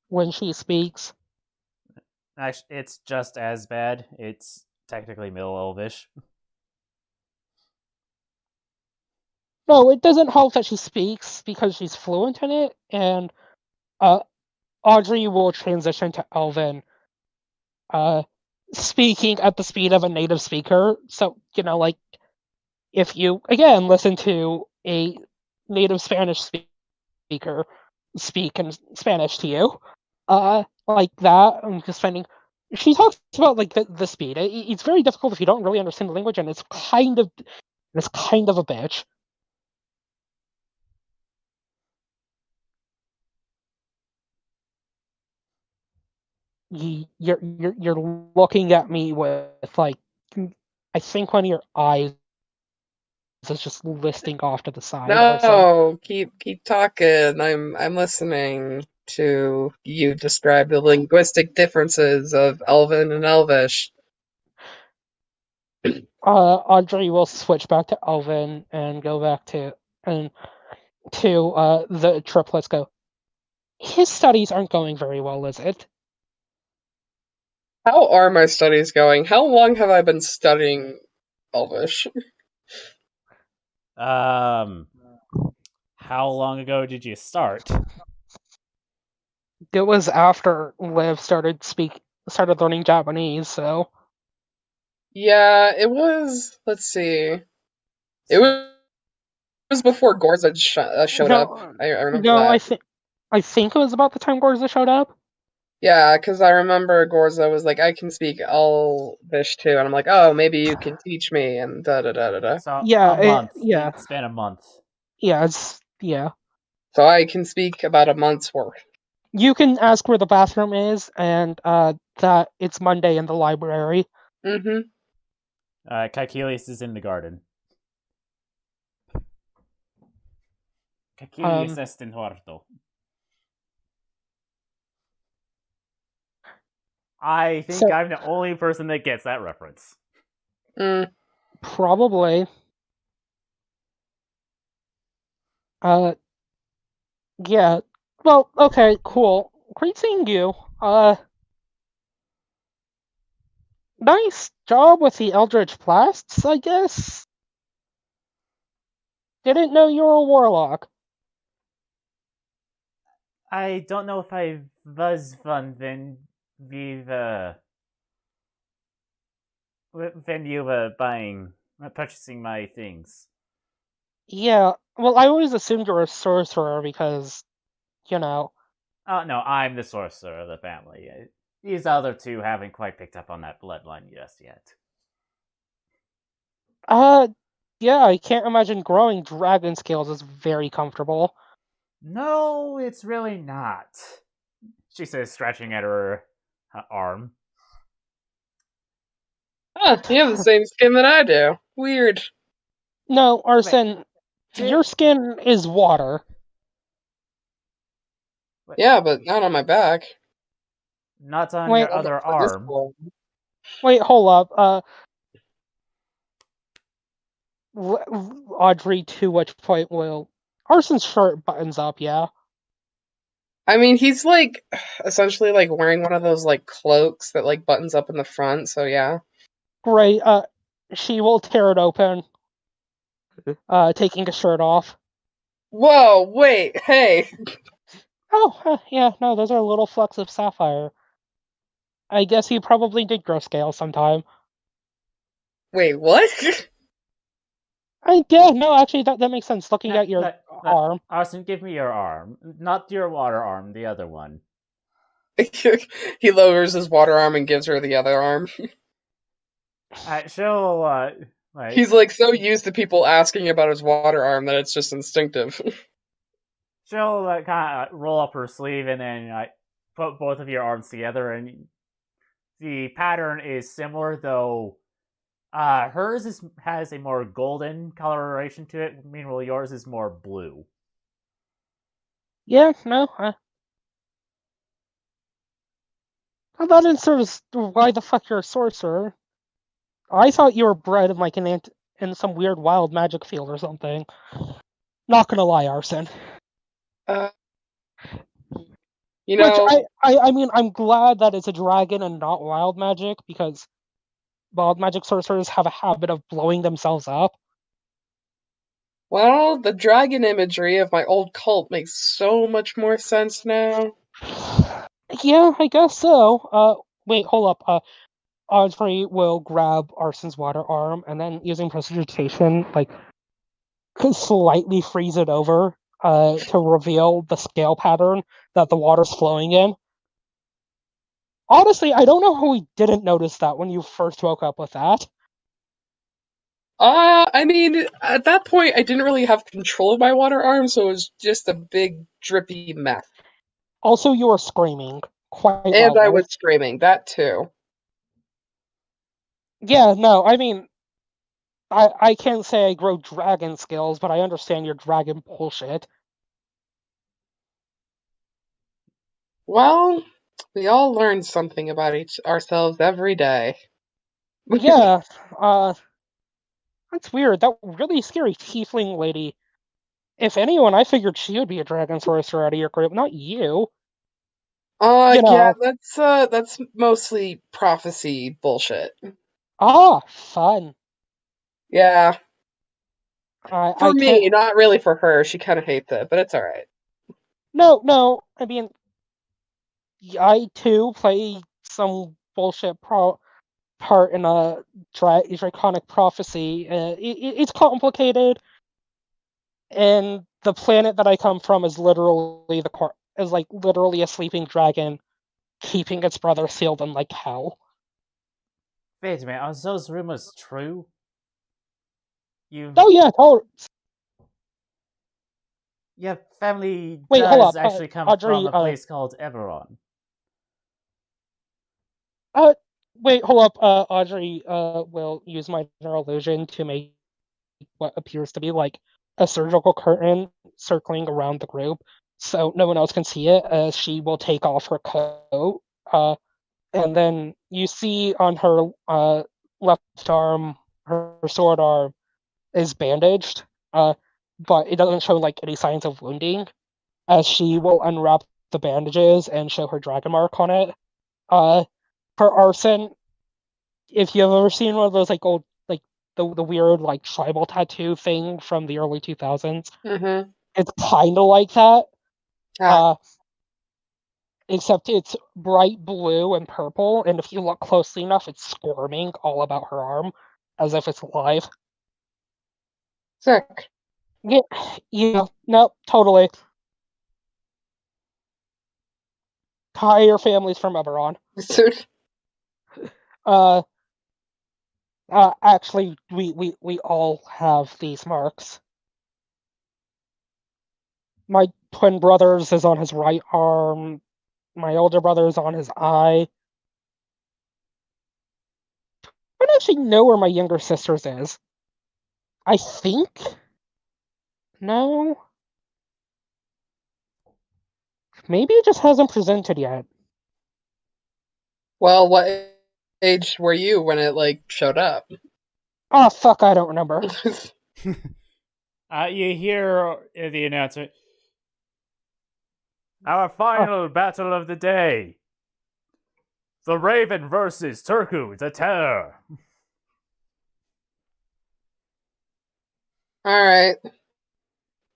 when she speaks. Actually, it's just as bad. It's technically Middle Elvish. No, it doesn't help that she speaks because she's fluent in it, and Audrey will transition to Elven, speaking at the speed of a native speaker. So, like, if you, again, listen to a native Spanish speaker speak in Spanish to you, like that, I'm just finding... She talks about, like, the speed. It's very difficult if you don't really understand the language, and it's kind of a bitch. You're looking at me with, like, I think one of your eyes is just listing off to the side. No, keep talking. I'm listening to you describe the linguistic differences of Elven and Elvish. Audrey will switch back to Elven and go back to the triplets. Go. His studies aren't going very well, is it? How are my studies going? How long have I been studying Elvish? How how long ago did you start? It was after Liv started learning Japanese, so Yeah, it was. Let's see. It was before Gorza showed up. I remember no, that. I think it was about the time Gorza showed up. Yeah, because I remember Gorza was like, I can speak Elvish too, and I'm like, oh, maybe you can teach me, and da da da da da. So Yeah, a month. yeah, It's been a month. yeah, So I can speak about a month's worth. You can ask where the bathroom is, and that it's Monday in the library. Mm-hmm. Kaikilius is in the garden. Kaikilius est in huerto. I think I'm the only person that gets that reference. Probably. Yeah. Well, okay, cool. Great seeing you. Nice job with the Eldritch Blasts, I guess. Didn't know you were a warlock. I don't know if I was one when you were purchasing my things. Yeah, well, I always assumed you were a sorcerer because, you know. Oh, no, I'm the sorcerer of the family. These other two haven't quite picked up on that bloodline just yet. Yeah, I can't imagine growing dragon scales is very comfortable. No, it's really not. She says, stretching at her arm. You have the same skin that I do. Weird. No, Arson, your skin is water. Yeah, but not on my back. Not on your other arm. Wait, hold up. Audrey, to which point will Arson's shirt buttons up? Yeah. I mean, he's like essentially like wearing one of those like cloaks that like buttons up in the front. So yeah. Great. She will tear it open. Taking a shirt off. Whoa! Wait! Hey. Oh, yeah. No, those are little flecks of sapphire. I guess he probably did grow scales sometime. Wait, what? Yeah, no, actually, that makes sense. Looking at your arm. Arson, give me your arm. Not your water arm, the other one. He lowers his water arm and gives her the other arm. She'll, He's like so used to people asking about his water arm that it's just instinctive. She'll kind of roll up her sleeve and then put both of your arms together, and the pattern is similar, though hers has a more golden coloration to it, meanwhile yours is more blue. Yeah, no. That answers why the fuck you're a sorcerer. I thought you were bred in like in some weird wild magic field or something. Not gonna lie, Arson. You know, which I mean, I'm glad that it's a dragon and not wild magic, because wild magic sorcerers have a habit of blowing themselves up. Well, the dragon imagery of my old cult makes so much more sense now. Yeah, I guess so. Wait, hold up. Audrey will grab Arson's water arm and then, using prestidigitation, like, slightly freeze it over to reveal the scale pattern that the water's flowing in. Honestly, I don't know how we didn't notice that when you first woke up with that. I mean, at that point, I didn't really have control of my water arm, so it was just a big, drippy mess. Also, you were screaming quite loudly. And I was screaming, that too. Yeah, no, I mean, I can't say I grow dragon skills, but I understand your dragon bullshit. Well, we all learn something about ourselves every day. Yeah, that's weird. That really scary tiefling lady. If anyone, I figured she would be a dragon sorcerer out of your group, not you. Yeah, that's mostly prophecy bullshit. Ah, fun. Yeah. For me, not really for her. She kind of hates it, but it's alright. No. I mean, I too play some bullshit part in a draconic prophecy. It's complicated, and the planet that I come from is literally literally a sleeping dragon, keeping its brother sealed in like hell. Wait a minute, are those rumors true? Oh yeah, totally. Your family Wait, hold does up, actually come Audrey, from a place called Eberron. Wait, hold up, Audrey will use my general illusion to make what appears to be like a surgical curtain circling around the group, so no one else can see it, as she will take off her coat, and then you see on her left arm, her sword arm is bandaged, but it doesn't show like any signs of wounding, as she will unwrap the bandages and show her dragon mark on it. Her arson, if you've ever seen one of those like old like the weird like tribal tattoo thing from the early 2000s, Mm-hmm. it's kind of like that. Ah. Except it's bright blue and purple, and if you look closely enough, it's squirming all about her arm, as if it's alive. Sick. Yeah, no, totally. Entire families from Eberron. Actually, we all have these marks. My twin brother's is on his right arm. My older brother's on his eye. I don't actually know where my younger sister's is. I think? No? Maybe it just hasn't presented yet. Well, what age were you when it, like, showed up? Oh, fuck, I don't remember. You hear the announcement. Our final battle of the day. The Raven versus Turku, the Terror. Alright.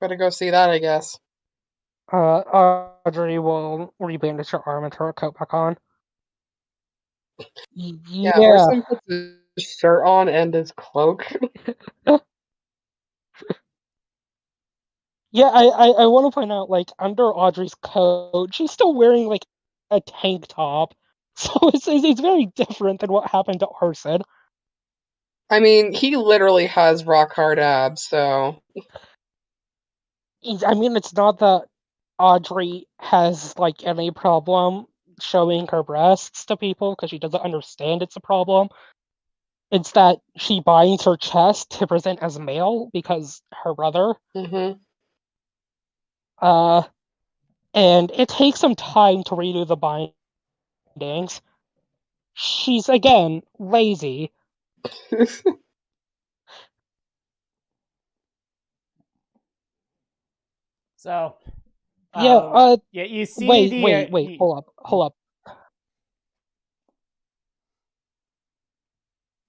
Better go see that, I guess. Audrey will rebandage her arm and throw her coat back on. Yeah, Orson puts his shirt on and his cloak. Yeah, I want to point out, like, under Audrey's coat, she's still wearing, like, a tank top. So it's very different than what happened to Arson. I mean, he literally has rock hard abs, so... I mean, it's not that Audrey has, like, any problem showing her breasts to people, because she doesn't understand it's a problem. It's that she binds her chest to present as male, because her brother. Mm-hmm. And it takes some time to redo the bindings. She's, again, lazy. So, yeah, you see wait, hold up.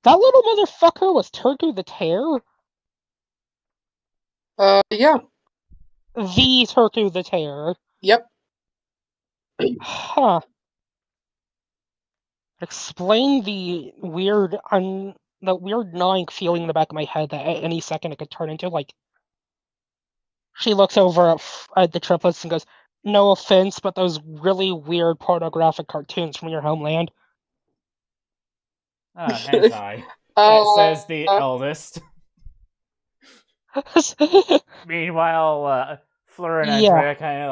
That little motherfucker was Turku the Terror? Yeah. The Turku the Terror. Yep. Huh. Explain the weird gnawing feeling in the back of my head that at any second it could turn into, like... She looks over at the triplets and goes, "No offense, but those really weird pornographic cartoons from your homeland." Hentai. Says the eldest. Meanwhile, Fleur and Andrea kind of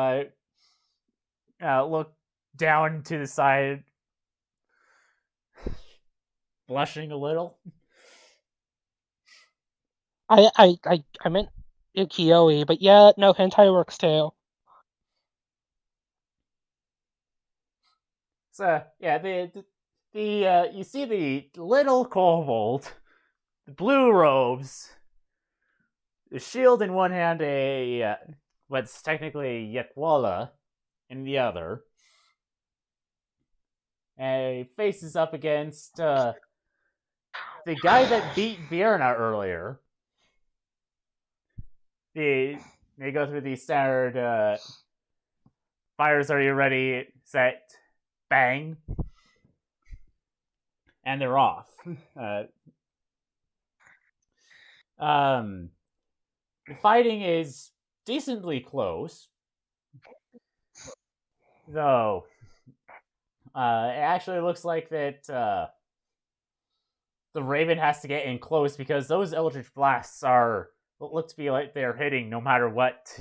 like look down to the side, blushing a little. I meant ukiyo-e, but yeah, no, hentai works too. So yeah, the you see the little kobold, the blue robes, the shield in one hand, a what's technically Yekwala in the other, and he faces up against the guy that beat Vierna earlier. they go through the standard fires. Are you ready? Set, bang, and they're off. The fighting is decently close, though. It actually looks like that the Raven has to get in close because those Eldritch Blasts look to be like they're hitting no matter what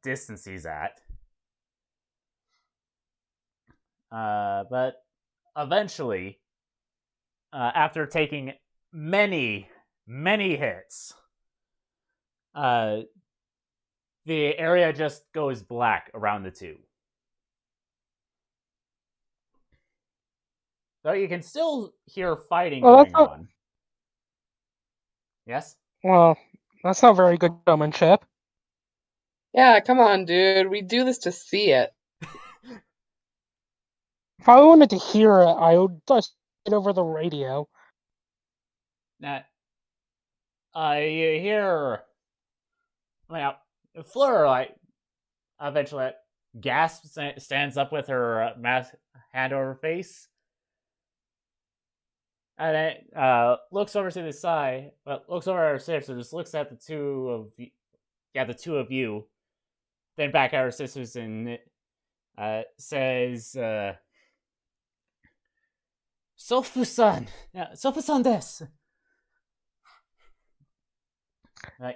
distance he's at. But eventually, after taking many hits, the area just goes black around the two. Though you can still hear fighting going on. Yes? Well, that's not very good showmanship. Yeah, come on, dude. We do this to see it. If I wanted to hear it, I would just it over the radio. Now, you hear... Well, Fleur, eventually gasps, stands up with her hand over her face, and then looks over to the side, looks over at her sister, just looks at the two of you, then back at her sisters and says, Sofu-san desu.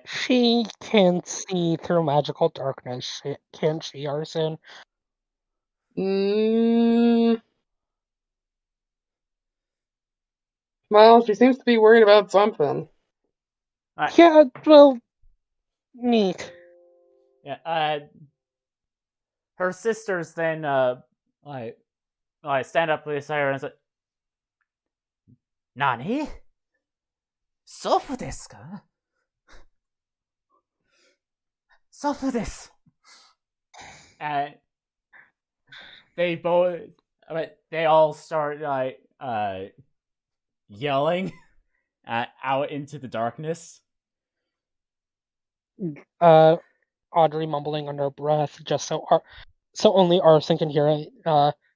She can see through magical darkness, can't she, Arson? Well, she seems to be worried about something. Yeah, well, neat. Yeah, her sisters then stand up beside her and say, Nani? Sofu desu ka? Sofu desu. And they all start yelling out into the darkness. Audrey mumbling under her breath, just so only Arson can hear it.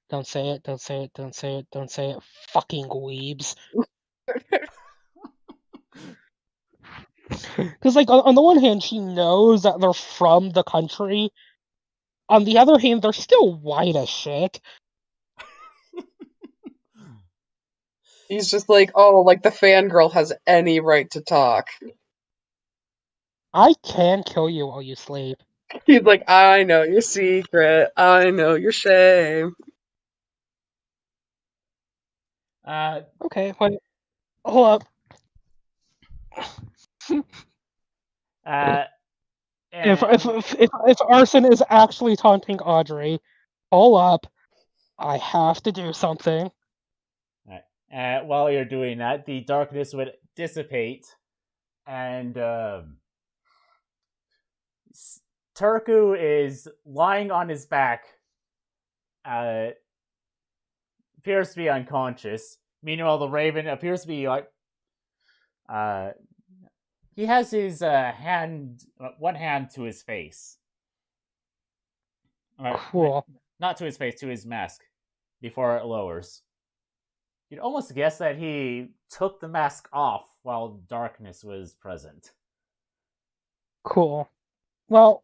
Don't say it, don't say it, don't say it, don't say it. Fucking weebs. Because, on the one hand, she knows that they're from the country. On the other hand, they're still white as shit. He's just like, oh, the fangirl has any right to talk. I can kill you while you sleep. He's like, I know your secret. I know your shame. Okay, wait. Hold up. If Arson is actually taunting Audrey, hold up. I have to do something. While you're doing that, the darkness would dissipate, and Turku is lying on his back, appears to be unconscious. Meanwhile, the Raven appears to be he has his one hand to his face. Cool. Not to his face, to his mask, before it lowers. You'd almost guess that he took the mask off while darkness was present. Cool. Well,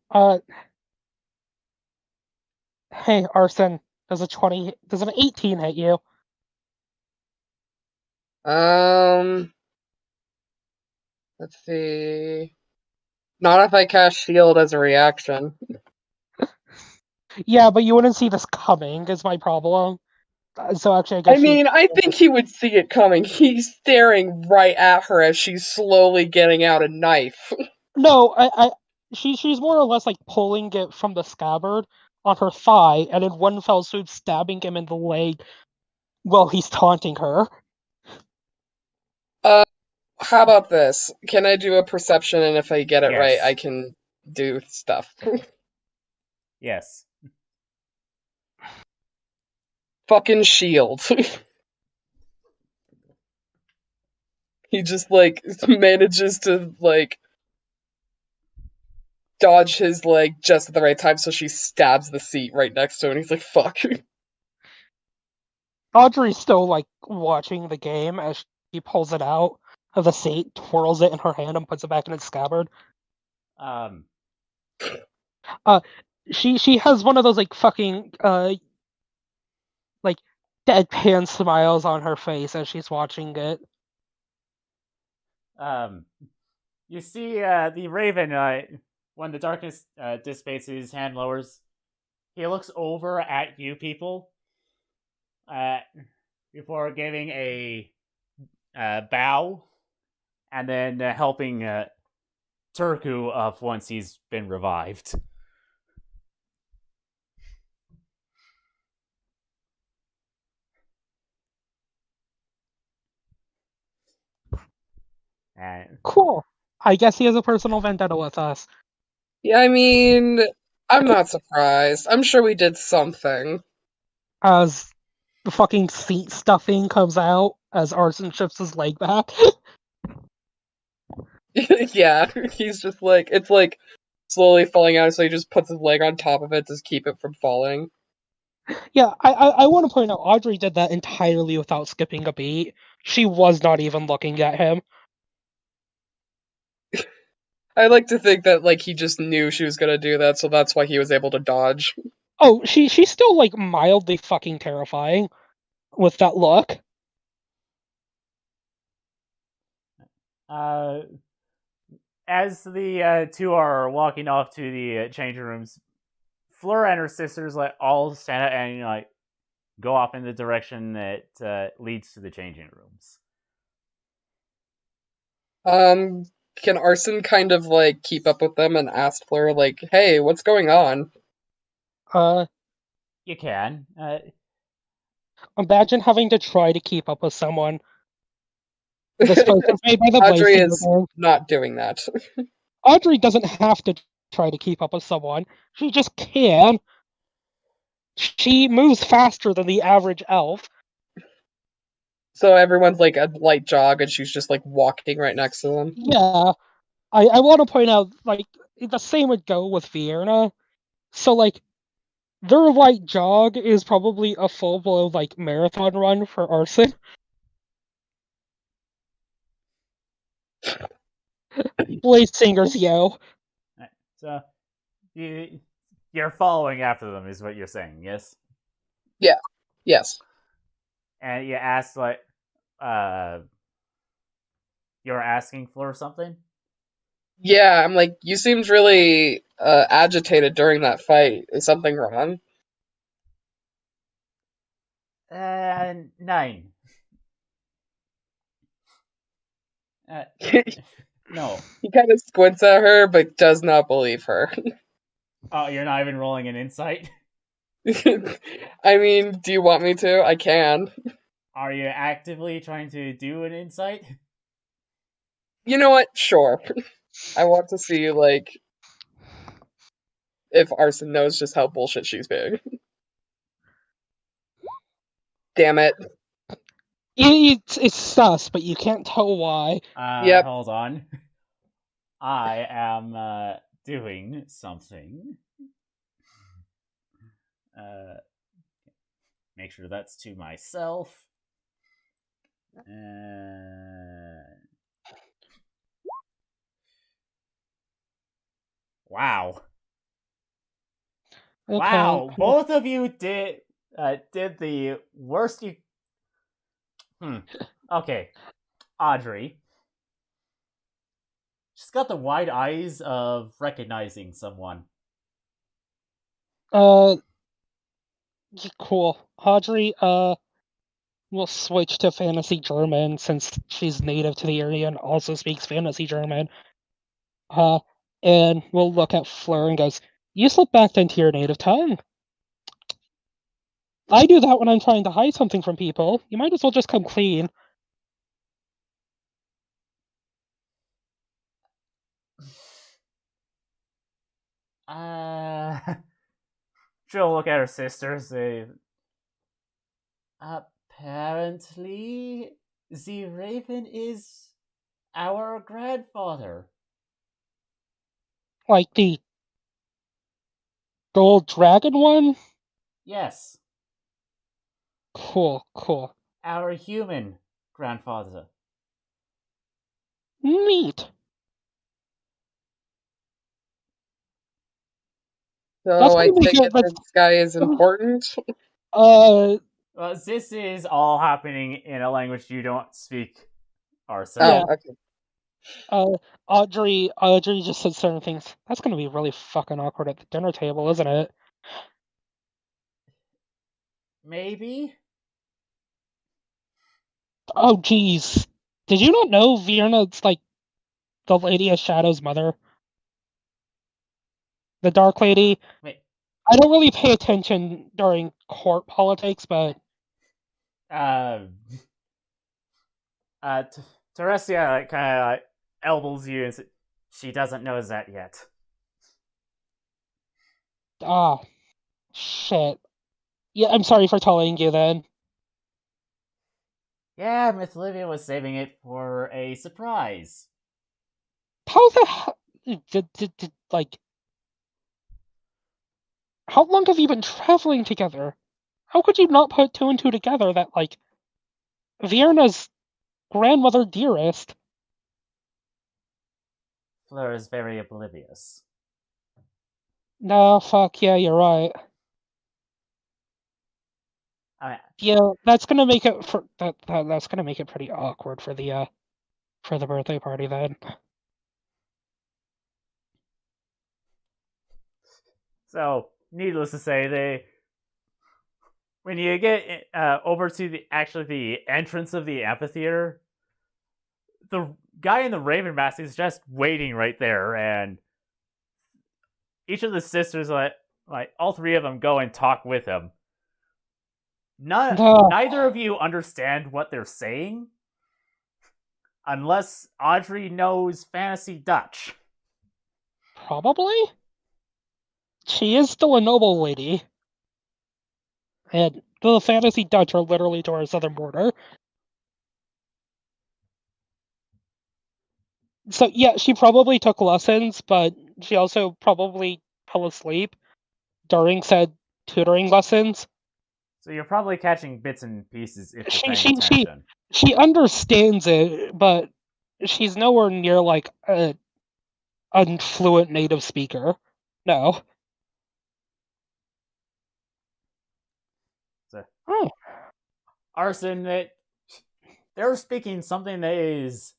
hey, Arson, does an 18 hit you? Let's see. Not if I cast shield as a reaction. Yeah, but you wouldn't see this coming, is my problem. So actually, I guess I think he would see it coming. He's staring right at her as she's slowly getting out a knife. No, she's more or less pulling it from the scabbard on her thigh, and in one fell swoop stabbing him in the leg while he's taunting her. How about this? Can I do a perception, and if I get it right, I can do stuff? Yes. Fucking shield. He just, like, manages to, like, dodge his leg just at the right time, so she stabs the seat right next to him, and he's like, fuck. Audrey's still, like, watching the game as she pulls it out of the seat, twirls it in her hand, and puts it back in its scabbard. She has one of those, like, fucking, like, deadpan smiles on her face as she's watching it. You see the Raven, when the darkness dissipates, his hand lowers. He looks over at you people before giving a bow and then helping Turku up once he's been revived. Cool. I guess he has a personal vendetta with us. Yeah, I mean, I'm not surprised. I'm sure we did something. As the fucking seat stuffing comes out as Arson shifts his leg back. Yeah, he's just like, it's like slowly falling out, so he just puts his leg on top of it to keep it from falling. Yeah, I want to point out Audrey did that entirely without skipping a beat. She was not even looking at him. I like to think that, like, he just knew she was gonna do that, so that's why he was able to dodge. Oh, she's still, like, mildly fucking terrifying with that look. As the two are walking off to the changing rooms, Fleur and her sisters like all stand up and like go off in the direction that leads to the changing rooms. Can Arson kind of, like, keep up with them and ask Fleur, like, hey, what's going on? You can. Imagine having to try to keep up with someone. This post is made by the Audrey Blaze is Gang. not doing that. Audrey doesn't have to try to keep up with someone. She just can. She moves faster than the average elf. So everyone's, like, a light jog, and she's just, like, walking right next to them. Yeah. I want to point out, like, the same would go with Vienna. So, like, their light jog is probably a full-blown, like, marathon run for Arson. Blaze Singers, yo. So you're following after them, is what you're saying, yes? Yeah. Yes. And you asked like, you're asking for something. Yeah, I'm like, you seemed really agitated during that fight. Is something wrong? 9. No. He kind of squints at her, but does not believe her. Oh, you're not even rolling an insight? I mean, do you want me to? I can. Are you actively trying to do an insight? You know what? Sure. I want to see, like, if Arson knows just how bullshit she's being. Damn it. It's sus, but you can't tell why. Yep. Hold on. I am doing something. Make sure that's to myself. Wow. Okay. Wow, both of you did the worst you... Okay. Audrey. She's got the wide eyes of recognizing someone. Cool. Audrey, will switch to Fantasy German since she's native to the area and also speaks Fantasy German. And we'll look at Fleur and goes, you slip back into your native tongue. I do that when I'm trying to hide something from people. You might as well just come clean. She'll look at her sister and say, apparently, the Raven is Our grandfather. Like the gold dragon one? Yes. Cool, cool. Our human grandfather. Neat. So I gonna be take good, it this guy is important. Uh, Well, this is all happening in a language you don't speak, Arson. Yeah. Okay. Audrey just said certain things. That's gonna be really fucking awkward at the dinner table, isn't it? Maybe? Oh, jeez. Did you not know Vierna's, like, the Lady of Shadow's mother? The Dark Lady? Wait. I don't really pay attention during court politics, but... Teresia kind of elbows you and says, she doesn't know that yet. Ah, shit. Yeah, I'm sorry for telling you then. Yeah, Miss Olivia was saving it for a surprise. How the hell... like... How long have you been traveling together? How could you not put two and two together that, like... Vierna's grandmother dearest... Fleur is very oblivious. No, fuck, yeah, you're right. Yeah, that's gonna make it for that's gonna make it pretty awkward for the birthday party then. So, needless to say, when you get over to the entrance of the amphitheater, the guy in the Raven mask is just waiting right there, and each of the sisters, like all three of them, go and talk with him. Neither of you understand what they're saying, unless Audrey knows Fantasy Dutch. Probably. She is still a noble lady, and the Fantasy Dutch are literally to our southern border. So yeah, she probably took lessons, but she also probably fell asleep during said tutoring lessons. So you're probably catching bits and pieces if you're paying attention. She understands it, but she's nowhere near like a unfluent native speaker. No. So, Arson, they're speaking something that is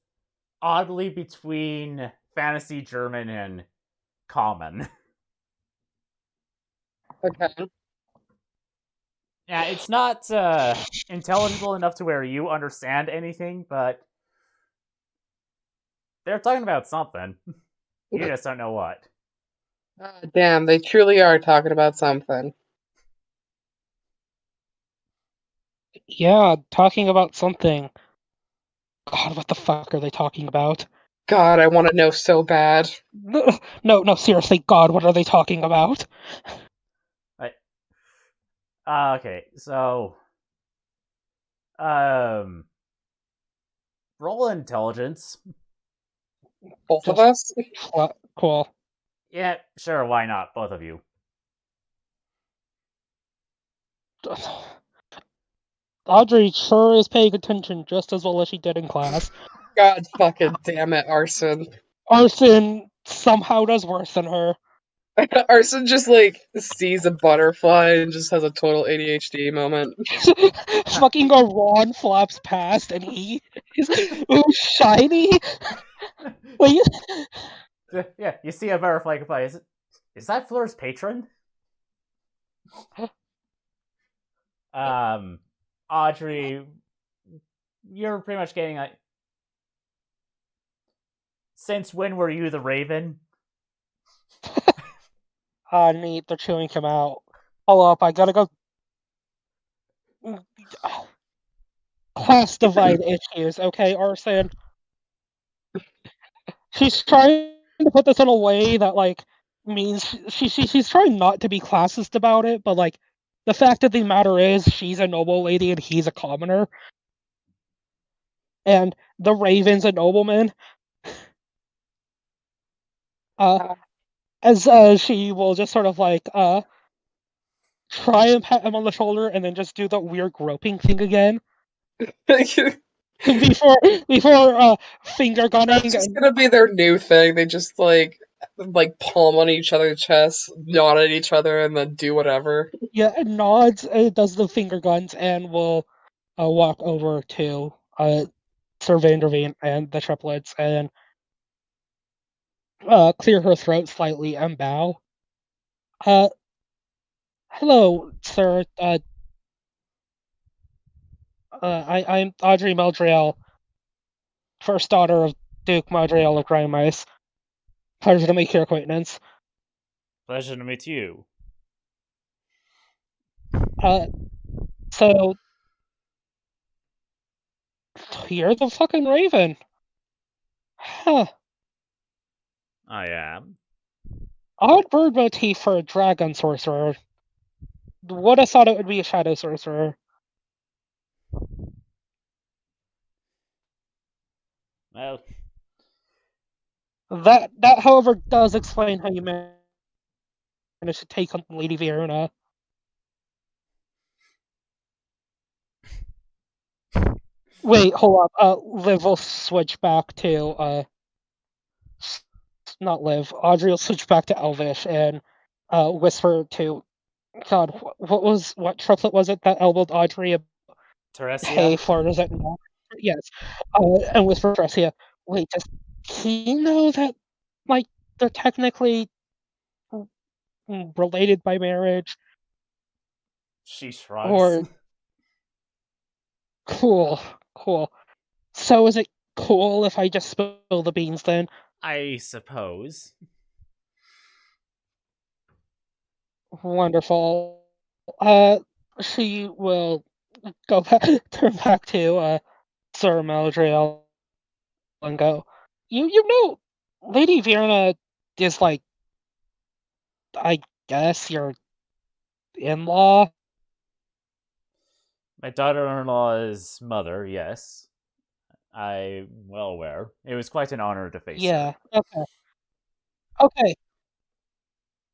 oddly between Fantasy German and Common. Okay. Yeah, it's not intelligible enough to where you understand anything, but they're talking about something. You just don't know what. Damn, they truly are talking about something. Yeah, talking about something. God, what the fuck are they talking about? God, I want to know so bad. No, seriously, God, what are they talking about? Okay, so roll intelligence. Both of us? Cool. Yeah, sure, why not? Both of you. Audrey sure is paying attention just as well as she did in class. God fucking damn it, Arson. Arson somehow does worse than her. Arson just, like, sees a butterfly and just has a total ADHD moment. Fucking Ron flaps past and he is, ooh, shiny! Wait. Yeah, you see a butterfly fly. Is that Fleur's patron? Audrey, you're pretty much getting like, since when were you the Raven? Neat, they're chewing him out. Hold up, I gotta go. Class divide issues, okay, Arson? She's trying to put this in a way that, like, means she's trying not to be classist about it, but, like, the fact of the matter is she's a noble lady and he's a commoner. and the Raven's a nobleman. As she will just sort of like try and pat him on the shoulder and then just do the weird groping thing again before finger gunning. That's just gonna be their new thing. They just like palm on each other's chests, nod at each other, and then do whatever. Yeah, it nods, does the finger guns, and will walk over to Sir Vanderveen and the triplets and clear her throat slightly and bow. Hello, sir. I'm Audrey Meldrill, first daughter of Duke Meldrill of Greymice. Pleasure to make your acquaintance. Pleasure to meet you. So you're the fucking Raven. Huh. I am. Odd bird motif for a dragon sorcerer. Would have thought it would be a shadow sorcerer. Well, That, however, does explain how you managed to take on Lady Verona. Wait, hold up. Liv will switch back to not Liv. Audrey will switch back to Elvish and whisper to God. What triplet was it that elbowed Audrey? Teresia? Hey, Fleur, does that know? Yes. And whisper to Teresia, wait, does he know that, like, they're technically related by marriage? She shrugs. Or cool. So is it cool if I just spill the beans then? I suppose. Wonderful. She will go back, turn back to Sir Meldrill and go, you know, Lady Verna is like, I guess, your in-law? My daughter-in-law's mother, yes. I'm well aware. It was quite an honor to face her. Yeah, okay.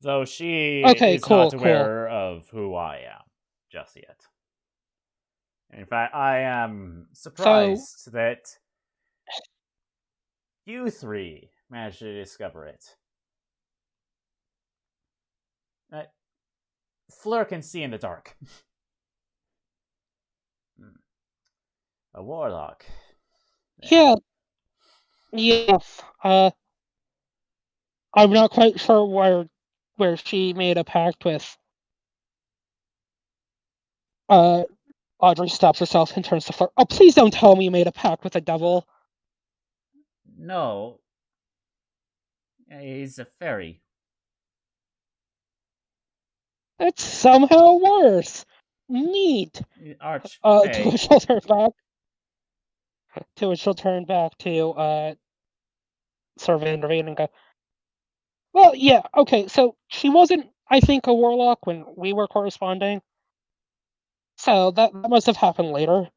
Though she Okay, is cool. not aware of who I am just yet. In fact, I am surprised that you three managed to discover it. Fleur can see in the dark. A warlock. Yeah. I'm not quite sure where she made a pact with. Audrey stops herself and turns to Fleur. Oh, please don't tell me you made a pact with the devil. No. He's a fairy. It's somehow worse. Neat. Archfey. To which she'll turn back. To which she'll turn back to Sir Vanderveen and go, well, yeah, okay, so she wasn't, I think, a warlock when we were corresponding. So that must have happened later.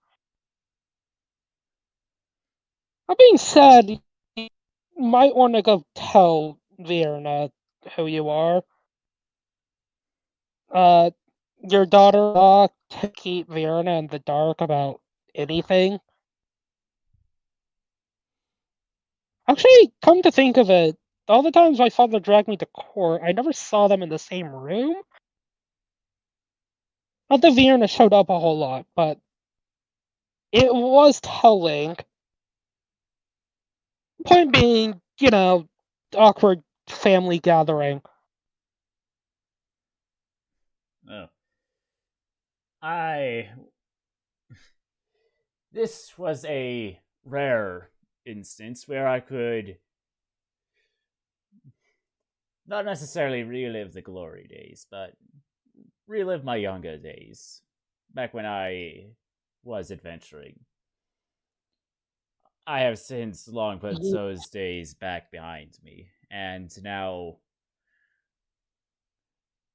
That being said, you might want to go tell Verna who you are. Your daughter to keep Verna in the dark about anything. Actually, come to think of it, all the times my father dragged me to court, I never saw them in the same room. Not that Verna showed up a whole lot, but it was telling. Point being, awkward family gathering. Oh. This was a rare instance where I could not necessarily relive the glory days, but relive my younger days, back when I was adventuring. I have since long put those days back behind me, and now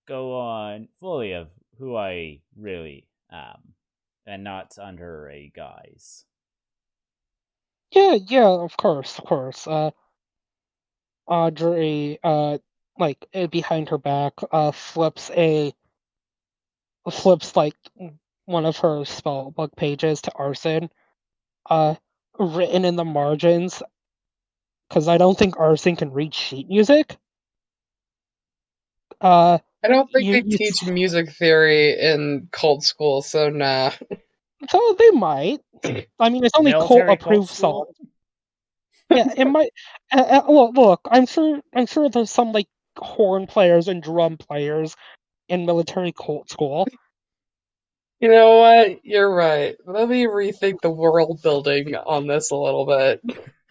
go on fully of who I really am, and not under a guise. Yeah, of course. Audrey, behind her back, flips like one of her spell book pages to Arson, uh, written in the margins, because I don't think Arson can read sheet music. I don't think they You teach music theory in cult school, so nah. so they might. I mean, it's only cult Military cult approved school? songs. Yeah, it might. Look, I'm sure there's some like horn players and drum players in military cult school. You know what? You're right. Let me rethink the world building on this a little bit.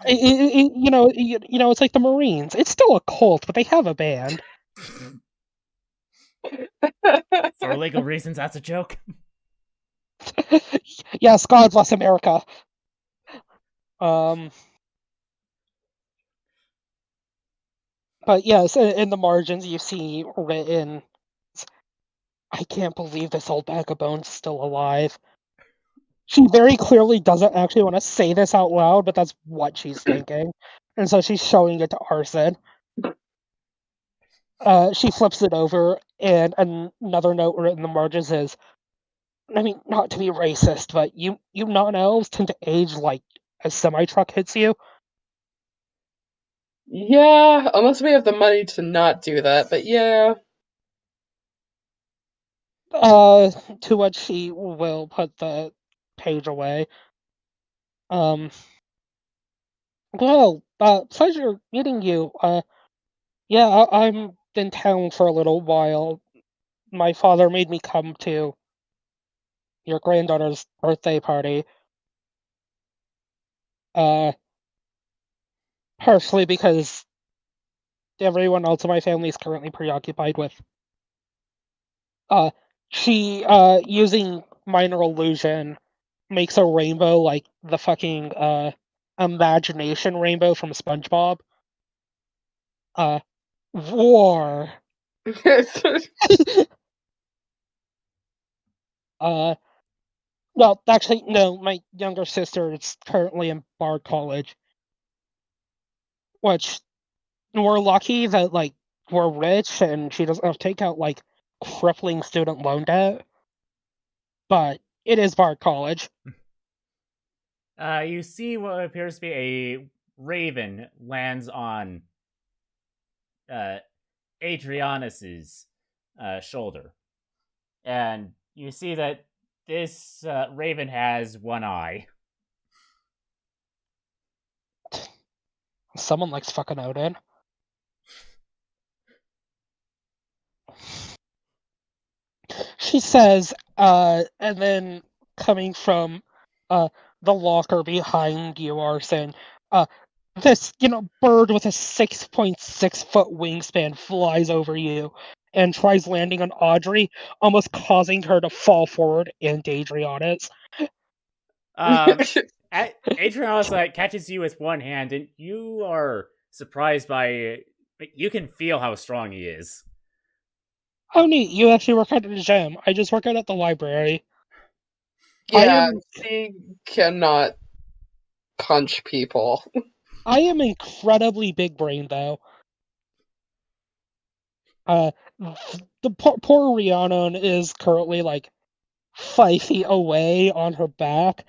It's like the Marines. It's still a cult, but they have a band. For legal reasons, that's a joke. Yes, God bless America. But yes, in the margins you see written, I can't believe this old bag of bones is still alive. She very clearly doesn't actually want to say this out loud, but that's what she's thinking. And so she's showing it to Arson. She flips it over, and another note written in the margins is, I mean, not to be racist, but you non-elves tend to age like a semi-truck hits you. Yeah, unless we have the money to not do that, but yeah. To which she will put the page away. Well, pleasure meeting you. Yeah, I'm in town for a little while. My father made me come to your granddaughter's birthday party. Uh, Partially because everyone else in my family is currently preoccupied with, she, using minor illusion, makes a rainbow like the fucking, imagination rainbow from SpongeBob. War. Well, actually, no, my younger sister is currently in Bard College, which we're lucky that, like, we're rich and she doesn't have to take out, like, crippling student loan debt, but it is Bard College. You see what appears to be a raven lands on Adrianus's shoulder. And you see that this raven has one eye. Someone likes fucking Odin. She says, and then coming from the locker behind you, Arson, this, bird with a 6.6-foot wingspan flies over you and tries landing on Audrey, almost causing her to fall forward and Adriana's. Adrianus catches you with one hand, and you are surprised by. You can feel how strong he is. Oh, neat. You actually work out at a gym. I just work out at the library. Yeah, she cannot punch people. I am incredibly big brain, though. The poor Rhiannon is currently, like, 5 feet away on her back.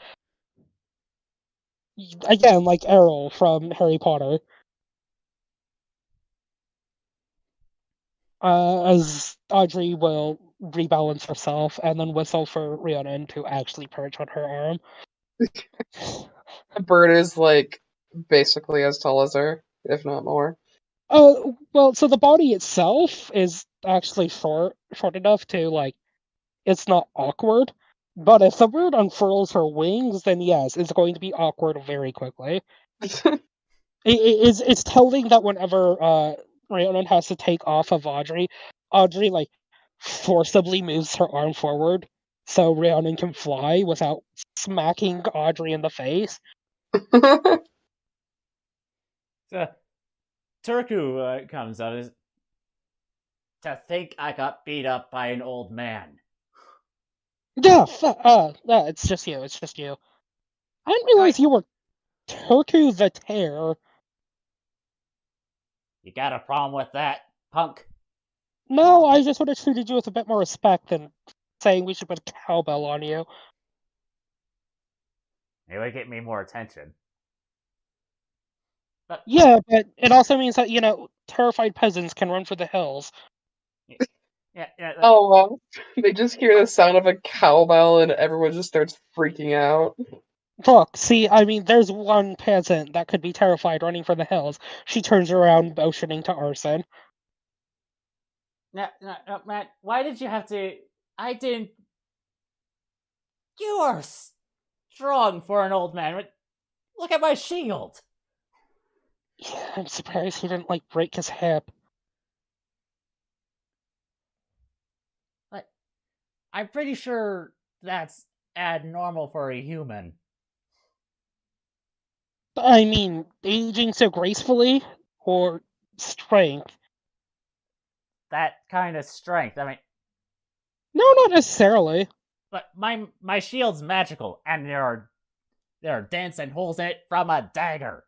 Again, like Errol from Harry Potter. As Audrey will rebalance herself and then whistle for Rhiannon to actually perch on her arm. The bird is, like, basically as tall as her, if not more. Well, so the body itself is actually short enough to, like, it's not awkward. But if the bird unfurls her wings, then yes, it's going to be awkward very quickly. It's telling that whenever Rhiannon has to take off of Audrey, like, forcibly moves her arm forward so Rhiannon can fly without smacking Audrey in the face. So, Turku comes up. To think I got beat up by an old man. Yeah, it's just you. I didn't realize you were Turku the Tear. You got a problem with that, punk? No, I just would have treated you with a bit more respect than saying we should put a cowbell on you. It would get me more attention. But Yeah, but it also means that, terrified peasants can run for the hills. yeah. Oh, well, they just hear the sound of a cowbell and everyone just starts freaking out. Look, see, I mean, there's one peasant that could be terrified running for the hills. She turns around, motioning to Arson. No, Matt, why did you have to... I didn't... You are strong for an old man. Look at my shield. Yeah, I'm surprised he didn't, break his hip. But I'm pretty sure that's abnormal for a human. I mean, aging so gracefully, or strength? That kind of strength. I mean, No, not necessarily. but my shield's magical, and there are dents and holes in it from a dagger.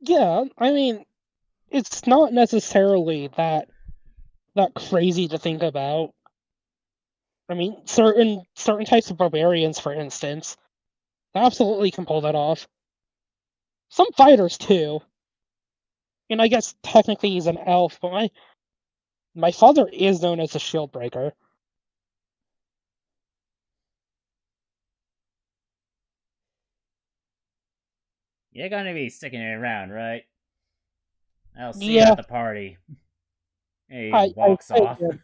Yeah, I mean, it's not necessarily that crazy to think about. I mean, certain types of barbarians, for instance, absolutely can pull that off. Some fighters too. And I guess technically he's an elf, but my father is known as a shield breaker. You're gonna be sticking around, right? I'll see you Yeah. at the party. He I walks off. figured.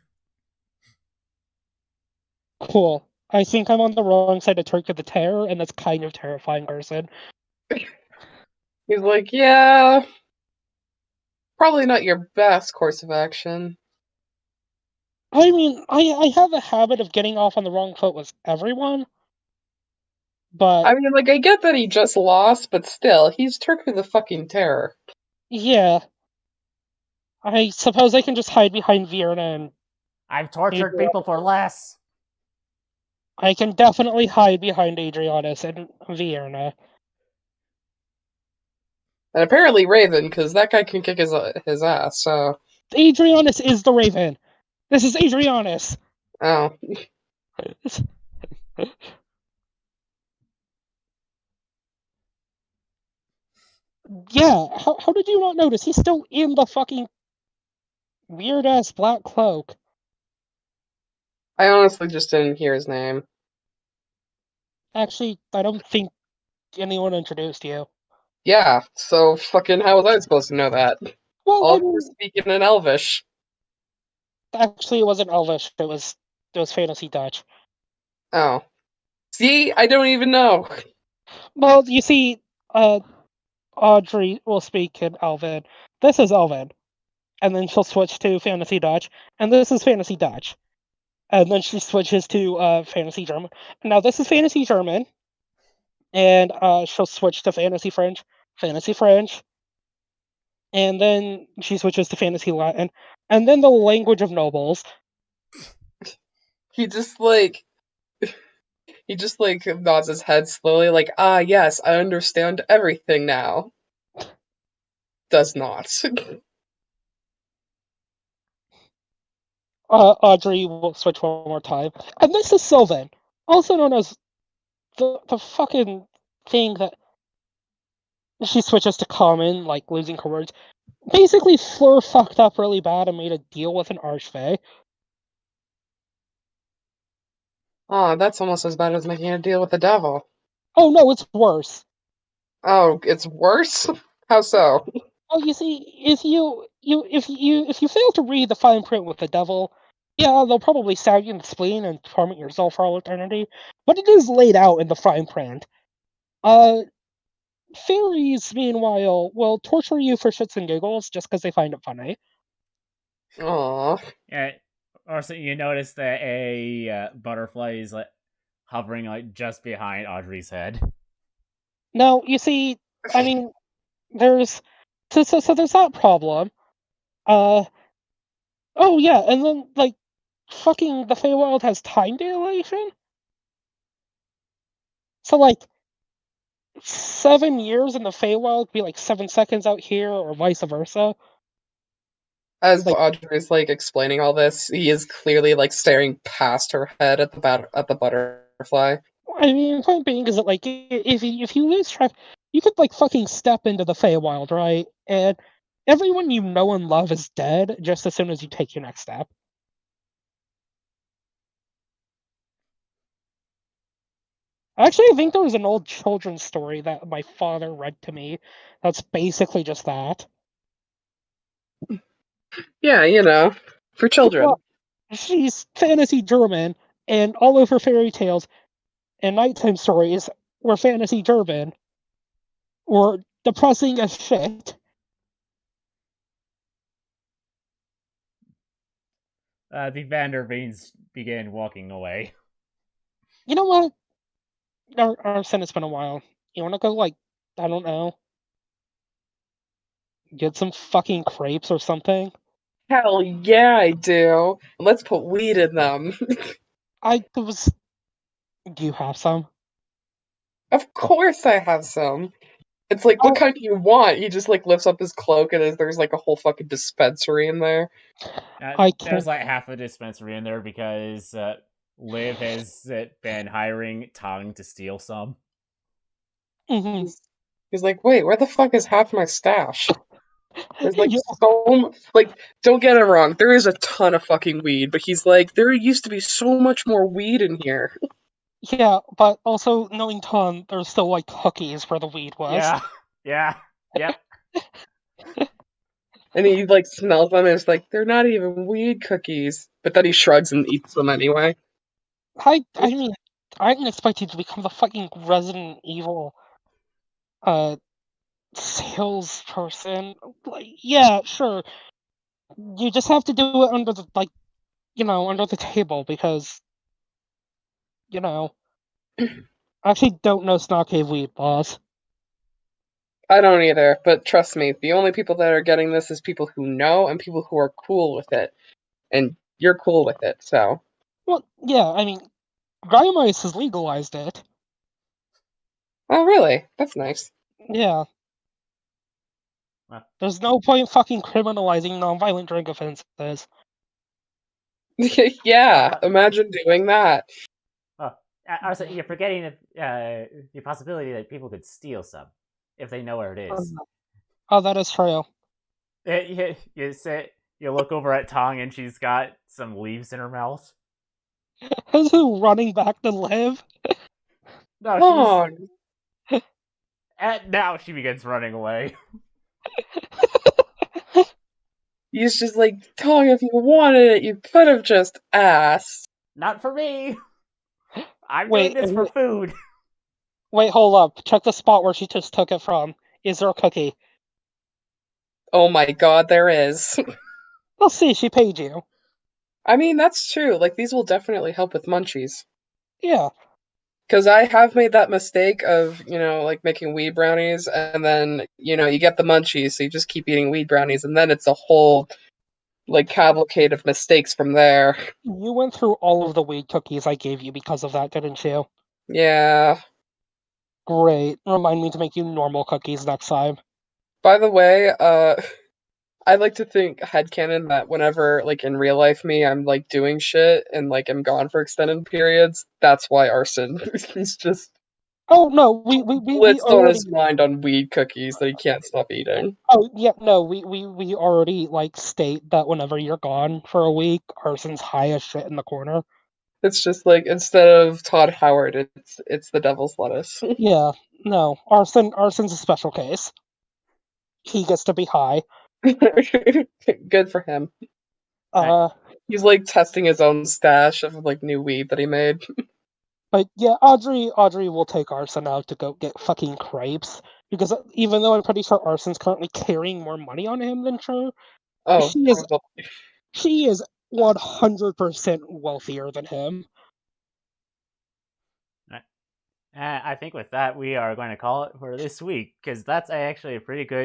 Cool. I think I'm on the wrong side of Turk of the Terror, and that's kind of terrifying, Arson. He's like, yeah, probably not your best course of action. I mean, I have a habit of getting off on the wrong foot with everyone, but I mean, I get that he just lost, but still, he's Turku the fucking Terror. yeah. I suppose I can just hide behind Vierna, and I've tortured people for less. I can definitely hide behind Adrianus and Vierna. And apparently Raven, because that guy can kick his ass, so... Adrianus is the Raven! This is Adrianus! Oh. Yeah, how did you not notice? He's still in the fucking weird-ass black cloak. I honestly just didn't hear his name. Actually, I don't think anyone introduced you. Yeah, so fucking how was I supposed to know that? Well, All of you were speaking in Elvish. actually, it wasn't Elvish. It was Fantasy Dutch. Oh. See? I don't even know. Well, you see, Audrey will speak in Elven. This is Elven. And then she'll switch to Fantasy Dutch. And this is Fantasy Dutch. And then she switches to Fantasy German. Now this is Fantasy German. And she'll switch to Fantasy French. And then she switches to Fantasy Latin. And then the language of nobles. He just nods his head slowly, like, ah, yes, I understand everything now. Does not. Audrey will switch one more time. And this is Sylvan, also known as the fucking thing that she switches to common, like losing her words. Basically, Fleur fucked up really bad and made a deal with an Archfey. Oh, that's almost as bad as making a deal with the devil. Oh no, it's worse. Oh, it's worse? How so? Oh, you see, if you fail to read the fine print with the devil, yeah, they'll probably stab you in the spleen and torment your soul for all eternity. But it is laid out in the fine print. Fairies, meanwhile, will torture you for shits and giggles just because they find it funny. Aww. Yeah. Also, you notice that a butterfly is hovering just behind Audrey's head. No, you see, I mean, there's there's that problem. Oh yeah, and then fucking the Feywild has time dilation. So 7 years in the Feywild would be like 7 seconds out here, or vice versa. As Like- Audrey's like explaining all this, he is clearly like staring past her head at the butterfly. I mean, point being is that like if you lose track, you could like fucking step into the Feywild, right? And everyone you know and love is dead just as soon as you take your next step. Actually, I think there was an old children's story that my father read to me that's basically just that. Yeah, you know, for children. Well, she's fantasy German, and all of her fairy tales and nighttime stories were fantasy German, or depressing as shit. The Vanderveens began walking away. You know what? Arson, it's been a while. You wanna go, like, I don't know, get some fucking crepes or something? Hell yeah, I do. Let's put weed in them. Do you have some? Of course I have some. It's like, what kind do you want? He just like lifts up his cloak and there's like a whole fucking dispensary in there. There's like half a dispensary in there because Liv has been hiring Tong to steal some. Mm-hmm. He's like, wait, where the fuck is half my stash? There's like Yeah. don't get it wrong, there is a ton of fucking weed, but he's like, there used to be so much more weed in here. Yeah, but also, knowing Tom, there's still, like, cookies where the weed was. Yeah. And he like smells them and it's like, they're not even weed cookies. But then he shrugs and eats them anyway. I mean, I didn't expect you to become the fucking Resident Evil salesperson. Like, yeah, sure. You just have to do it under the, like, under the table because, I actually don't know Snot Cave weed laws. I don't either, but trust me, the only people that are getting this is people who know and people who are cool with it. And you're cool with it, so. Well, yeah, I mean, Grimace has legalized it. Oh, really? That's nice. Yeah. Huh. There's no point fucking criminalizing nonviolent drink offenses. Yeah, imagine doing that. Also, you're forgetting the possibility that people could steal some if they know where it is. Oh, that is true. You look over at Tong and she's got some leaves in her mouth. Is who running back to live? No, she's... And now she begins running away. He's just like, Tong, if you wanted it, you could have just asked. Not for me. I'm doing this for food. Wait, hold up. Check the spot where she just took it from. Is there a cookie? Oh my god, there is. We'll see, she paid you. I mean, that's true. Like, these will definitely help with munchies. Yeah. Because I have made that mistake of, like making weed brownies, and then, you get the munchies, so you just keep eating weed brownies, and then it's a whole, like, cavalcade of mistakes from there. You went through all of the weed cookies I gave you because of that, didn't you? Yeah. Great. Remind me to make you normal cookies next time. By the way, I like to think headcanon that whenever, like, in real life I'm, like, doing shit and, like, I'm gone for extended periods, that's why Arson he's just... Oh, no, we blitzed on already... his mind on weed cookies that he can't stop eating. Oh, yeah, no, we already, like, state that whenever you're gone for a week, Arson's high as shit in the corner. It's just, like, instead of Todd Howard, it's the devil's lettuce. Yeah, no, Arson's a special case. He gets to be high. Good for him. Uh... He's, like, testing his own stash of, like, new weed that he made. But yeah, Audrey will take Arson out to go get fucking crepes. Because even though I'm pretty sure Arson's currently carrying more money on him than her, Oh, she is 100% wealthier than him. I think with that, we are going to call it for this week, because that's actually a pretty good